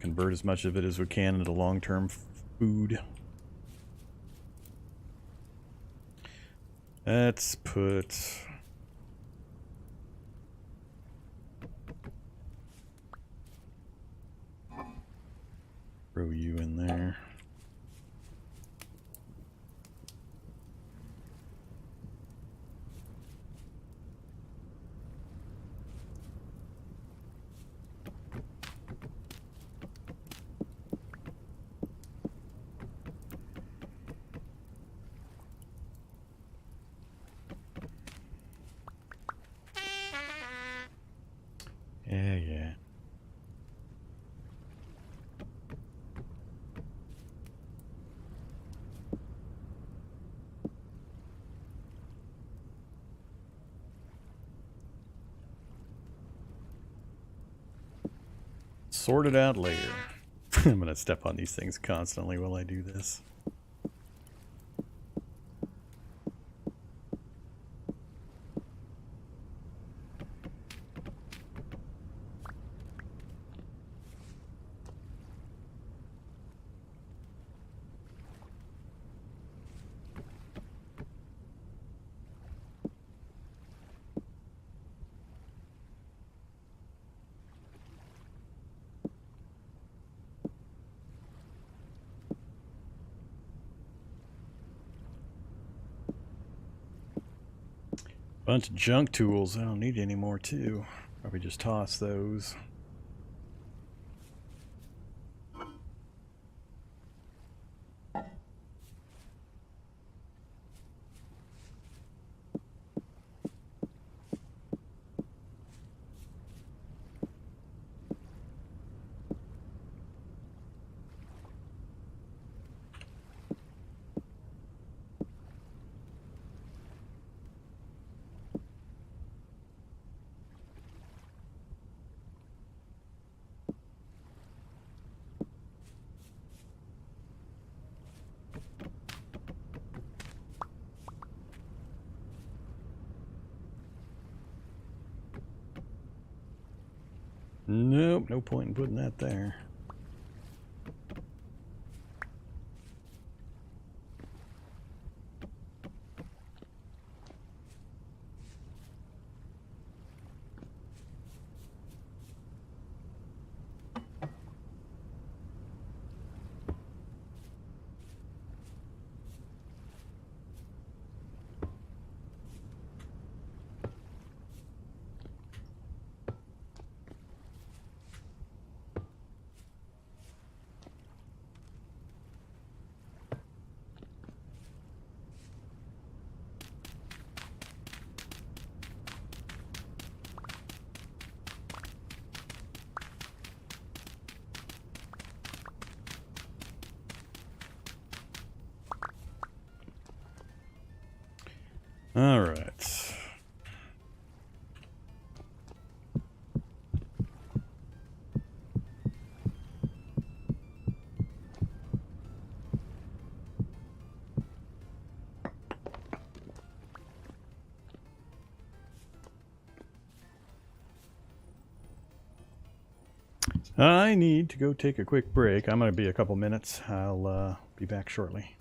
Convert as much of it as we can into long-term food. Let's put... throw you in there. Yeah. Sort it out later. I'm gonna step on these things constantly while I do this. Bunch of junk tools. I don't need any more too. Probably just toss those. Nope, no point in putting that there. All right. I need to go take a quick break. I'm going to be a couple minutes. I'll be back shortly.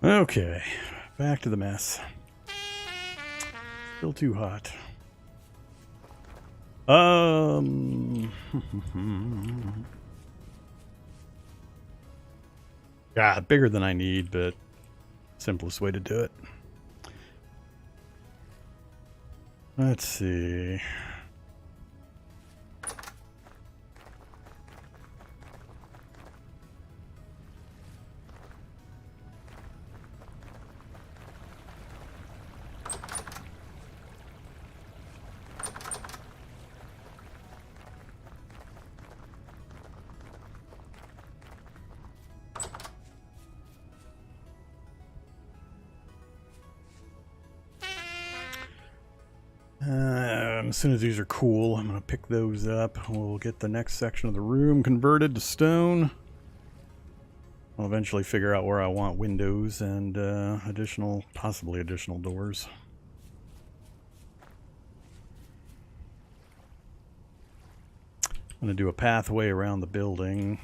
Okay, back to the mess. Still too hot. Yeah, bigger than I need, but simplest way to do it. Let's see. As soon as these are cool, I'm going to pick those up. We'll get the next section of the room converted to stone. I'll eventually figure out where I want windows and possibly additional doors. I'm going to do a pathway around the building.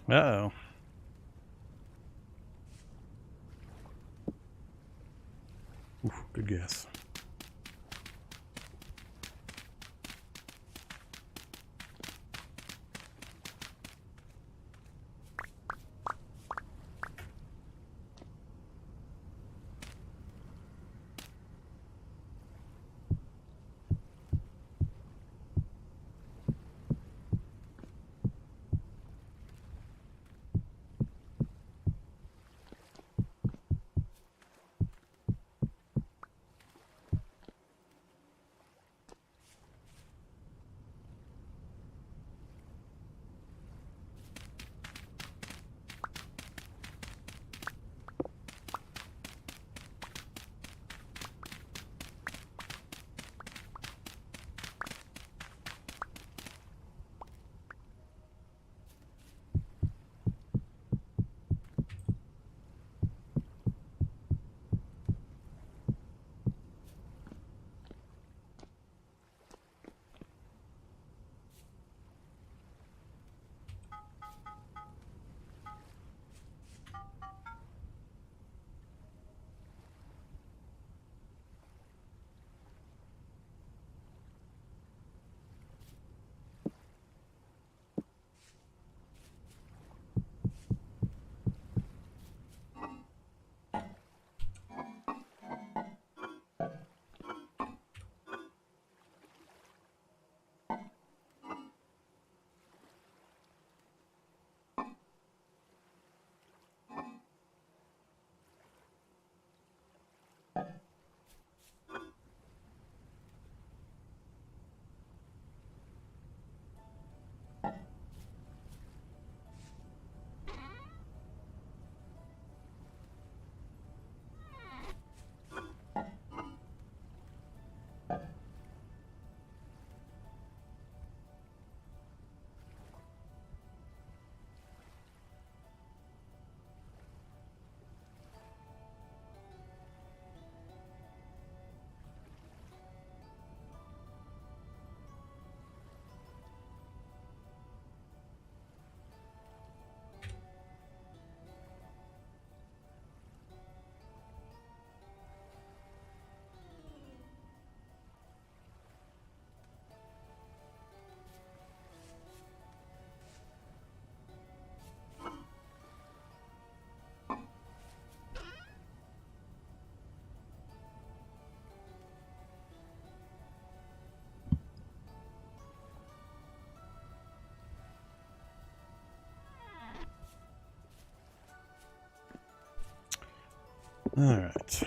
Uh-oh. Oof, good guess. All right.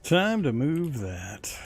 Time to move that.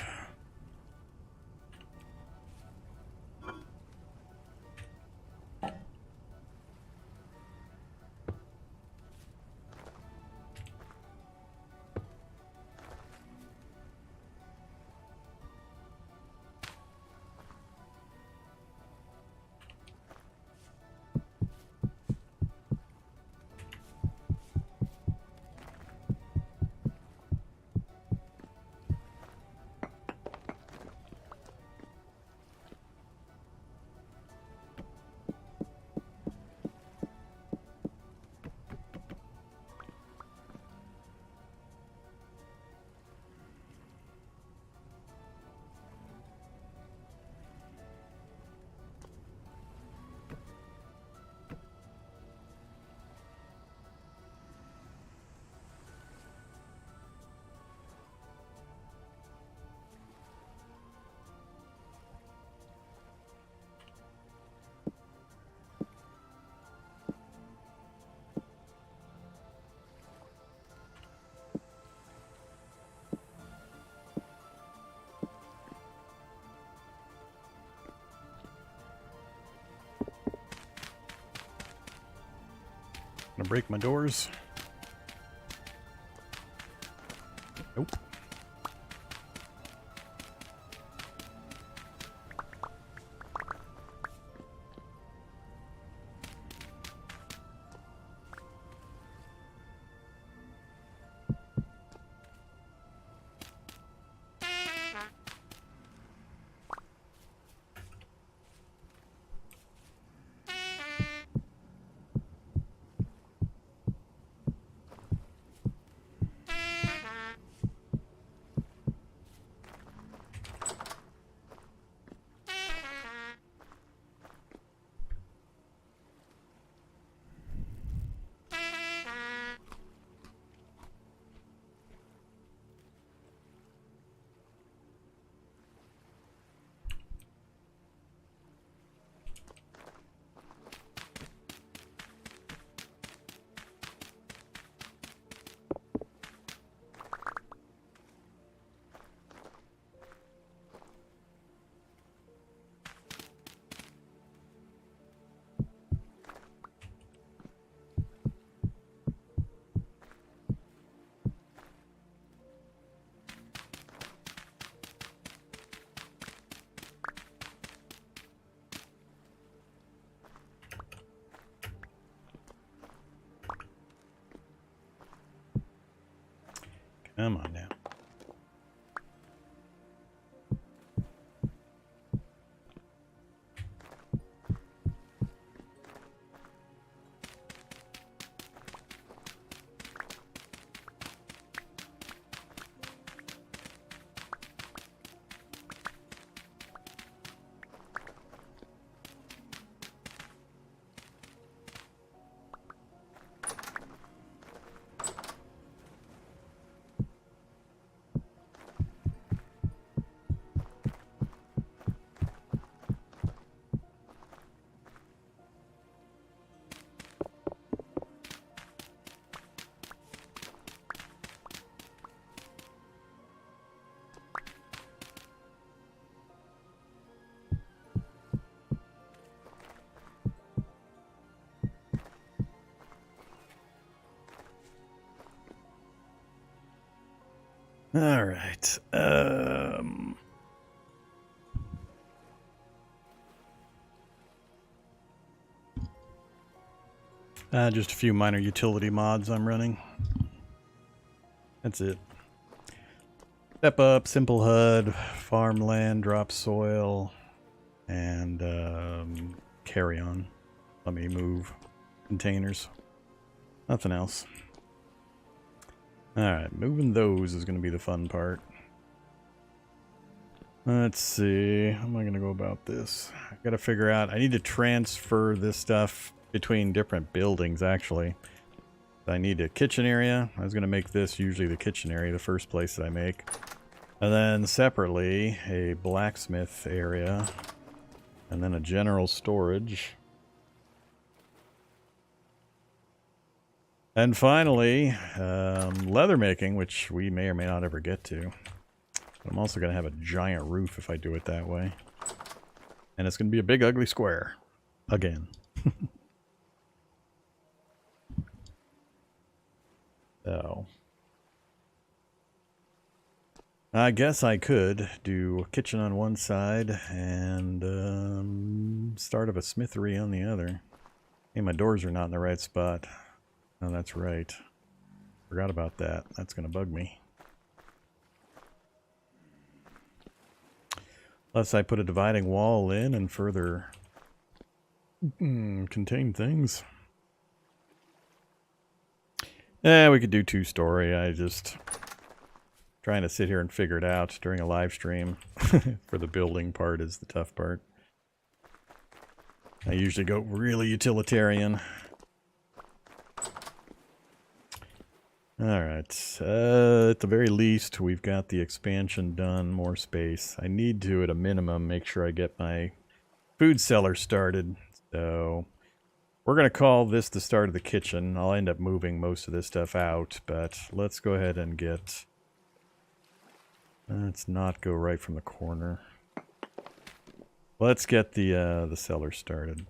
gonna break my doors. Nope. Come on now. All right. Just a few minor utility mods I'm running. That's it. Step up, simple HUD, farmland, drop soil, and carry on. Let me move containers. Nothing else. Alright, moving those is going to be the fun part. Let's see. How am I going to go about this? I got to figure out. I need to transfer this stuff between different buildings, actually. I need a kitchen area. I was going to make this usually the kitchen area, the first place that I make. And then separately, a blacksmith area. And then a general storage. And finally, leather making, which we may or may not ever get to. But I'm also going to have a giant roof if I do it that way. And it's going to be a big ugly square. Again. So. I guess I could do a kitchen on one side and start of a smithery on the other. Hey, my doors are not in the right spot. Oh, that's right. Forgot about that. That's going to bug me. Unless I put a dividing wall in and further contain things. Yeah, we could do two-story. I just trying to sit here and figure it out during a live stream. For the building part is the tough part. I usually go really utilitarian. Alright, at the very least, we've got the expansion done, more space. I need to, at a minimum, make sure I get my food cellar started. So, we're going to call this the start of the kitchen. I'll end up moving most of this stuff out, but let's go ahead and get... Let's not go right from the corner. Let's get the cellar started.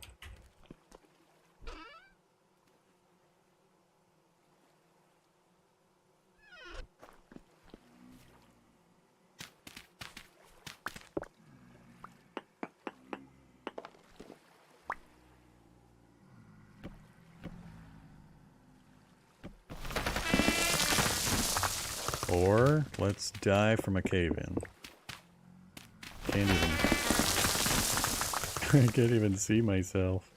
Or let's die from a cave-in. Can't even... I can't even see myself.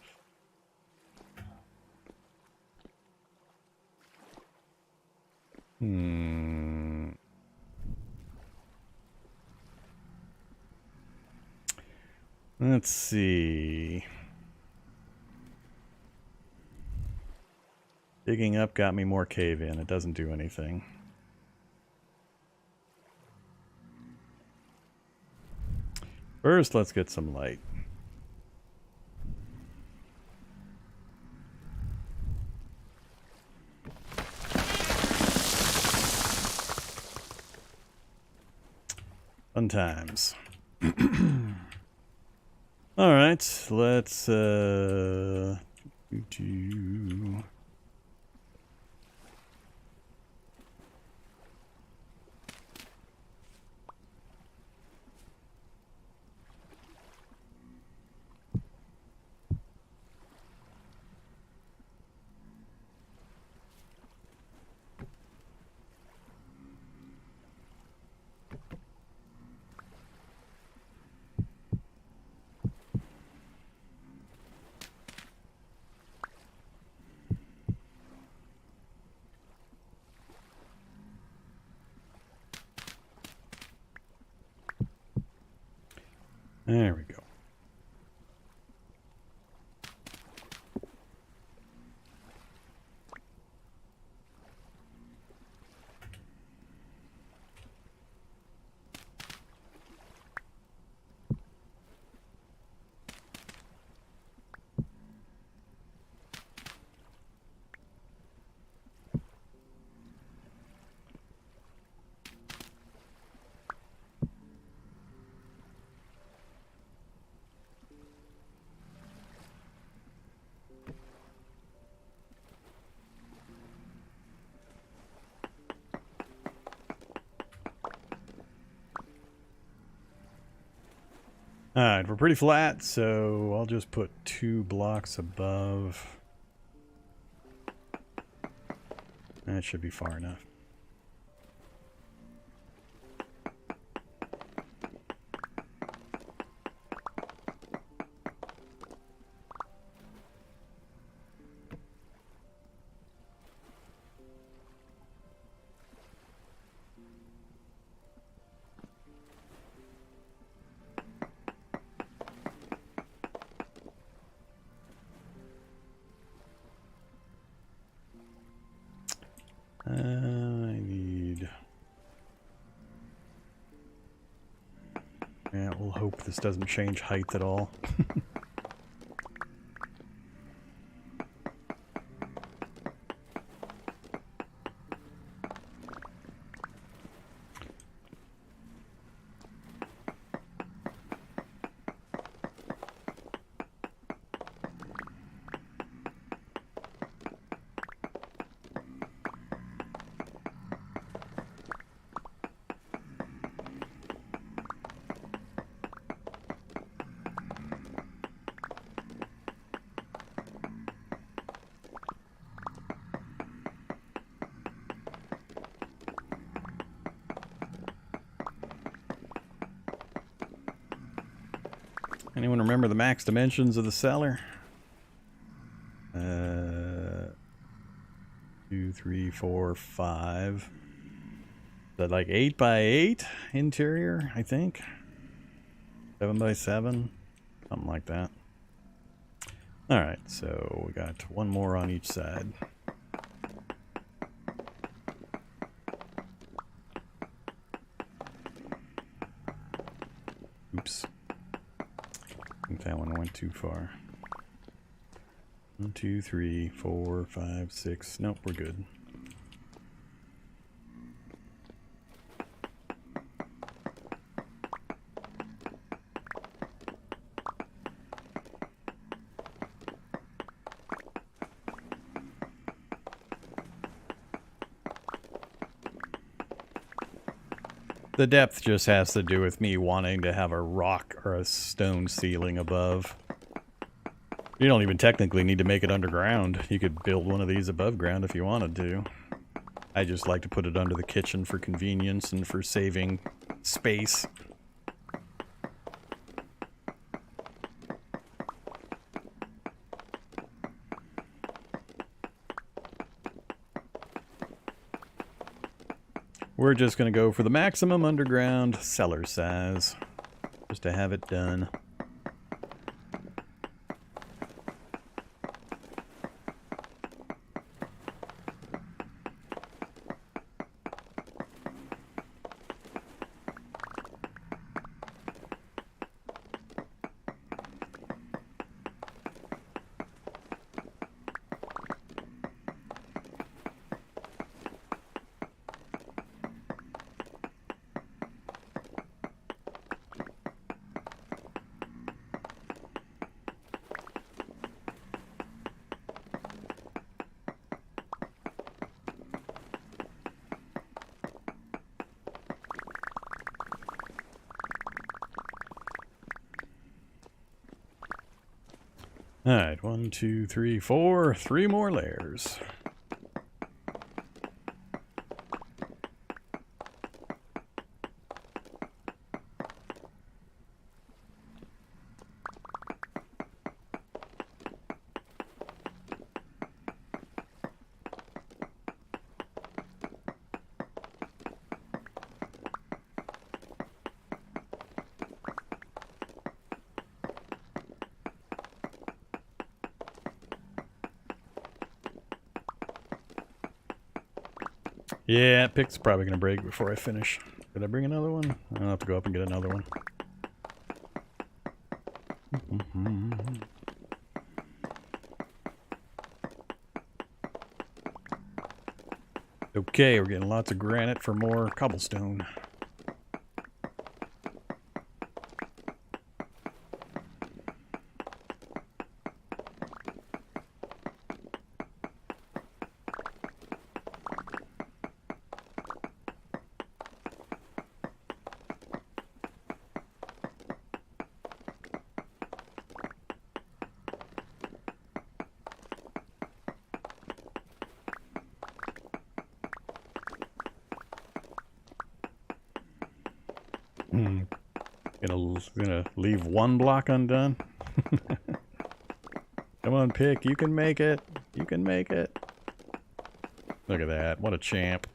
Let's see. Digging up got me more cave-in. It doesn't do anything. First, let's get some light. Fun times. All right, let's do. There we go. Alright, we're pretty flat, so I'll just put 2 blocks above. That should be far enough. I need... Yeah, we'll hope this doesn't change height at all. Anyone remember the max dimensions of the cellar? 2, 3, 4, 5. Is that like 8 by 8 interior, I think? 7 by 7? Something like that. Alright, so we got one more on each side. Oops. I think that one went too far. 1, 2, 3, 4, 5, 6. Nope, we're good. The depth just has to do with me wanting to have a rock or a stone ceiling above. You don't even technically need to make it underground. You could build one of these above ground if you wanted to. I just like to put it under the kitchen for convenience and for saving space. We're just going to go for the maximum underground cellar size, just to have it done. Alright, 1, 2, 3, 4. 3 more layers. Yeah, pick's probably going to break before I finish. Did I bring another one? I'll have to go up and get another one. Okay, we're getting lots of granite for more cobblestone. Gonna leave one block undone. Come on, Pick. You can make it. You can make it. Look at that. What a champ.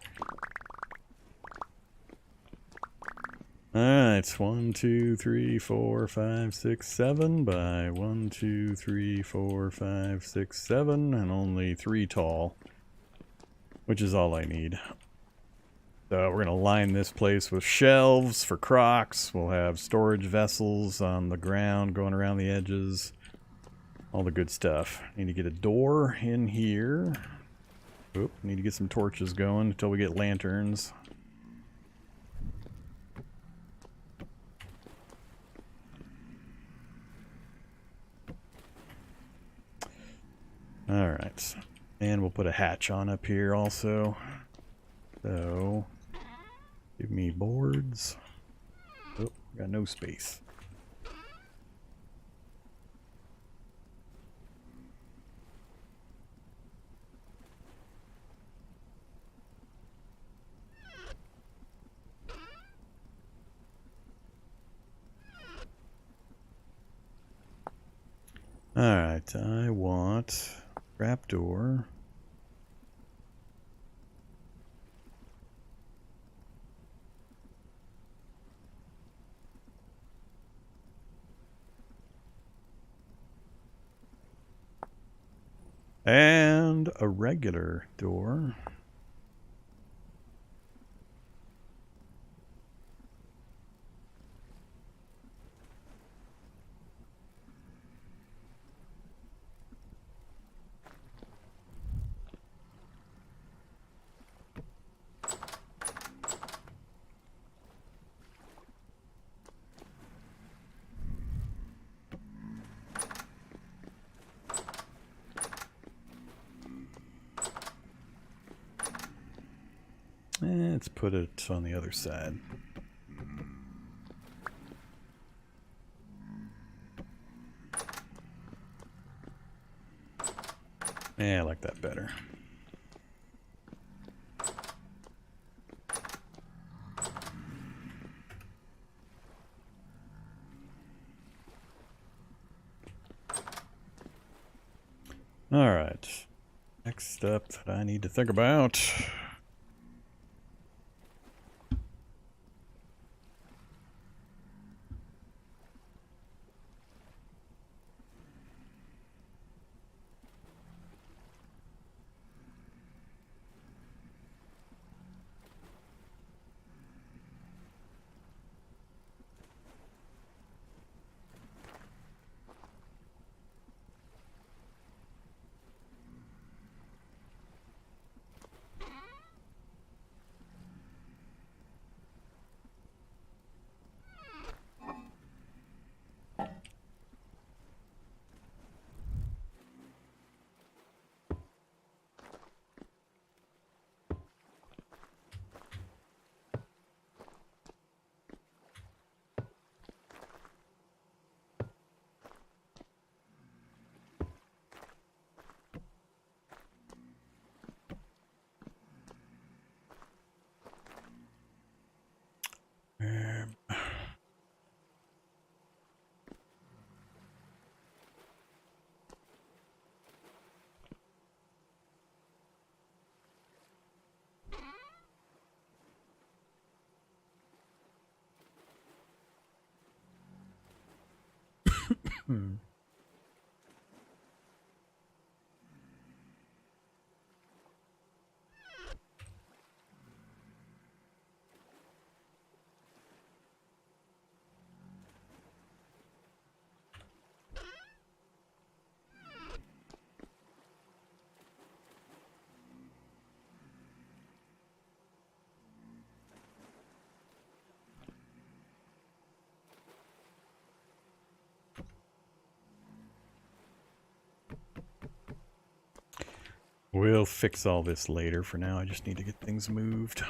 Alright, 1, 2, 3, 4, 5, 6, 7 by 1, 2, 3, 4, 5, 6, 7, and only 3 tall, which is all I need. So we're going to line this place with shelves for crocs. We'll have storage vessels on the ground going around the edges. All the good stuff. Need to get a door in here. Oop, need to get some torches going until we get lanterns. Alright. And we'll put a hatch on up here also. So, give me boards. Oh, got no space. Alright, I want trapdoor. And a regular door. Let's put it on the other side. Yeah, I like that better. Alright. Next step that I need to think about. Hmm. We'll fix all this later. For now, I just need to get things moved.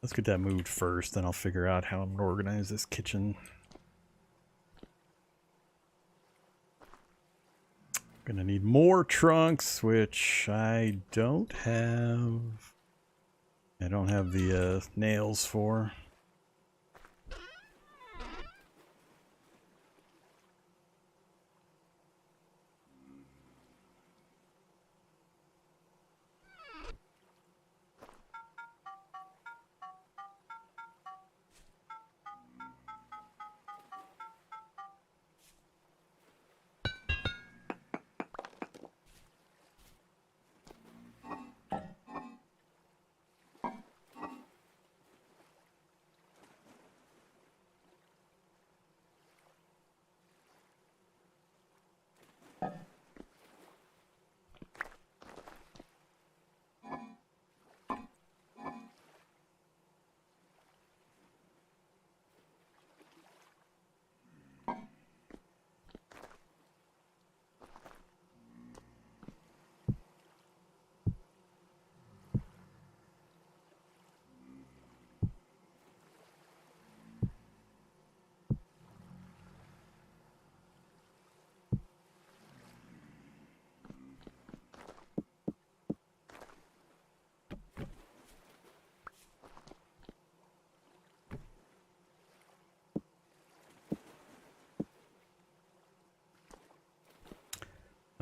Let's get that moved first, then I'll figure out how I'm going to organize this kitchen. Gonna need more trunks, which I don't have. I don't have the nails for.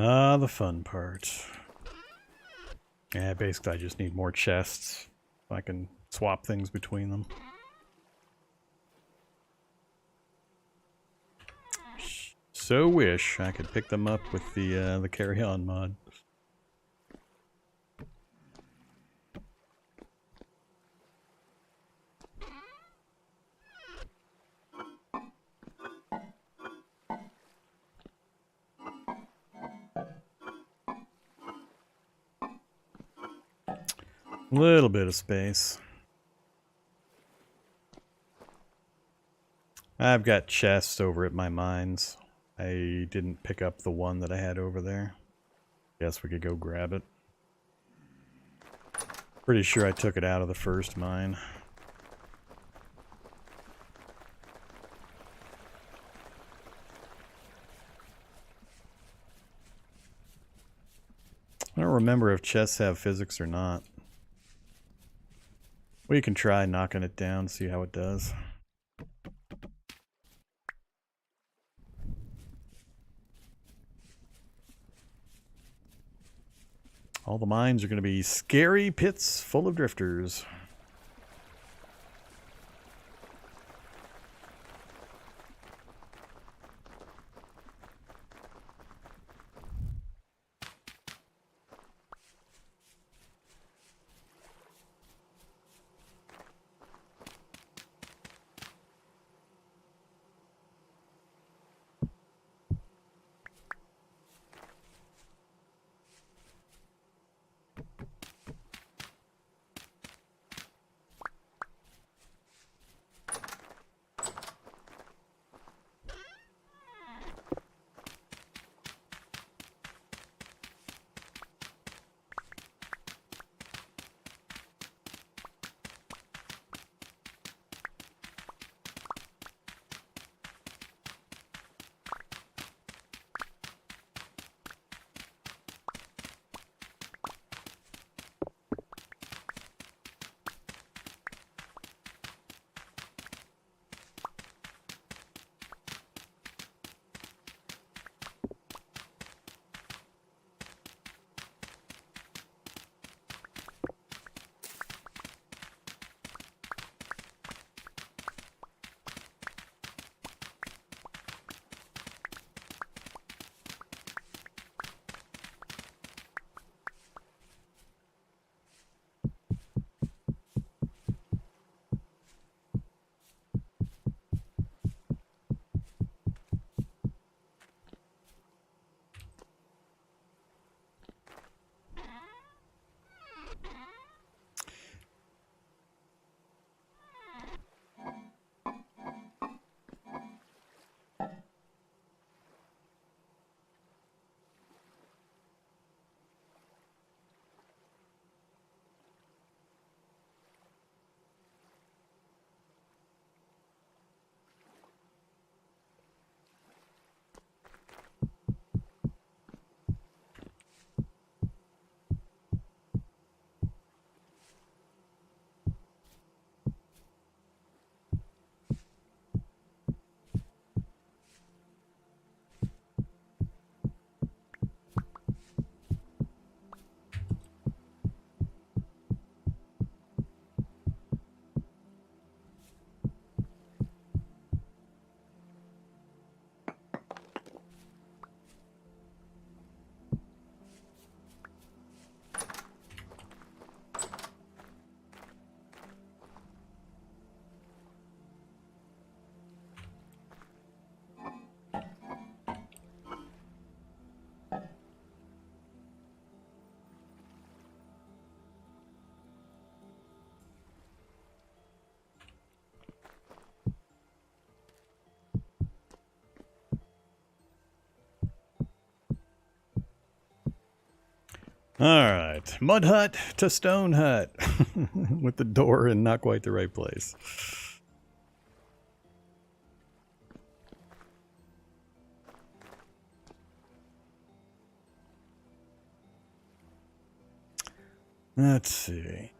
Ah, the fun part. Yeah, basically I just need more chests. I can swap things between them. So wish I could pick them up with the carry-on mod. A little bit of space. I've got chests over at my mines. I didn't pick up the one that I had over there. Guess we could go grab it. Pretty sure I took it out of the first mine. I don't remember if chests have physics or not. We can try knocking it down, see how it does. All the mines are going to be scary pits full of drifters. Alright, mud hut to stone hut. With the door in not quite the right place. Let's see.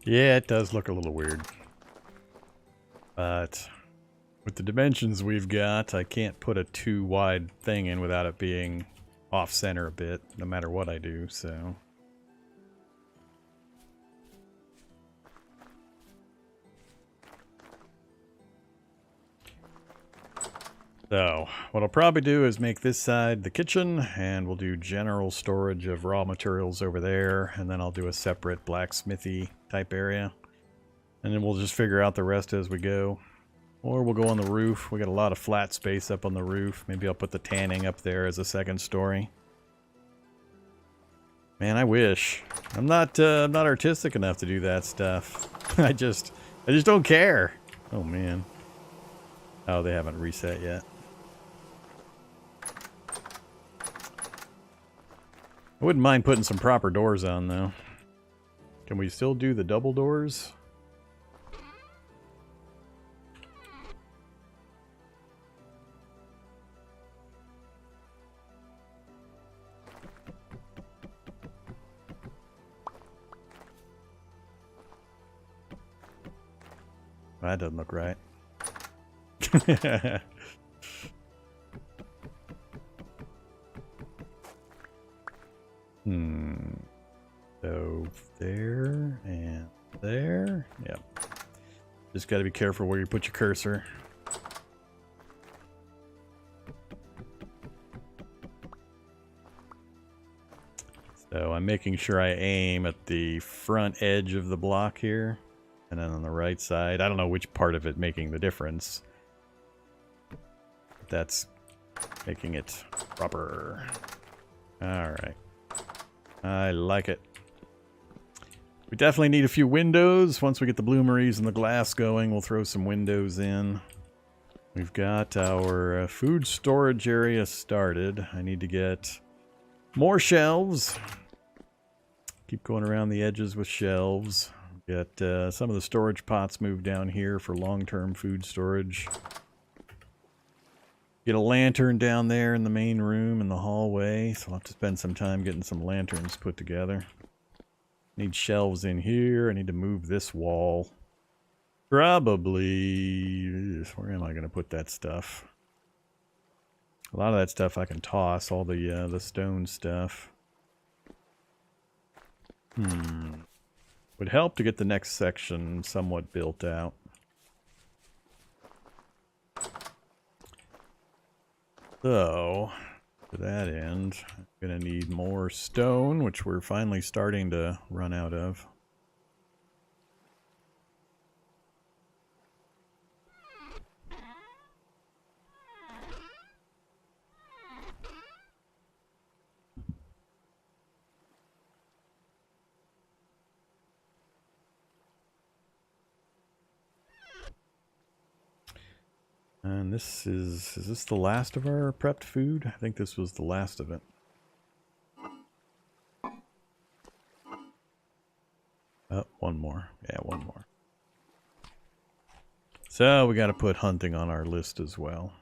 Yeah, it does look a little weird. But with the dimensions we've got, I can't put a too wide thing in without it being off center a bit, no matter what I do, so. So, what I'll probably do is make this side the kitchen, and we'll do general storage of raw materials over there, and then I'll do a separate blacksmithy type area. And then we'll just figure out the rest as we go. Or we'll go on the roof. We got a lot of flat space up on the roof. Maybe I'll put the tanning up there as a second story. Man, I wish. I'm not artistic enough to do that stuff. I just don't care. Oh man. Oh, they haven't reset yet. I wouldn't mind putting some proper doors on, though. Can we still do the double doors? That doesn't look right. So there and there. Yep. Just got to be careful where you put your cursor. So I'm making sure I aim at the front edge of the block here. And then on the right side, I don't know which part of it making the difference. But that's making it proper. Alright. I like it. We definitely need a few windows. Once we get the bloomeries and the glass going, we'll throw some windows in. We've got our food storage area started. I need to get more shelves. Keep going around the edges with shelves. Get some of the storage pots moved down here for long-term food storage. Get a lantern down there in the main room in the hallway. So I'll have to spend some time getting some lanterns put together. Need shelves in here. I need to move this wall. Probably... Where am I going to put that stuff? A lot of that stuff I can toss. All the stone stuff. Would help to get the next section somewhat built out. So, to that end, I'm going to need more stone, which we're finally starting to run out of. And this is this the last of our prepped food? I think this was the last of it. Oh, one more. Yeah, one more. So we got to put hunting on our list as well.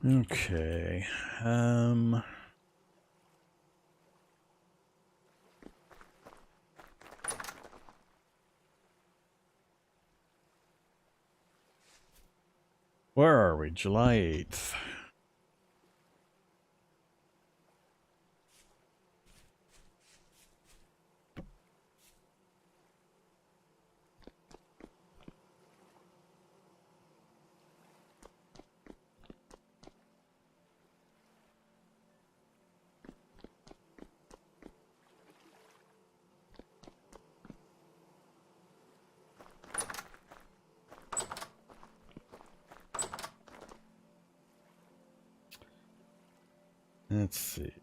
Okay. Where are we? July 8th. Let's see.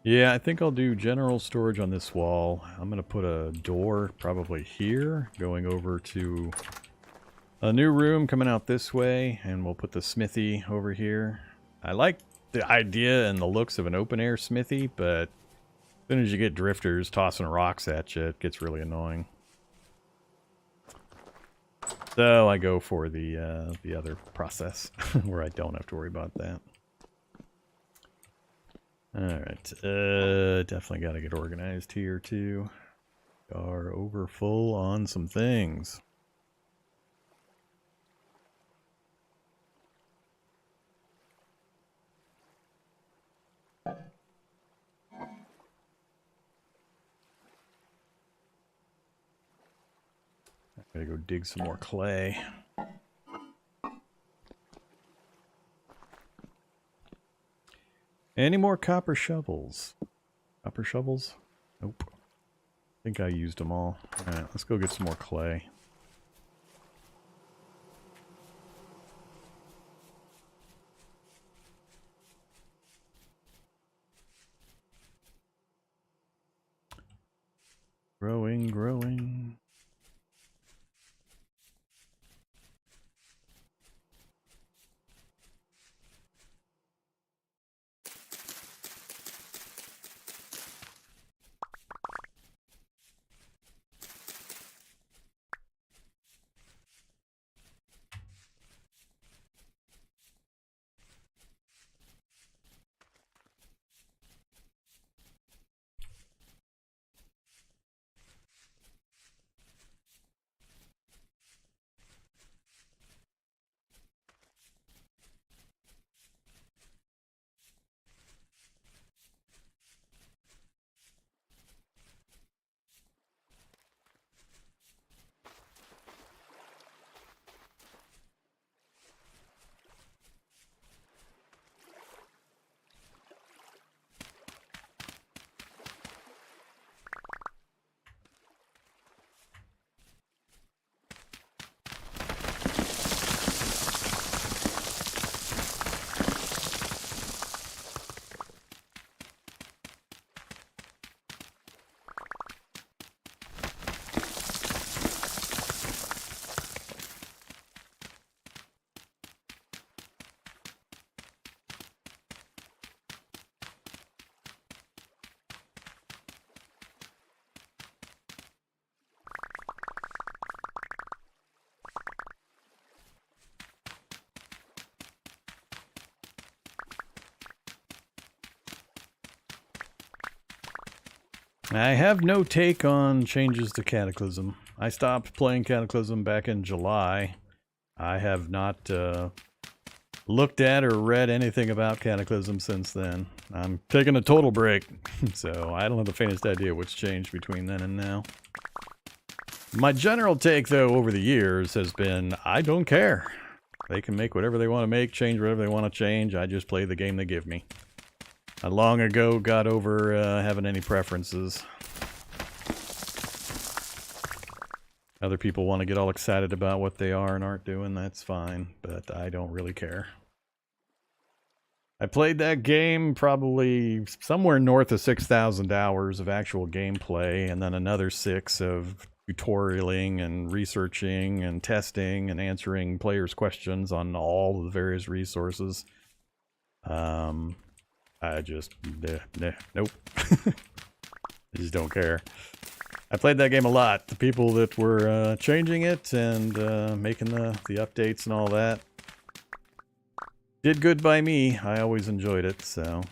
Yeah, I think I'll do general storage on this wall. I'm going to put a door probably here, going over to a new room coming out this way, and we'll put the smithy over here. I like the idea and the looks of an open-air smithy, but as soon as you get drifters tossing rocks at you, it gets really annoying. So I go for the other process, where I don't have to worry about that. Alright, definitely got to get organized here, too. We are over full on some things. Gotta go dig some more clay. Any more copper shovels? Copper shovels? Nope. I think I used them all. Alright, let's go get some more clay. Growing, growing. I have no take on changes to Cataclysm. I stopped playing Cataclysm back in July. I have not looked at or read anything about Cataclysm since then. I'm taking a total break, so I don't have the faintest idea what's changed between then and now. My general take, though, over the years has been, I don't care. They can make whatever they want to make, change whatever they want to change. I just play the game they give me. I long ago got over having any preferences. Other people want to get all excited about what they are and aren't doing, that's fine, but I don't really care. I played that game probably somewhere north of 6,000 hours of actual gameplay, and then another 6 of tutorialing and researching and testing and answering players' questions on all the various resources. I just, nope. I just don't care. I played that game a lot. The people that were changing it and making the updates and all that did good by me. I always enjoyed it, so.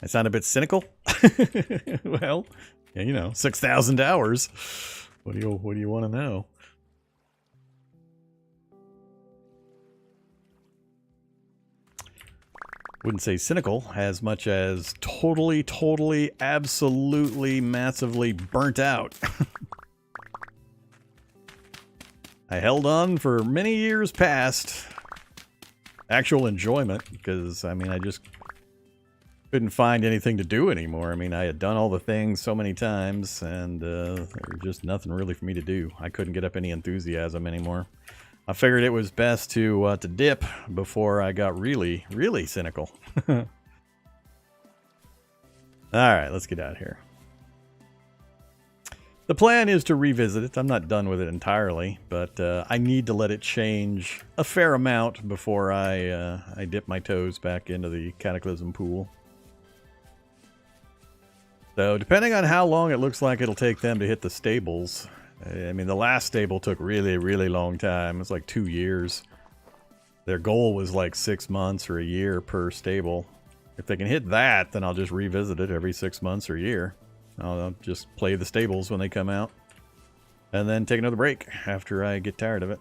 I sound a bit cynical. Well, yeah, you know, 6,000 hours. What do you want to know? Wouldn't say cynical as much as totally, absolutely, massively burnt out. I held on for many years past actual enjoyment because, I mean, I just couldn't find anything to do anymore. I mean, I had done all the things so many times and there was just nothing really for me to do. I couldn't get up any enthusiasm anymore. I figured it was best to dip before I got really, really cynical. All right, let's get out of here. The plan is to revisit it. I'm not done with it entirely, but I need to let it change a fair amount before I dip my toes back into the Cataclysm pool. So depending on how long it looks like it'll take them to hit the stables. I mean, the last stable took really, really long time. It was like 2 years. Their goal was like 6 months or a year per stable. If they can hit that, then I'll just revisit it every 6 months or a year. I'll just play the stables when they come out. And then take another break after I get tired of it.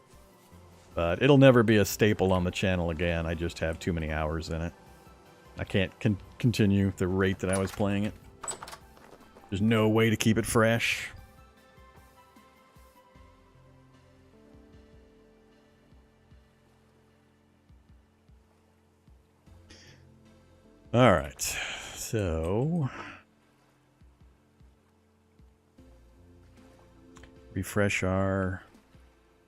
But it'll never be a staple on the channel again. I just have too many hours in it. I can't continue the rate that I was playing it. There's no way to keep it fresh. All right, so refresh our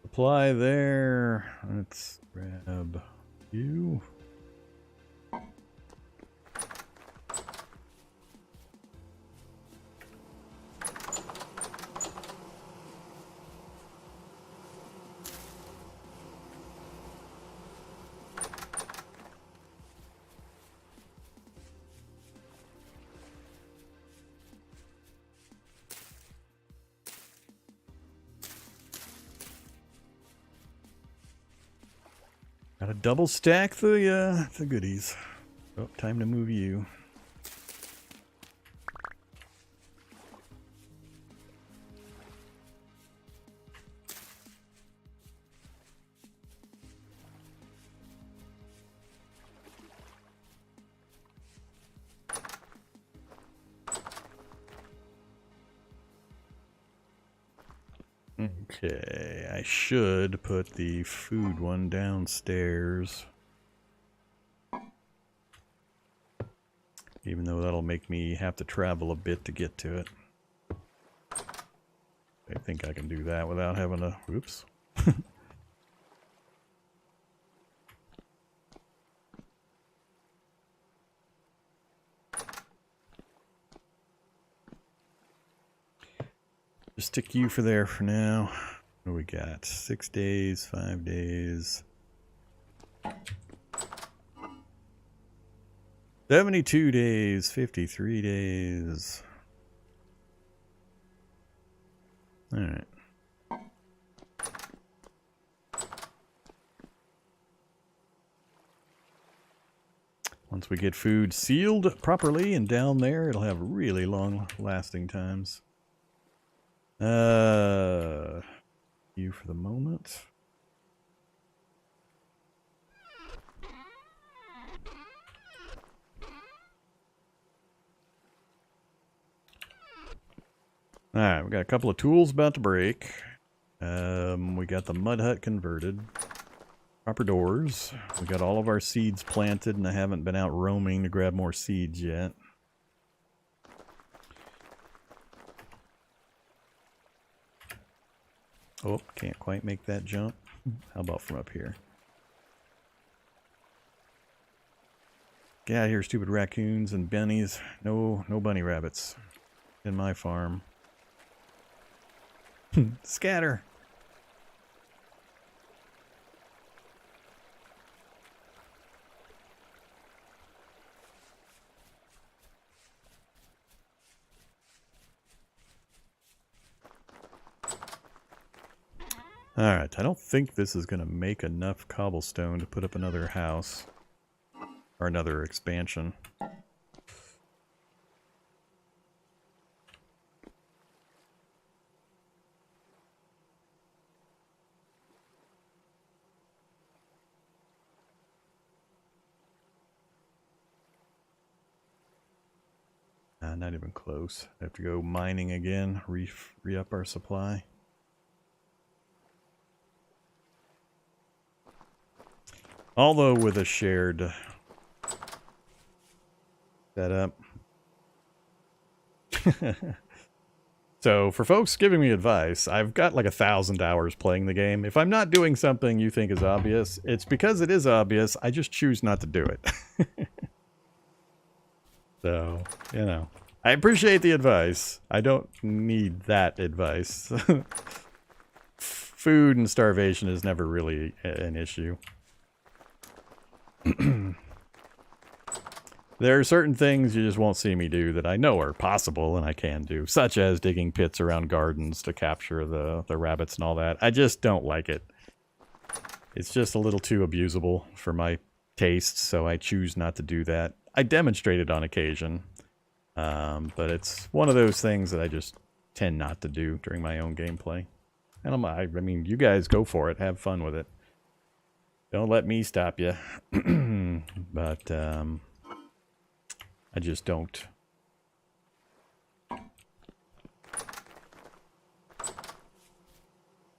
supply there. Let's grab you. Gotta double stack the goodies. Oh, time to move you. Okay, I should put the food one downstairs. Even though that'll make me have to travel a bit to get to it. I think I can do that without having to... Oops. Just stick you for there for now. What do we got? 6 days, 5 days. 72 days, 53 days. All right. Once we get food sealed properly and down there, it'll have really long lasting times. You for the moment. Alright, we got a couple of tools about to break. We got the mud hut converted. Proper doors. We got all of our seeds planted, and I haven't been out roaming to grab more seeds yet. Oh, can't quite make that jump. How about from up here? Get out of here, stupid raccoons and bunnies. No bunny rabbits in my farm. Scatter. Alright, I don't think this is going to make enough cobblestone to put up another house. Or another expansion. Not even close. I have to go mining again, re-up our supply. Although with a shared setup. So for folks giving me advice, I've got like 1,000 hours playing the game. If I'm not doing something you think is obvious, it's because it is obvious. I just choose not to do it. So, you know, I appreciate the advice. I don't need that advice. Food and starvation is never really an issue. There are certain things you just won't see me do that I know are possible and I can do, such as digging pits around gardens to capture the rabbits and all that. I just don't like it. It's just a little too abusable for my tastes, so I choose not to do that. I demonstrate it on occasion, but it's one of those things that I just tend not to do during my own gameplay. And I mean, you guys go for it. Have fun with it. Don't let me stop you. But, I just don't.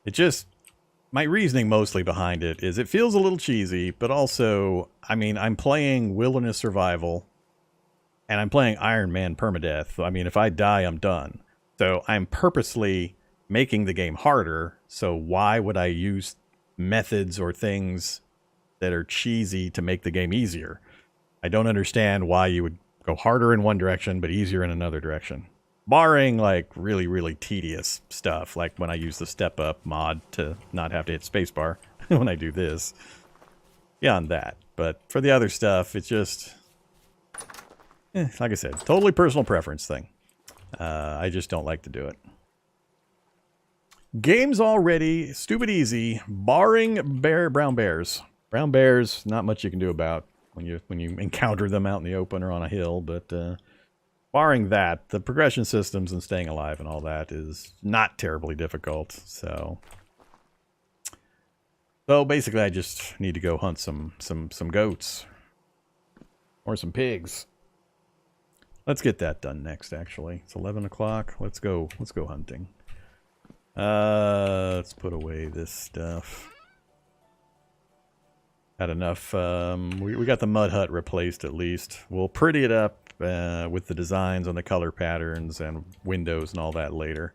It just, my reasoning mostly behind it is it feels a little cheesy, but also, I mean, I'm playing Wilderness Survival, and I'm playing Iron Man Permadeath. I mean, if I die, I'm done. So I'm purposely making the game harder, so why would I use methods or things that are cheesy to make the game easier? I don't understand why you would go harder in one direction, but easier in another direction. Barring, like, really, really tedious stuff, like when I use the step up mod to not have to hit spacebar when I do this. Beyond that. But for the other stuff, it's just, like I said, totally personal preference thing. I just don't like to do it. Game's already stupid easy, barring brown bears. Brown bears, not much you can do about when you encounter them out in the open or on a hill, but barring that, the progression systems and staying alive and all that is not terribly difficult. So basically, I just need to go hunt some goats or some pigs. Let's get that done next. Actually, it's 11 o'clock. Let's go hunting. Let's put away this stuff. Had enough. We got the mud hut replaced at least. We'll pretty it up with the designs on the color patterns and windows and all that later.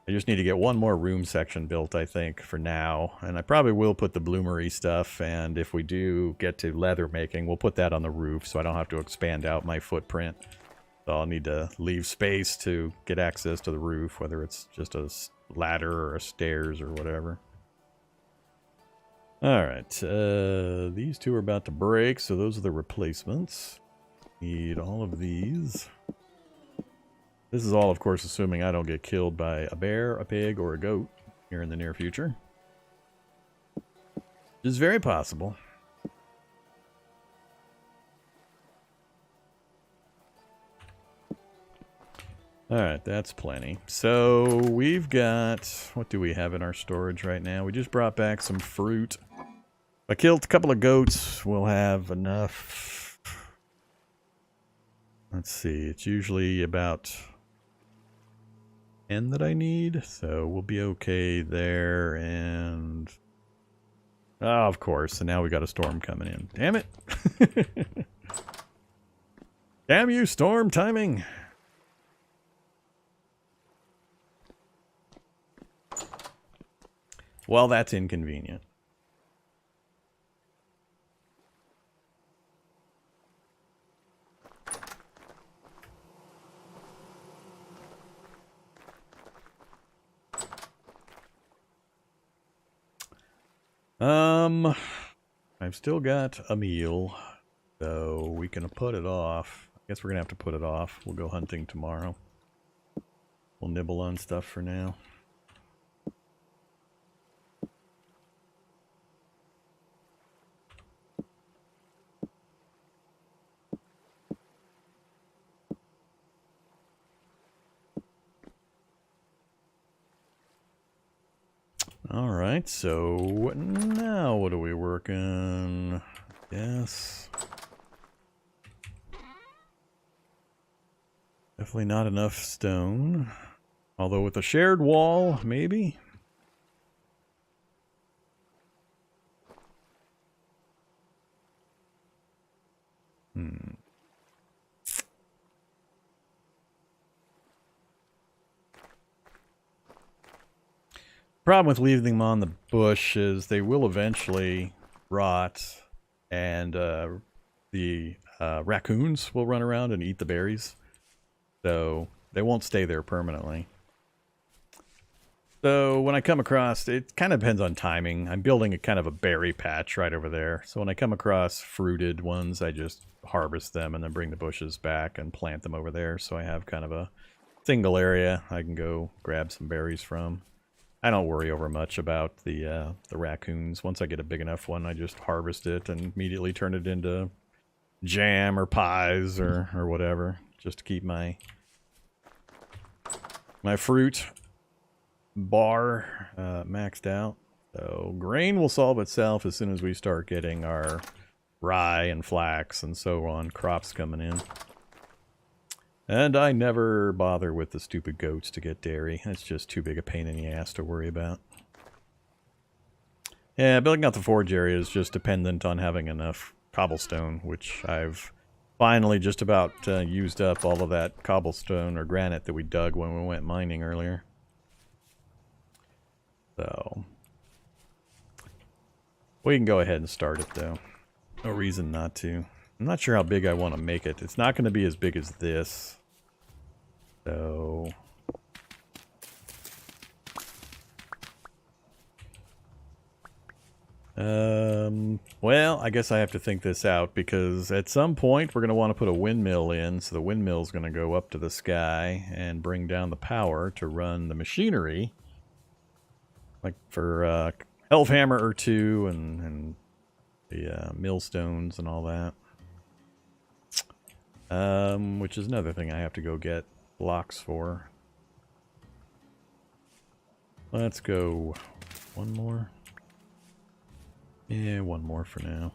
I just need to get one more room section built, I think, for now. And I probably will put the bloomery stuff, and if we do get to leather making, we'll put that on the roof so I don't have to expand out my footprint. So I'll need to leave space to get access to the roof, whether it's just a ladder or a stairs or whatever. Alright, these two are about to break, so those are the replacements. Need all of these. This is all, of course, assuming I don't get killed by a bear, a pig, or a goat here in the near future. Which is very possible. Alright, that's plenty. So, we've got... what do we have in our storage right now? We just brought back some fruit. If I killed a couple of goats, we'll have enough. Let's see, it's usually about 10 that I need, so we'll be okay there, and... oh, of course, and now we got a storm coming in. Damn it! Damn you, storm timing! Well, that's inconvenient. I've still got a meal, so we can put it off. I guess we're gonna have to put it off. We'll go hunting tomorrow. We'll nibble on stuff for now. Alright, so now what are we working? Yes. Definitely not enough stone. Although with a shared wall, maybe? Problem with leaving them on the bush is they will eventually rot, and the raccoons will run around and eat the berries. So they won't stay there permanently. So when I come across, it kind of depends on timing. I'm building a kind of a berry patch right over there. So when I come across fruited ones, I just harvest them and then bring the bushes back and plant them over there. So I have kind of a single area I can go grab some berries from. I don't worry over much about the raccoons. Once I get a big enough one, I just harvest it and immediately turn it into jam or pies or whatever, just to keep my fruit bar maxed out. So grain will solve itself as soon as we start getting our rye and flax and so on crops coming in. And I never bother with the stupid goats to get dairy. It's just too big a pain in the ass to worry about. Yeah, building out the forge area is just dependent on having enough cobblestone, which I've finally just about used up all of that cobblestone or granite that we dug when we went mining earlier. So we can go ahead and start it though. No reason not to. I'm not sure how big I want to make it. It's not going to be as big as this. So well, I guess I have to think this out, because at some point we're going to want to put a windmill in, so the windmill's going to go up to the sky and bring down the power to run the machinery, like for elf hammer or two and the millstones and all that. Which is another thing I have to go get blocks for. Let's go one more. Yeah, one more for now.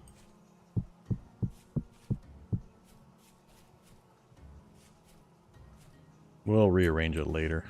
We'll rearrange it later.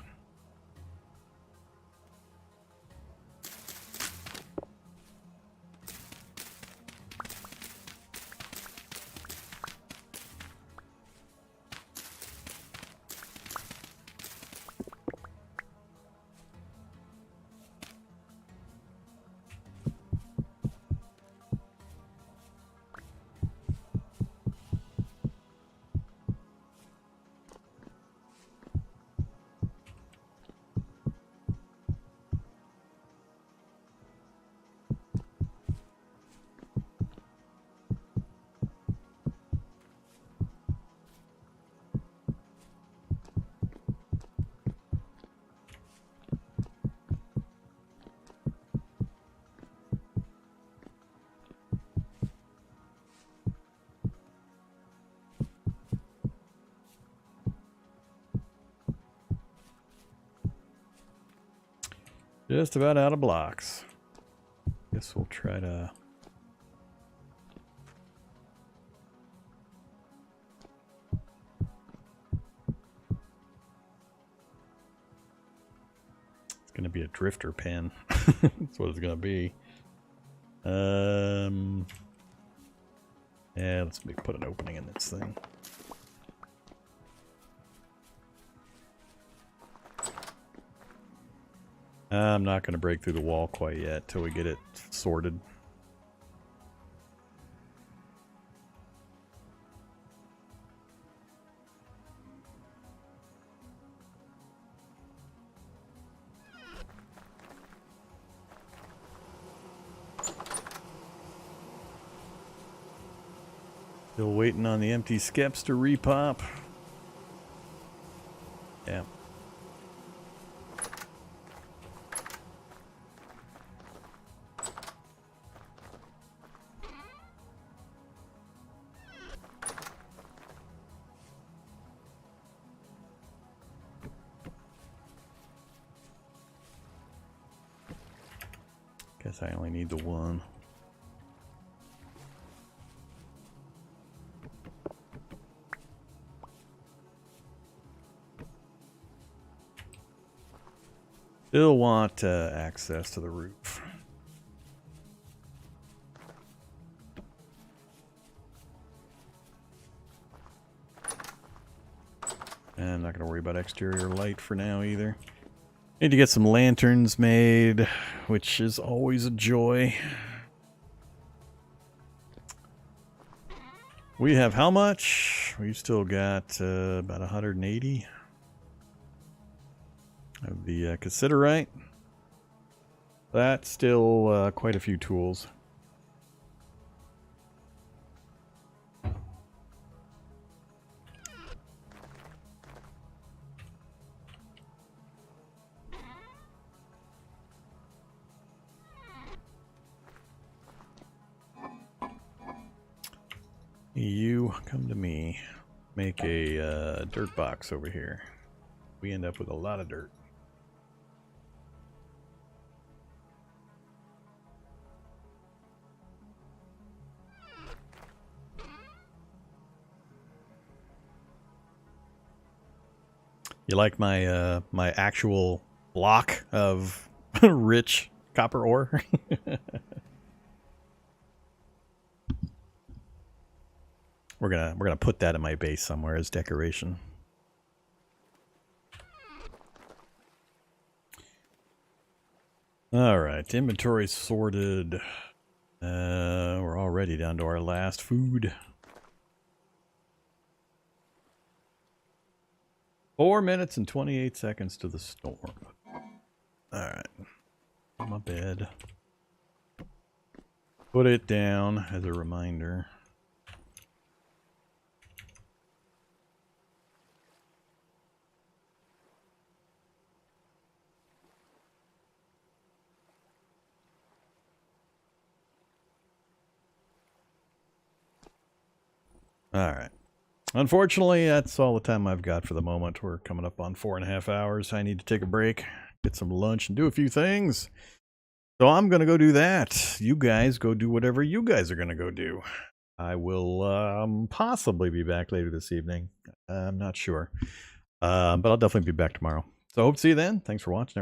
Just about out of blocks. Guess we'll try to... It's going to be a drifter pen. That's what it's going to be. Yeah, let's put an opening in this thing. I'm not going to break through the wall quite yet till we get it sorted. Still waiting on the empty skeps to repop. Yeah. Guess I only need the one. Still want access to the roof. And I'm not going to worry about exterior light for now either. Need to get some lanterns made, which is always a joy. We have how much? We've still got about 180 of the cassiterite. That's still quite a few tools. You come to me. Make a dirt box over here. We end up with a lot of dirt. You like my my actual block of rich copper ore? We're gonna put that in my base somewhere as decoration. All right, inventory sorted. We're already down to our last food. 4 minutes and 28 seconds to the storm. All right, on my bed. Put it down as a reminder. All right. Unfortunately, that's all the time I've got for the moment. We're coming up on 4.5 hours. I need to take a break, get some lunch, and do a few things. So I'm going to go do that. You guys go do whatever you guys are going to go do. I will possibly be back later this evening. I'm not sure. But I'll definitely be back tomorrow. So I hope to see you then. Thanks for watching, everyone.